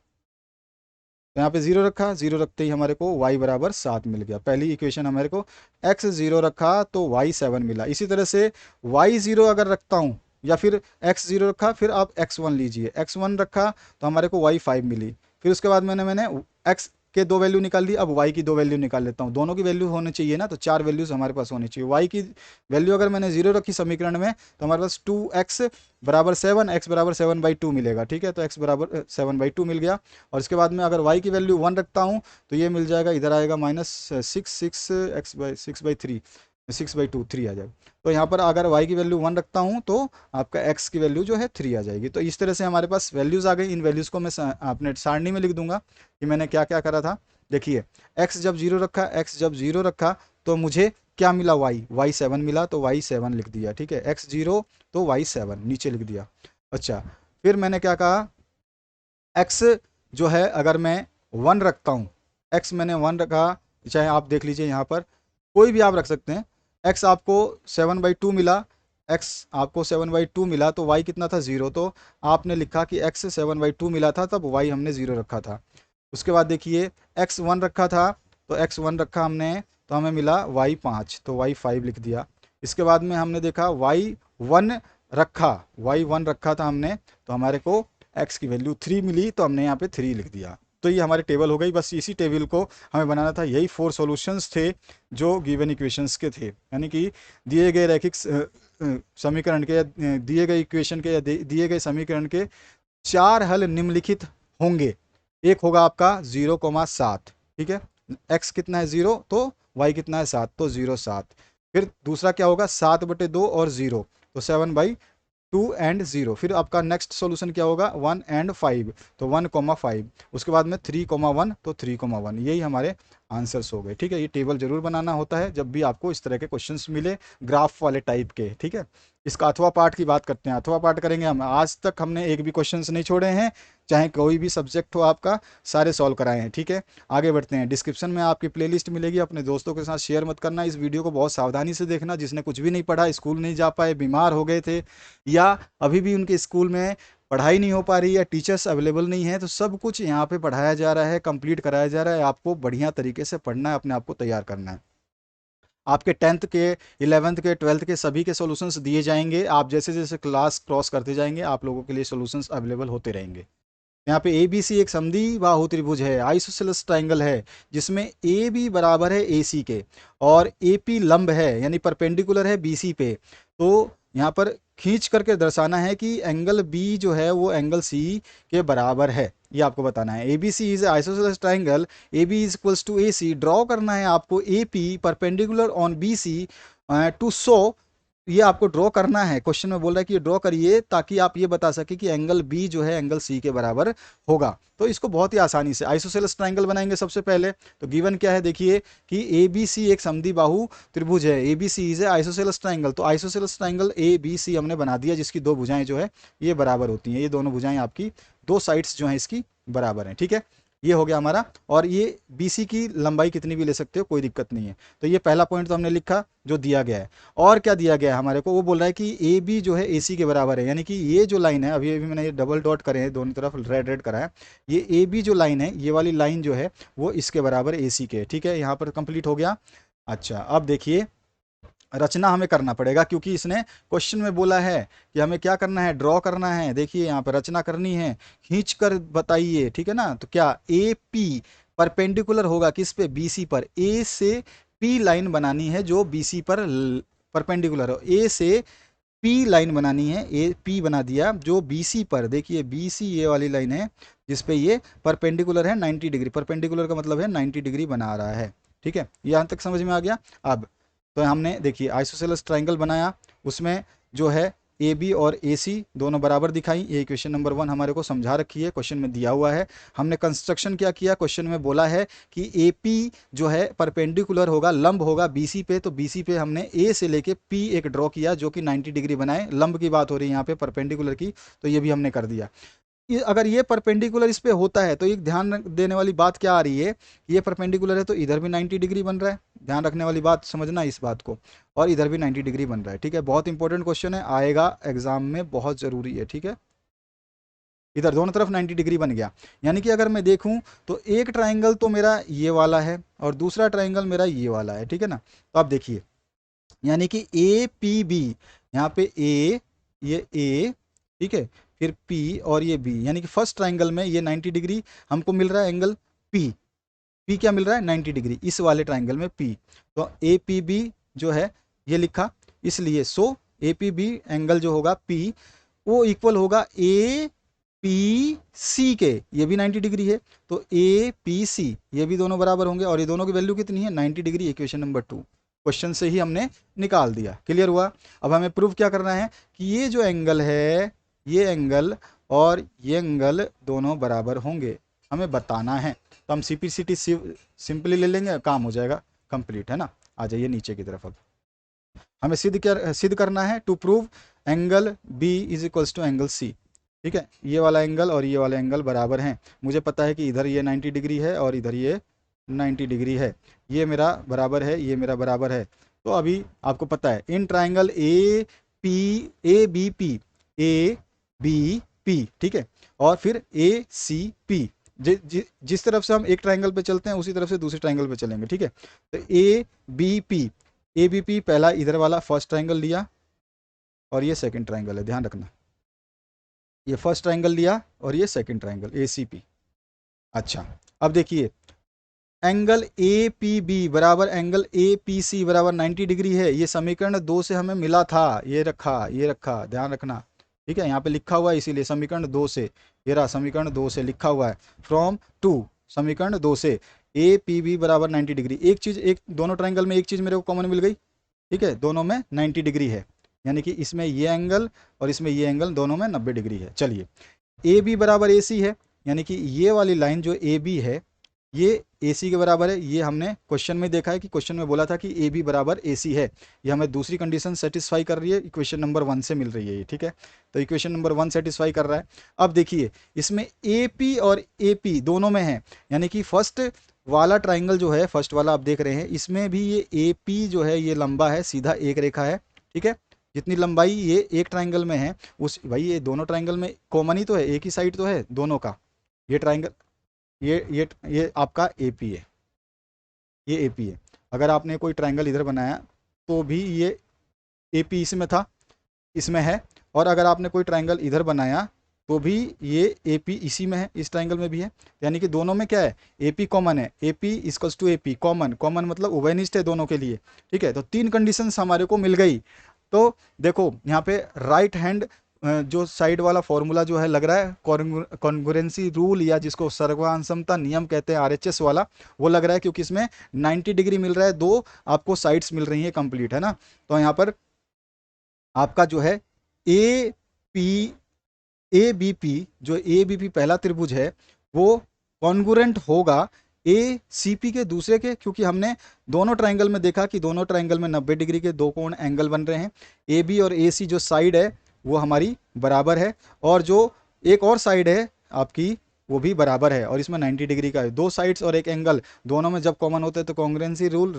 तो यहाँ पे 0 रखा, 0 रखते ही हमारे को y बराबर 7 मिल गया। पहली इक्वेशन हमारे को x 0 रखा तो y 7 मिला। इसी तरह से y 0 अगर रखता हूँ, या फिर x 0 रखा, फिर आप x 1 लीजिए, x 1 रखा तो हमारे को y 5 मिली। फिर उसके बाद मैंने x के 2 वैल्यू निकाल ली, अब y की 2 वैल्यू निकाल लेता हूँ। दोनों की वैल्यू होनी चाहिए ना, तो 4 वैल्यूज हमारे पास होनी चाहिए। y की वैल्यू अगर मैंने 0 रखी समीकरण में, तो हमारे पास 2x बराबर 7, x बराबर 7/2 मिलेगा, ठीक है। तो x बराबर 7/2 मिल गया। और इसके बाद में अगर y की वैल्यू 1 रखता हूँ, तो ये मिल जाएगा, इधर आएगा -6 6/2 3 आ जाएगा। तो यहाँ पर अगर y की वैल्यू 1 रखता हूँ, तो आपका x की वैल्यू जो है 3 आ जाएगी। तो इस तरह से हमारे पास वैल्यूज़ आ गई। इन वैल्यूज़ को मैं अपने सारणी में लिख दूंगा कि मैंने क्या क्या करा था। देखिए, x जब 0 रखा, x जब 0 रखा, तो मुझे क्या मिला, y 7 मिला, तो y 7 लिख दिया, ठीक है। x 0 तो y 7 नीचे लिख दिया। अच्छा, फिर मैंने क्या कहा, x जो है अगर मैं 1 रखता हूँ, x मैंने 1 रखा, चाहे आप देख लीजिए यहाँ पर कोई भी आप रख सकते हैं। x आपको 7/2 मिला, x आपको 7/2 मिला, तो y कितना था 0, तो आपने लिखा कि x 7/2 मिला था, तब y हमने 0 रखा था। उसके बाद देखिए, x 1 रखा था, तो x 1 रखा हमने, तो हमें मिला y 5, तो y 5 लिख दिया। इसके बाद में हमने देखा y 1 रखा, y 1 रखा था हमने, तो हमारे को x की वैल्यू 3 मिली, तो हमने यहाँ पे 3 लिख दिया। तो ये हमारी टेबल हो गई। बस इसी टेबल को हमें बनाना था। यही 4 सॉल्यूशंस थे जो गिवन इक्वेशंस के थे, यानी कि दिए गए रैखिक समीकरण के, दिए गए इक्वेशन के, या दिए गए समीकरण के 4 हल निम्नलिखित होंगे। एक होगा आपका 0,7, ठीक है। x कितना है 0, तो y कितना है 7, तो 0 7। फिर दूसरा क्या होगा, 7/2 और 0, तो 7/2 एंड 0। फिर आपका नेक्स्ट सॉल्यूशन क्या होगा, 1 एंड 5, तो 1,5। उसके बाद में 3,1, तो 3,1। यही हमारे आंसर्स हो गए, ठीक है। ये टेबल जरूर बनाना होता है जब भी आपको इस तरह के क्वेश्चंस मिले, ग्राफ वाले टाइप के, ठीक है। इसका अथवा पाठ की बात करते हैं। अथवा पाठ करेंगे हम। आज तक हमने एक भी क्वेश्चंस नहीं छोड़े हैं, चाहे कोई भी सब्जेक्ट हो आपका, सारे सॉल्व कराए हैं, ठीक है। आगे बढ़ते हैं। डिस्क्रिप्शन में आपकी प्लेलिस्ट मिलेगी, अपने दोस्तों के साथ शेयर मत करना। इस वीडियो को बहुत सावधानी से देखना। जिसने कुछ भी नहीं पढ़ा, स्कूल नहीं जा पाए, बीमार हो गए थे, या अभी भी उनके स्कूल में पढ़ाई नहीं हो पा रही है, टीचर्स अवेलेबल नहीं है, तो सब कुछ यहाँ पे पढ़ाया जा रहा है, कंप्लीट कराया जा रहा है। आपको बढ़िया तरीके से पढ़ना है, अपने आप को तैयार करना है। आपके 10th के, 11th के, 12th के सभी के सॉल्यूशंस दिए जाएंगे। आप जैसे जैसे क्लास क्रॉस करते जाएंगे, आप लोगों के लिए सॉल्यूशंस अवेलेबल होते रहेंगे। यहाँ पे ए बी सी एक समद्वि बाहु त्रिभुज है, आइसोसेलेस ट्राइंगल है, जिसमें ए बी बराबर है ए सी के, और ए पी लंब है, यानी परपेंडिकुलर है बी सी पे। तो यहाँ पर खींच करके दर्शाना है कि एंगल बी जो है वो एंगल सी के बराबर है, ये आपको बताना है। A B C is isosceles triangle, A B is equals to A C. Draw करना है आपको A P perpendicular on B C to show ये आपको ड्रॉ करना है, क्वेश्चन में बोल रहा है कि ये ड्रॉ करिए ताकि आप ये बता सके कि एंगल बी जो है एंगल सी के बराबर होगा। तो इसको बहुत ही आसानी से आइसोसेलेस ट्रायंगल बनाएंगे सबसे पहले। तो गिवन क्या है देखिए कि ए बी सी एक समद्विबाहु त्रिभुज है, A B C is a isosceles triangle. तो isosceles triangle A B C हमने बना दिया जिसकी दो भुजाएं जो है ये बराबर होती हैं, ये दोनों भुजाएं आपकी दो साइड्स जो है इसकी बराबर हैं, ठीक है। ये हो गया हमारा, और ये BC की लंबाई कितनी भी ले सकते हो, कोई दिक्कत नहीं है। तो ये पहला पॉइंट तो हमने लिखा जो दिया गया है। और क्या दिया गया है हमारे को, वो बोल रहा है कि ए बी जो है AC के बराबर है, यानी कि ये जो लाइन है, अभी अभी मैंने ये डबल डॉट करे हैं दोनों तरफ, रेड रेड करा है, ये ए बी जो लाइन है, ये वाली लाइन जो है वो इसके बराबर AC के, ठीक है। यहाँ पर कंप्लीट हो गया। अच्छा, अब देखिए रचना हमें करना पड़ेगा क्योंकि इसने क्वेश्चन में बोला है कि हमें क्या करना है, ड्रॉ करना है। देखिए यहाँ पर रचना करनी है, खींच कर बताइए, ठीक है ना। तो क्या ए पी परपेंडिकुलर होगा किस पे, BC पर। ए से P लाइन बनानी है जो BC पर परपेंडिकुलर हो, ए से P लाइन बनानी है, ए P बना दिया जो BC पर, देखिए BC ये वाली लाइन है जिसपे ये परपेंडिकुलर है 90 डिग्री, परपेंडिकुलर का मतलब है 90 डिग्री बना रहा है, ठीक है। यहाँ तक समझ में आ गया। अब तो हमने देखिए आइसोसेलेस ट्रायंगल बनाया, उसमें जो है ए बी और ए सी दोनों बराबर दिखाई, ये इक्वेशन नंबर 1 हमारे को समझा रखी है, क्वेश्चन में दिया हुआ है। हमने कंस्ट्रक्शन क्या किया, क्वेश्चन में बोला है कि ए पी जो है परपेंडिकुलर होगा, लंब होगा BC पे, तो BC पे हमने ए से लेके P एक ड्रॉ किया जो कि 90 डिग्री बनाए। लंब की बात हो रही है यहाँ पे, परपेंडिकुलर की, तो ये भी हमने कर दिया। अगर ये परपेंडिकुलर इस पे होता है तो एक ध्यान देने वाली बात क्या आ रही है, ये परपेंडिकुलर है तो इधर भी 90 डिग्री बन रहा है, ध्यान रखने वाली बात, समझना इस बात को, और इधर भी 90 डिग्री बन रहा है, ठीक है। बहुत इंपॉर्टेंट क्वेश्चन है, आएगा एग्जाम में, बहुत जरूरी है, ठीक है। इधर दोनों तरफ 90 डिग्री बन गया, यानी कि अगर मैं देखूं तो एक ट्राइंगल तो मेरा ये वाला है और दूसरा ट्राइंगल मेरा ये वाला है, ठीक है ना। तो आप देखिए, यानी कि ए पी बी, यहाँ पे ए, ये ए, ठीक है, फिर पी और ये बी, यानी कि फर्स्ट ट्राइंगल में ये 90 डिग्री हमको मिल रहा है एंगल पी। पी क्या मिल रहा है, 90 डिग्री इस वाले ट्राइंगल में पी। तो ए पी बी जो है ये लिखा, इसलिए सो ए पी बी एंगल जो होगा पी वो इक्वल होगा ए पी सी के, ये भी 90 डिग्री है, तो ए पी सी ये भी दोनों बराबर होंगे, और ये दोनों की वैल्यू कितनी है, 90 डिग्री। इक्वेशन नंबर 2 क्वेश्चन से ही हमने निकाल दिया, क्लियर हुआ। अब हमें प्रूव क्या करना है कि ये जो एंगल है, ये एंगल और ये एंगल दोनों बराबर होंगे, हमें बताना है। तो हम CPCT सिंपली ले लेंगे, काम हो जाएगा कंप्लीट, है ना। आ जाइए नीचे की तरफ। अब हमें सिद्ध करना है to prove angle B is equals to angle C, ठीक है। ये वाला एंगल और ये वाला एंगल बराबर हैं, मुझे पता है कि इधर ये 90 डिग्री है और इधर ये 90 डिग्री है, ये मेरा बराबर है, ये मेरा बराबर है। तो अभी आपको पता है in triangle A B P, ठीक है, और फिर ACP, जिस तरफ से हम एक ट्राइंगल पे चलते हैं उसी तरफ से दूसरे ट्राइंगल पे चलेंगे, ठीक है। तो ABP पहला इधर वाला फर्स्ट ट्राइंगल लिया और ये सेकंड ट्राइंगल है, ध्यान रखना, ये फर्स्ट ट्राइंगल लिया और ये सेकंड ट्राइंगल ACP। अच्छा, अब देखिए एंगल APB बराबर एंगल APC बराबर 90 डिग्री है, ये समीकरण 2 से हमें मिला था, ये रखा ध्यान रखना, ठीक है। यहाँ पे लिखा हुआ है इसीलिए समीकरण 2 से, ये रहा समीकरण 2 से लिखा हुआ है, फ्रॉम टू, समीकरण 2 से APB बराबर 90 डिग्री। एक चीज, एक दोनों ट्राइंगल में एक चीज मेरे को कॉमन मिल गई, ठीक है, दोनों में 90 डिग्री है, यानी कि इसमें ये एंगल और इसमें ये एंगल दोनों में 90 डिग्री है। चलिए AB बराबर AC है, यानी कि ये वाली लाइन जो AB है ये AC के बराबर है, ये हमने क्वेश्चन में देखा है कि क्वेश्चन में बोला था कि AB बराबर AC है, ये हमें दूसरी कंडीशन सेटिस्फाई कर रही है, इक्वेशन नंबर 1 से मिल रही है ये, ठीक है। तो इक्वेशन नंबर 1 सेटिस्फाई कर रहा है। अब देखिए इसमें AP और AP दोनों में है, यानी कि फर्स्ट वाला ट्राइंगल जो है, फर्स्ट वाला आप देख रहे हैं, इसमें भी ये AP जो है ये लंबा है, सीधा एक रेखा है, ठीक है। जितनी लंबाई ये एक ट्राइंगल में है उस, भाई ये दोनों ट्राइंगल में कॉमन ही तो है, एक ही साइड तो है दोनों का, ये ट्राइंगल, ये आपका AP है, ये AP है। अगर आपने कोई ट्राइंगल इधर बनाया तो भी ये AP इसमें था, इसमें है, और अगर आपने कोई ट्राइंगल इधर बनाया तो भी ये AP इसी में है, इस ट्राइंगल में भी है, यानी कि दोनों में क्या है, AP कॉमन है, AP equals to AP common, common मतलब उभयनिष्ठ है दोनों के लिए, ठीक है। तो 3 कंडीशंस हमारे को मिल गई। तो देखो यहाँ पे राइट हैंड जो साइड वाला फॉर्मूला जो है लग रहा है कॉन्ग्रुएंसी रूल, या जिसको सर्वांशमता नियम कहते हैं RHS वाला, वो लग रहा है क्योंकि इसमें 90 डिग्री मिल रहा है, दो आपको साइड्स मिल रही हैं कंप्लीट, है ना। तो यहाँ पर आपका जो है A P A B P, जो ए बी पी पहला त्रिभुज है वो कॉन्गुरेंट होगा ए सी पी के दूसरे के, क्योंकि हमने दोनों ट्राइंगल में देखा कि दोनों ट्राइंगल में 90 डिग्री के दो कोण एंगल बन रहे हैं। ए बी और ए सी जो साइड है वो हमारी बराबर है, और जो एक और साइड है आपकी वो भी बराबर है, और इसमें 90 डिग्री का है। दो साइड्स और एक एंगल दोनों में जब कॉमन होते हैं तो कॉन्ग्रुएंसी रूल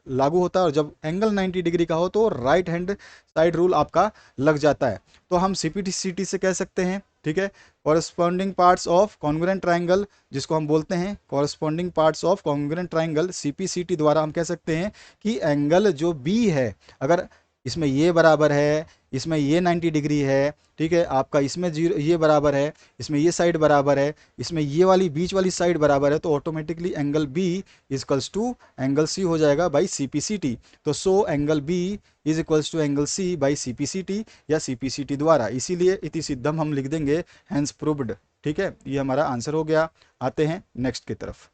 लागू होता है, और जब एंगल 90 डिग्री का हो तो राइट हैंड साइड रूल आपका लग जाता है। तो हम सीपीटी से कह सकते हैं, ठीक है, corresponding parts of congruent triangle, जिसको हम बोलते हैं corresponding parts of congruent triangle, CPCT द्वारा हम कह सकते हैं कि एंगल जो बी है, अगर इसमें ये बराबर है, इसमें ये 90 डिग्री है, ठीक है, आपका इसमें जीरो ये बराबर है, इसमें ये साइड बराबर है, इसमें ये वाली बीच वाली साइड बराबर है, तो automatically angle B equals to angle C हो जाएगा by C P C T. तो so angle B is equals to angle C by C P C T या सी पी सी टी द्वारा, इसीलिए इति सिद्धम हम लिख देंगे, हैंस प्रूव्ड। ठीक है, ये हमारा आंसर हो गया। आते हैं नेक्स्ट की तरफ।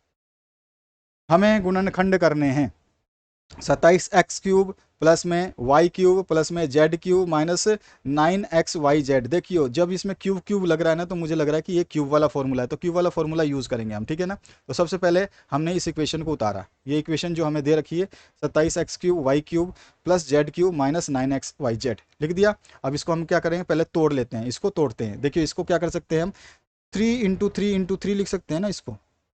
हमें गुणनखंड करने हैं 27x³ प्लस में y³ प्लस में z³ माइनस 9xyz। देखियो जब इसमें क्यूब क्यूब लग रहा है ना, तो मुझे लग रहा है कि ये क्यूब वाला फॉर्मूला है, तो क्यूब वाला फॉर्मूला यूज़ करेंगे हम, ठीक है ना। तो सबसे पहले हमने इस इक्वेशन को उतारा, ये इक्वेशन जो हमें दे रखी है 27x³ y³ plus z³ minus 9xyz लिख दिया। अब इसको हम क्या करेंगे, पहले तोड़ लेते हैं, इसको तोड़ते हैं। देखिए इसको क्या कर सकते हैं हम, 3 × 3 × 3 लिख सकते हैं ना इसको,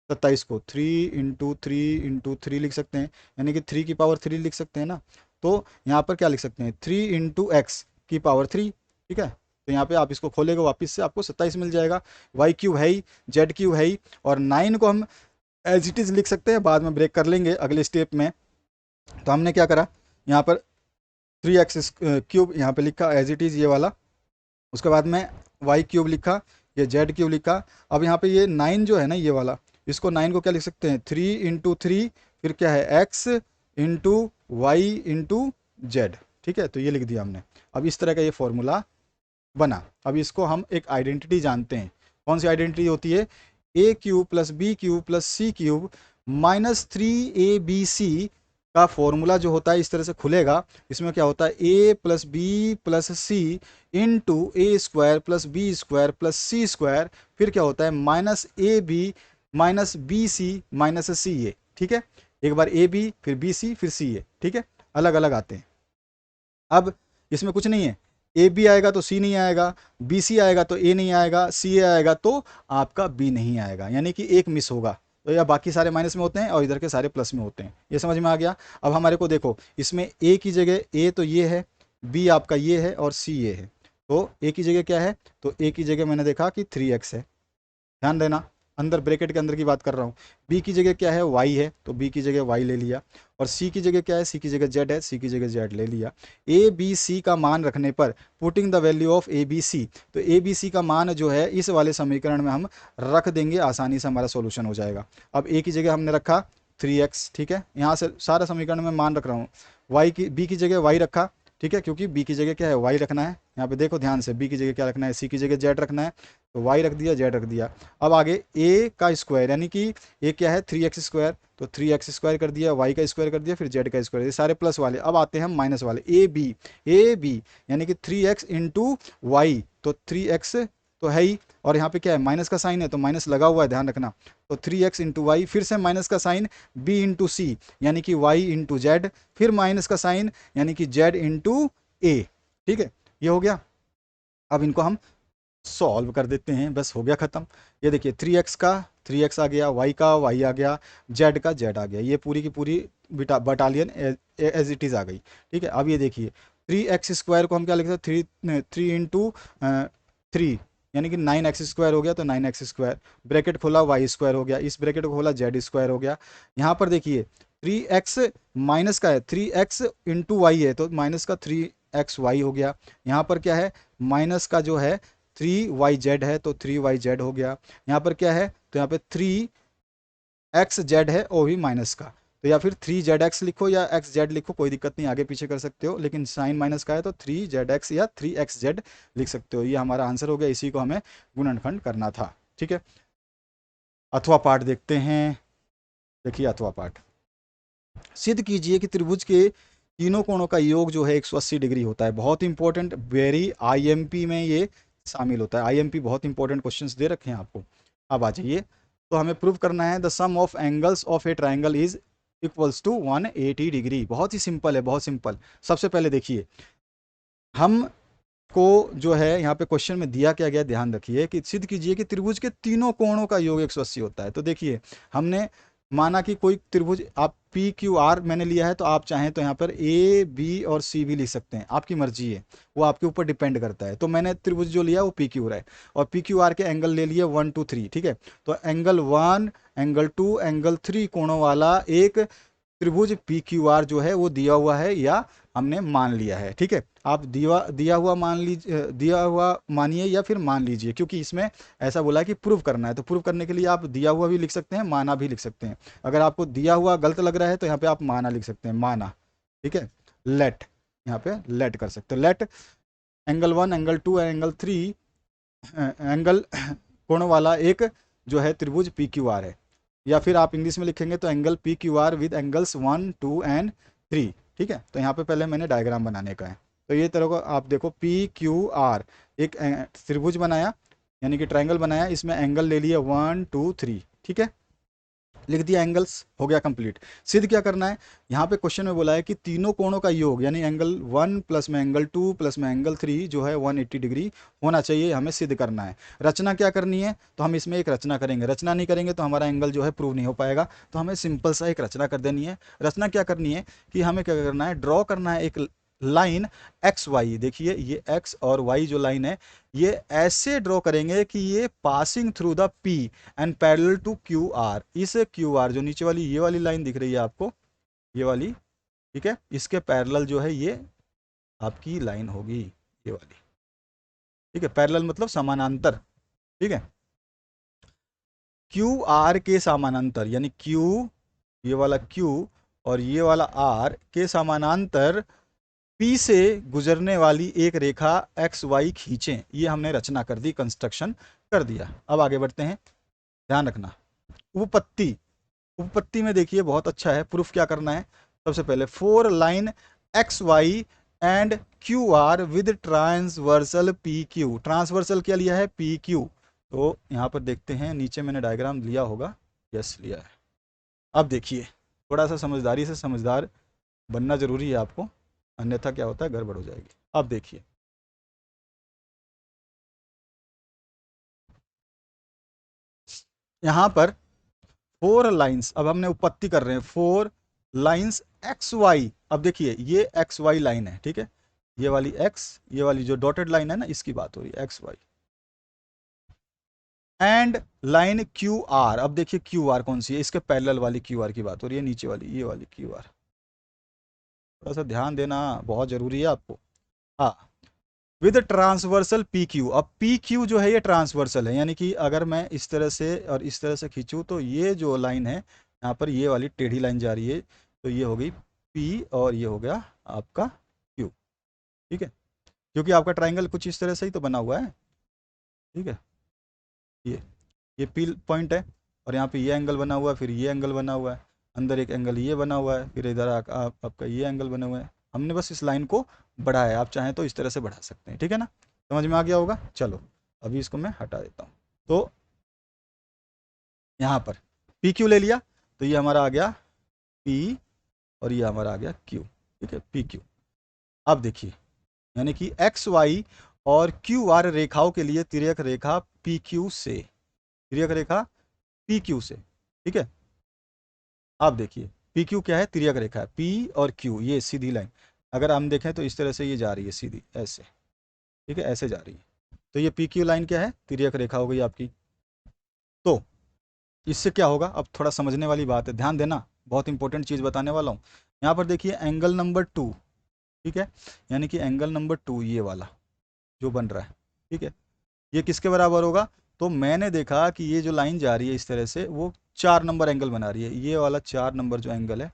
27 को 3 × 3 × 3 लिख सकते हैं, यानी कि 3 की पावर 3 लिख सकते हैं ना। तो यहाँ पर क्या लिख सकते हैं, 3 × x की पावर 3, ठीक है। तो यहाँ पे आप इसको खोलेगा वापस से आपको 27 मिल जाएगा। y³ है ही, z³ है ही, और 9 को हम एज इट इज़ लिख सकते हैं, बाद में ब्रेक कर लेंगे अगले स्टेप में। तो हमने क्या करा, यहाँ पर 3x³ यहाँ पे लिखा एज इट इज़ ये वाला, उसके बाद में y³ लिखा, ये z³ लिखा। अब यहाँ पे ये 9 जो है ना ये वाला, इसको 9 को क्या लिख सकते हैं, 3 × 3 फिर क्या है x × y × z, ठीक है। तो ये लिख दिया हमने। अब इस तरह का ये फॉर्मूला बना। अब इसको हम एक आइडेंटिटी जानते हैं, कौन सी आइडेंटिटी होती है, a³ plus b³ plus c³ minus 3abc का फॉर्मूला जो होता है इस तरह से खुलेगा। इसमें क्या होता है, a plus B plus C into a² plus b² plus c², फिर क्या होता है minus ab minus B C minus C A, ठीक है। एक बार ए बी फिर बी सी फिर सी ए, ठीक है, अलग अलग आते हैं। अब इसमें कुछ नहीं है, ए बी आएगा तो सी नहीं आएगा, बी सी आएगा तो ए नहीं आएगा, सी ए आएगा तो आपका बी नहीं आएगा, यानी कि एक मिस होगा। तो या बाकी सारे माइनस में होते हैं और इधर के सारे प्लस में होते हैं। ये समझ में आ गया। अब हमारे को देखो, इसमें ए की जगह ए तो ये है, बी आपका ये है और सी ये है। तो ए की जगह क्या है, तो ए की जगह मैंने देखा कि 3x है, ध्यान देना, अंदर ब्रैकेट के अंदर की बात कर रहा हूँ। बी की जगह क्या है, y है, तो बी की जगह y ले लिया। और सी की जगह क्या है, सी की जगह z है, सी की जगह z ले लिया। ए बी सी का मान रखने पर, putting the value of A B C, तो ए बी सी का मान जो है इस वाले समीकरण में हम रख देंगे, आसानी से हमारा सोल्यूशन हो जाएगा। अब ए की जगह हमने रखा 3x, ठीक है, यहाँ से सारा समीकरण में मान रख रहा हूँ। y की बी की जगह y रखा, ठीक है, क्योंकि बी की जगह क्या है y रखना है। यहाँ पे देखो ध्यान से, बी की जगह क्या रखना है, सी की जगह z रखना है, तो y रख दिया, z रख दिया। अब आगे a का स्क्वायर, यानी कि a क्या है 3x², तो 3x² कर दिया, y का स्क्वायर कर दिया, फिर z का स्क्वायर, ये सारे प्लस वाले। अब आते हैं हम माइनस वाले, ए बी यानी कि 3x × y, तो 3x तो है ही, और यहाँ पे क्या है माइनस का साइन है, तो माइनस लगा हुआ है, ध्यान रखना। तो 3x × y, फिर से माइनस का साइन, b × c यानी कि y × z, फिर माइनस का साइन यानी कि z × a, ठीक है, ये हो गया। अब इनको हम सॉल्व कर देते हैं, बस हो गया ख़त्म। ये देखिए 3x का 3x आ गया, y का y आ गया, z का z आ गया, ये पूरी की पूरी बटालियन एज इट इज़ आ गई, ठीक है। अब ये देखिए 3x² को हम क्या लिख सकते हैं, 3 × 3 यानी कि 9x² हो गया, तो 9x², ब्रैकेट खोला y² हो गया, इस ब्रैकेट को खोला z² हो गया। यहाँ पर देखिए 3x माइनस का है, 3x × y है, तो माइनस का 3xy हो गया। यहाँ पर क्या है, माइनस का जो है 3yz है, तो 3yz हो गया। यहाँ पर क्या है, तो यहाँ पे 3xz है, वो भी माइनस का, तो या फिर 3zx लिखो या xz लिखो, कोई दिक्कत नहीं, आगे पीछे कर सकते हो, लेकिन साइन माइनस का है तो 3zx या 3xz लिख सकते हो। ये हमारा आंसर हो गया, इसी को हमें गुणनखंड करना था, ठीक है। अथवा पाठ देखते हैं। देखिए अथवा पाठ, सिद्ध कीजिए कि त्रिभुज के तीनों कोणों का योग जो है 180 डिग्री होता है। बहुत इंपॉर्टेंट, वेरी आईएमपी में ये शामिल होता है। आईएमपी बहुत इंपॉर्टेंट क्वेश्चंस दे रखे हैं आपको। अब आ जाइए, तो हमें प्रूव करना है the sum of angles of a triangle is equals to 180 degree. बहुत ही सिंपल है, बहुत सिंपल। सबसे पहले देखिए, हम को जो है यहाँ पे क्वेश्चन में दिया क्या गया, ध्यान रखिए कि सिद्ध कीजिए कि त्रिभुज के तीनों कोणों का योग 180 होता है। तो देखिए, हमने माना कि कोई त्रिभुज, आप पी क्यू आर मैंने लिया है, तो आप चाहें तो यहाँ पर ए बी और सी भी लिख सकते हैं, आपकी मर्जी है, वो आपके ऊपर डिपेंड करता है। तो मैंने त्रिभुज जो लिया वो पी क्यू आर है, और पी क्यू आर के एंगल ले लिए 1 2 3, ठीक है। तो एंगल 1, एंगल 2, एंगल 3 कोणों वाला एक त्रिभुज पी क्यू आर जो है वो दिया हुआ है, या हमने मान लिया है, ठीक है। आप दिया दिया हुआ मान लीजिए, दिया हुआ मानिए या फिर मान लीजिए, क्योंकि इसमें ऐसा बोला है कि प्रूव करना है। तो प्रूव करने के लिए आप दिया हुआ भी लिख सकते हैं, माना भी लिख सकते हैं। अगर आपको दिया हुआ गलत लग रहा है तो यहाँ पे आप माना लिख सकते हैं, माना, ठीक है। लेट, यहाँ पे लेट कर सकते हैं। Let angle 1, angle 2, angle 3 angle कोण वाला एक जो है त्रिभुज पी क्यू आर है, या फिर आप इंग्लिश में लिखेंगे तो angle P Q R with angles 1 2 and 3, ठीक है। तो यहाँ पे पहले मैंने डायग्राम बनाने का है। तो ये तरह को आप देखो, पी क्यू आर एक त्रिभुज बनाया, यानी कि ट्राइंगल बनाया, इसमें एंगल ले लिए 1 2 3, ठीक है। लिख दिया, एंगल्स हो गया कंप्लीट। सिद्ध क्या करना है, यहाँ पे क्वेश्चन में बोला है कि तीनों कोणों का योग, यानी एंगल 1 प्लस में एंगल 2 प्लस में एंगल 3 जो है 180 डिग्री होना चाहिए, हमें सिद्ध करना है। रचना क्या करनी है, तो हम इसमें एक रचना करेंगे। रचना नहीं करेंगे तो हमारा एंगल जो है प्रूव नहीं हो पाएगा, तो हमें सिंपल सा एक रचना कर देनी है। रचना क्या करनी है कि हमें क्या करना है, ड्रॉ करना है एक लाइन एक्स वाई। देखिए, ये एक्स और वाई जो लाइन है, ये ऐसे ड्रॉ करेंगे कि ये passing through the P and parallel to Q R. इस क्यू आर जो नीचे वाली ये वाली लाइन दिख रही है आपको, ये वाली, ठीक है, इसके पैरेलल जो है ये आपकी लाइन होगी, ये वाली, ठीक है। पैरेलल मतलब समानांतर, ठीक है। क्यू आर के समानांतर, यानी क्यू, ये वाला क्यू और ये वाला आर के समानांतर पी से गुजरने वाली एक रेखा एक्स वाई खींचें। ये हमने रचना कर दी, कंस्ट्रक्शन कर दिया। अब आगे बढ़ते हैं, ध्यान रखना। उपपत्ति, उपपत्ति में देखिए बहुत अच्छा है। प्रूफ क्या करना है, सबसे पहले 4 line X Y and Q R with transversal P Q. Transversal क्या लिया है, पी क्यू। तो यहाँ पर देखते हैं, नीचे मैंने डायग्राम लिया होगा, यस लिया है। अब देखिए, थोड़ा सा समझदारी से समझदार बनना जरूरी है आपको, अन्यथा क्या होता है, गड़बड़ हो जाएगी। अब देखिए, यहाँ पर 4 लाइंस, अब हमने उपपत्ति कर रहे हैं, 4 लाइंस एक्स वाई। अब देखिए, ये एक्स वाई लाइन है, ठीक है। ये वाली एक्स, ये वाली जो डॉटेड लाइन है ना, इसकी बात हो रही है, X Y and line Q R. अब देखिए क्यू आर कौन सी है, इसके पैरेलल वाली क्यू आर की बात हो रही है, नीचे वाली, ये वाली क्यू आर। थोड़ा सा ध्यान देना बहुत जरूरी है आपको। हाँ, विद ट्रांसवर्सल पी क्यू। अब पी क्यू जो है ये ट्रांसवर्सल है, यानी कि अगर मैं इस तरह से और इस तरह से खींचूँ तो ये जो लाइन है यहाँ पर, ये वाली टेढ़ी लाइन जा रही है, तो ये हो गई पी और ये हो गया आपका क्यू, ठीक है। क्योंकि आपका ट्राइंगल कुछ इस तरह से ही तो बना हुआ है, ठीक है। ये पी पॉइंट है, और यहाँ पे ये एंगल बना हुआ है, फिर ये एंगल बना हुआ है, अंदर एक एंगल ये बना हुआ है, फिर इधर आपका ये एंगल बना हुआ है। हमने बस इस लाइन को बढ़ाया है, आप चाहें तो इस तरह से बढ़ा सकते हैं, ठीक है ना। समझ में आ गया होगा। चलो, अभी इसको मैं हटा देता हूँ। तो यहाँ पर पी क्यू ले लिया, तो ये हमारा आ गया पी और ये हमारा आ गया क्यू, ठीक है, पी क्यू। अब देखिए, यानी कि एक्स वाई और क्यू आर रेखाओं के लिए तिर्यक रेखा पी क्यू से, तिर्यक रेखा पी क्यू से, ठीक है। आप देखिए, पी क्यू क्या है, तिर्यक रेखा है, पी और क्यू ये सीधी लाइन, अगर हम देखें तो इस तरह से ये जा रही है सीधी, ऐसे, ठीक है, ऐसे जा रही है। तो ये पी क्यू लाइन क्या है, तिर्यक रेखा हो गई आपकी। तो इससे क्या होगा, अब थोड़ा समझने वाली बात है, ध्यान देना, बहुत इंपॉर्टेंट चीज़ बताने वाला हूँ। यहाँ पर देखिए एंगल नंबर 2, ठीक है, यानी कि एंगल नंबर 2 ये वाला जो बन रहा है, ठीक है, ये किसके बराबर होगा। तो मैंने देखा कि ये जो लाइन जा रही है इस तरह से, वो 4 नंबर एंगल बना रही है, ये वाला 4 नंबर जो एंगल है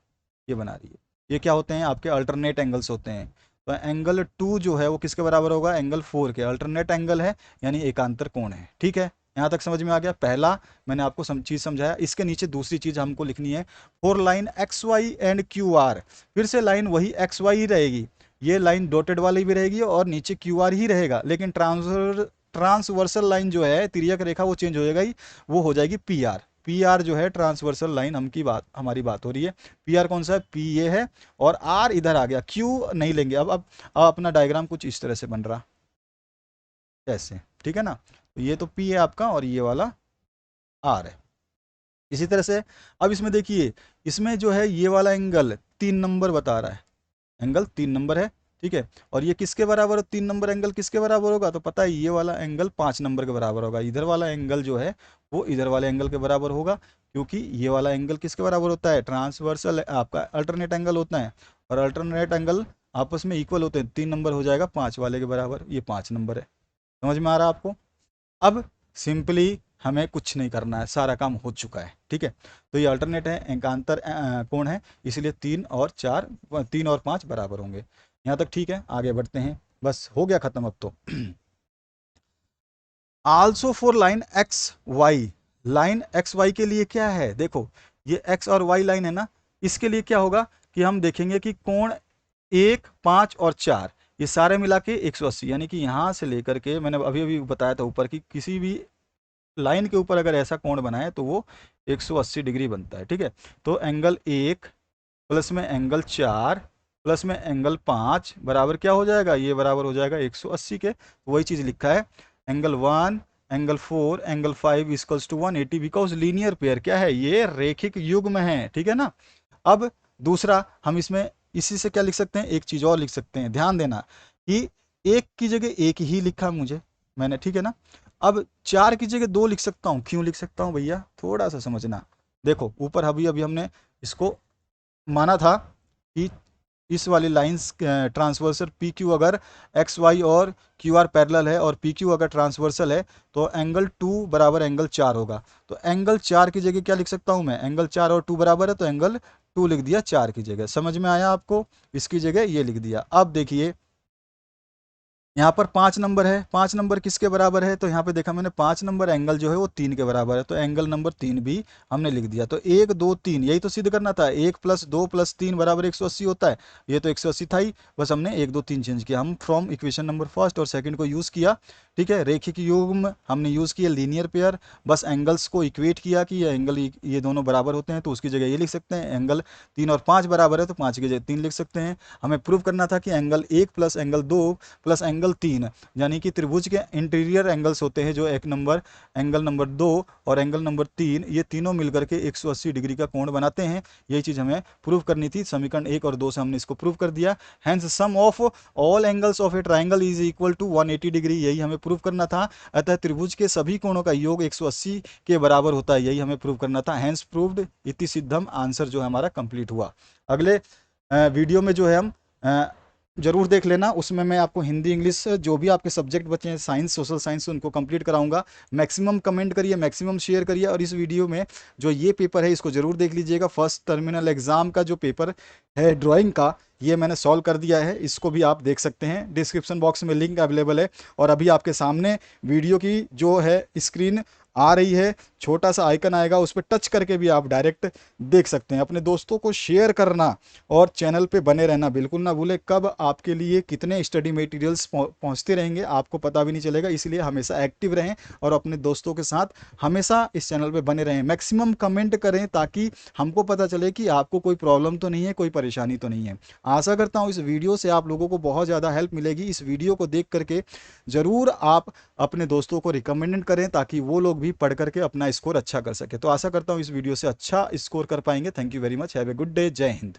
ये बना रही है। ये क्या होते हैं, आपके अल्टरनेट एंगल्स होते हैं। तो एंगल 2 जो है वो किसके बराबर होगा, एंगल 4 के। अल्टरनेट एंगल है, यानी एकांतर कोण है, ठीक है। यहाँ तक समझ में आ गया। पहला मैंने आपको चीज़ समझाया। इसके नीचे दूसरी चीज़ हमको लिखनी है, for line X Y and Q R. फिर से लाइन वही एक्स वाई ही रहेगी, ये लाइन डॉटेड वाली भी रहेगी और नीचे क्यू आर ही रहेगा, लेकिन ट्रांसवर्सल लाइन जो है, तिर्यक रेखा, वो चेंज हो जाएगा ही, वो हो जाएगी पी आर। पी आर जो है ट्रांसवर्सल लाइन हमारी बात हो रही है। पी आर कौन सा है, पी ये है और आर इधर आ गया, क्यू नहीं लेंगे। अब अपना डायग्राम कुछ इस तरह से बन रहा, ऐसे, ठीक है ना। तो ये तो पी है आपका और ये वाला आर है। इसी तरह से अब इसमें देखिए, इसमें जो है ये वाला एंगल 3 नंबर बता रहा है, एंगल 3 नंबर है, ठीक है। और ये किसके बराबर है, 3 नंबर एंगल किसके बराबर होगा, तो पता है ये वाला एंगल 5 नंबर के बराबर होगा। इधर वाला एंगल जो है वो इधर वाले एंगल के बराबर होगा, क्योंकि ये वाला एंगल किसके बराबर होता है, ट्रांसवर्सल आपका अल्टरनेट एंगल होता है, और अल्टरनेट एंगल आपस में इक्वल होते हैं। 3 नंबर हो जाएगा 5 वाले के बराबर, ये 5 नंबर है। समझ में आ रहा है आपको। अब सिंपली हमें कुछ नहीं करना है, सारा काम हो चुका है, ठीक है। तो ये अल्टरनेट है, एकांतर कोण है, इसलिए 3 और 5 बराबर होंगे। यहाँ तक ठीक है, आगे बढ़ते हैं, बस हो गया खत्म अब तो। Also for line X Y, line X Y के लिए क्या है, देखो ये एक्स और वाई लाइन है ना, इसके लिए क्या होगा कि हम देखेंगे कि कोण 1, 5 और 4 ये सारे मिला के 180, यानी कि यहाँ से लेकर के, मैंने अभी अभी बताया था ऊपर की, किसी भी लाइन के ऊपर अगर ऐसा कोण बनाए तो वो 180 डिग्री बनता है, ठीक है। तो एंगल 1 प्लस में एंगल 4 प्लस में एंगल 5 बराबर क्या हो जाएगा, ये बराबर हो जाएगा 180 के। वही चीज़ लिखा है, angle 1 angle 4 angle 5 equals to 180, because linear pair क्या है, ये रेखिक युग्म है, ठीक है ना। अब दूसरा हम इसमें इसी से क्या लिख सकते हैं, एक चीज़ और लिख सकते हैं, ध्यान देना कि एक की जगह एक ही लिखा मैंने, ठीक है ना। अब 4 की जगह 2 लिख सकता हूँ, क्यों लिख सकता हूँ भैया, थोड़ा सा समझना। देखो ऊपर अभी अभी हमने इसको माना था कि इस वाली लाइंस ट्रांसवर्सल पी क्यू अगर एक्स वाई और क्यू आर पैरेलल है और पी क्यू अगर ट्रांसवर्सल है तो एंगल 2 बराबर एंगल 4 होगा। तो एंगल 4 की जगह क्या लिख सकता हूँ मैं, एंगल 4 और 2 बराबर है, तो एंगल 2 लिख दिया 4 की जगह। समझ में आया आपको, इसकी जगह ये लिख दिया। अब देखिए यहाँ पर 5 नंबर है, 5 नंबर किसके बराबर है, तो यहाँ पे देखा मैंने 5 नंबर एंगल जो है वो 3 के बराबर है, तो एंगल नंबर 3 भी हमने लिख दिया। तो 1 2 3 यही तो सिद्ध करना था, 1 + 2 + 3 बराबर 180 होता है, ये तो 180 था ही, बस हमने 1 2 3 चेंज किया। हम फ्रॉम इक्वेशन नंबर फर्स्ट और सेकंड को यूज़ किया, ठीक है। रेखिक युग्म हमने यूज़ किया, लीनियर पेयर, बस एंगल्स को इक्वेट किया कि ये एंगल ये दोनों बराबर होते हैं, तो उसकी जगह ये लिख सकते हैं, एंगल 3 और 5 बराबर है तो 5 की जगह 3 लिख सकते हैं। हमें प्रूव करना था कि एंगल 1 + एंगल 2 + एंगल 3, यानी कि त्रिभुज के इंटीरियर एंगल्स होते हैं जो एक नंबर, एंगल नंबर 2 और एंगल नंबर 3, ये तीनों मिलकर के 180 डिग्री का कोण बनाते हैं। यही चीज़ हमें प्रूव करनी थी। समीकरण 1 और 2 से हमने इसको प्रूव कर दिया। Hence sum of all angles of a triangle is equal to 180 degree, यही हमें प्रूव करना था। अतः त्रिभुज के सभी कोणों का योग 180 के बराबर होता है, यही हमें प्रूव करना था। हैंस प्रूव्ड इति सिद्धम, आंसर जो है हमारा कंप्लीट हुआ। अगले वीडियो में जो है हम जरूर देख लेना, उसमें मैं आपको हिंदी इंग्लिश जो भी आपके सब्जेक्ट बचे हैं, साइंस सोशल साइंस, उनको कंप्लीट कराऊंगा। मैक्सिमम कमेंट करिए, मैक्सिमम शेयर करिए, और इस वीडियो में जो ये पेपर है इसको जरूर देख लीजिएगा। फर्स्ट टर्मिनल एग्जाम का जो पेपर है ड्राइंग का, ये मैंने सॉल्व कर दिया है, इसको भी आप देख सकते हैं। डिस्क्रिप्शन बॉक्स में लिंक अवेलेबल है, और अभी आपके सामने वीडियो की जो है स्क्रीन आ रही है, छोटा सा आइकन आएगा, उस पर टच करके भी आप डायरेक्ट देख सकते हैं। अपने दोस्तों को शेयर करना और चैनल पे बने रहना बिल्कुल ना भूलें। कब आपके लिए कितने स्टडी मटेरियल्स पहुंचते रहेंगे आपको पता भी नहीं चलेगा, इसलिए हमेशा एक्टिव रहें और अपने दोस्तों के साथ हमेशा इस चैनल पे बने रहें। मैक्सिमम कमेंट करें ताकि हमको पता चले कि आपको कोई प्रॉब्लम तो नहीं है, कोई परेशानी तो नहीं है। आशा करता हूँ इस वीडियो से आप लोगों को बहुत ज़्यादा हेल्प मिलेगी। इस वीडियो को देख करके ज़रूर आप अपने दोस्तों को रिकमेंड करें ताकि वो लोग भी पढ़ करके अपना स्कोर अच्छा कर सके। तो आशा करता हूँ इस वीडियो से अच्छा स्कोर कर पाएंगे। Thank you very much, have a good day, जय हिंद।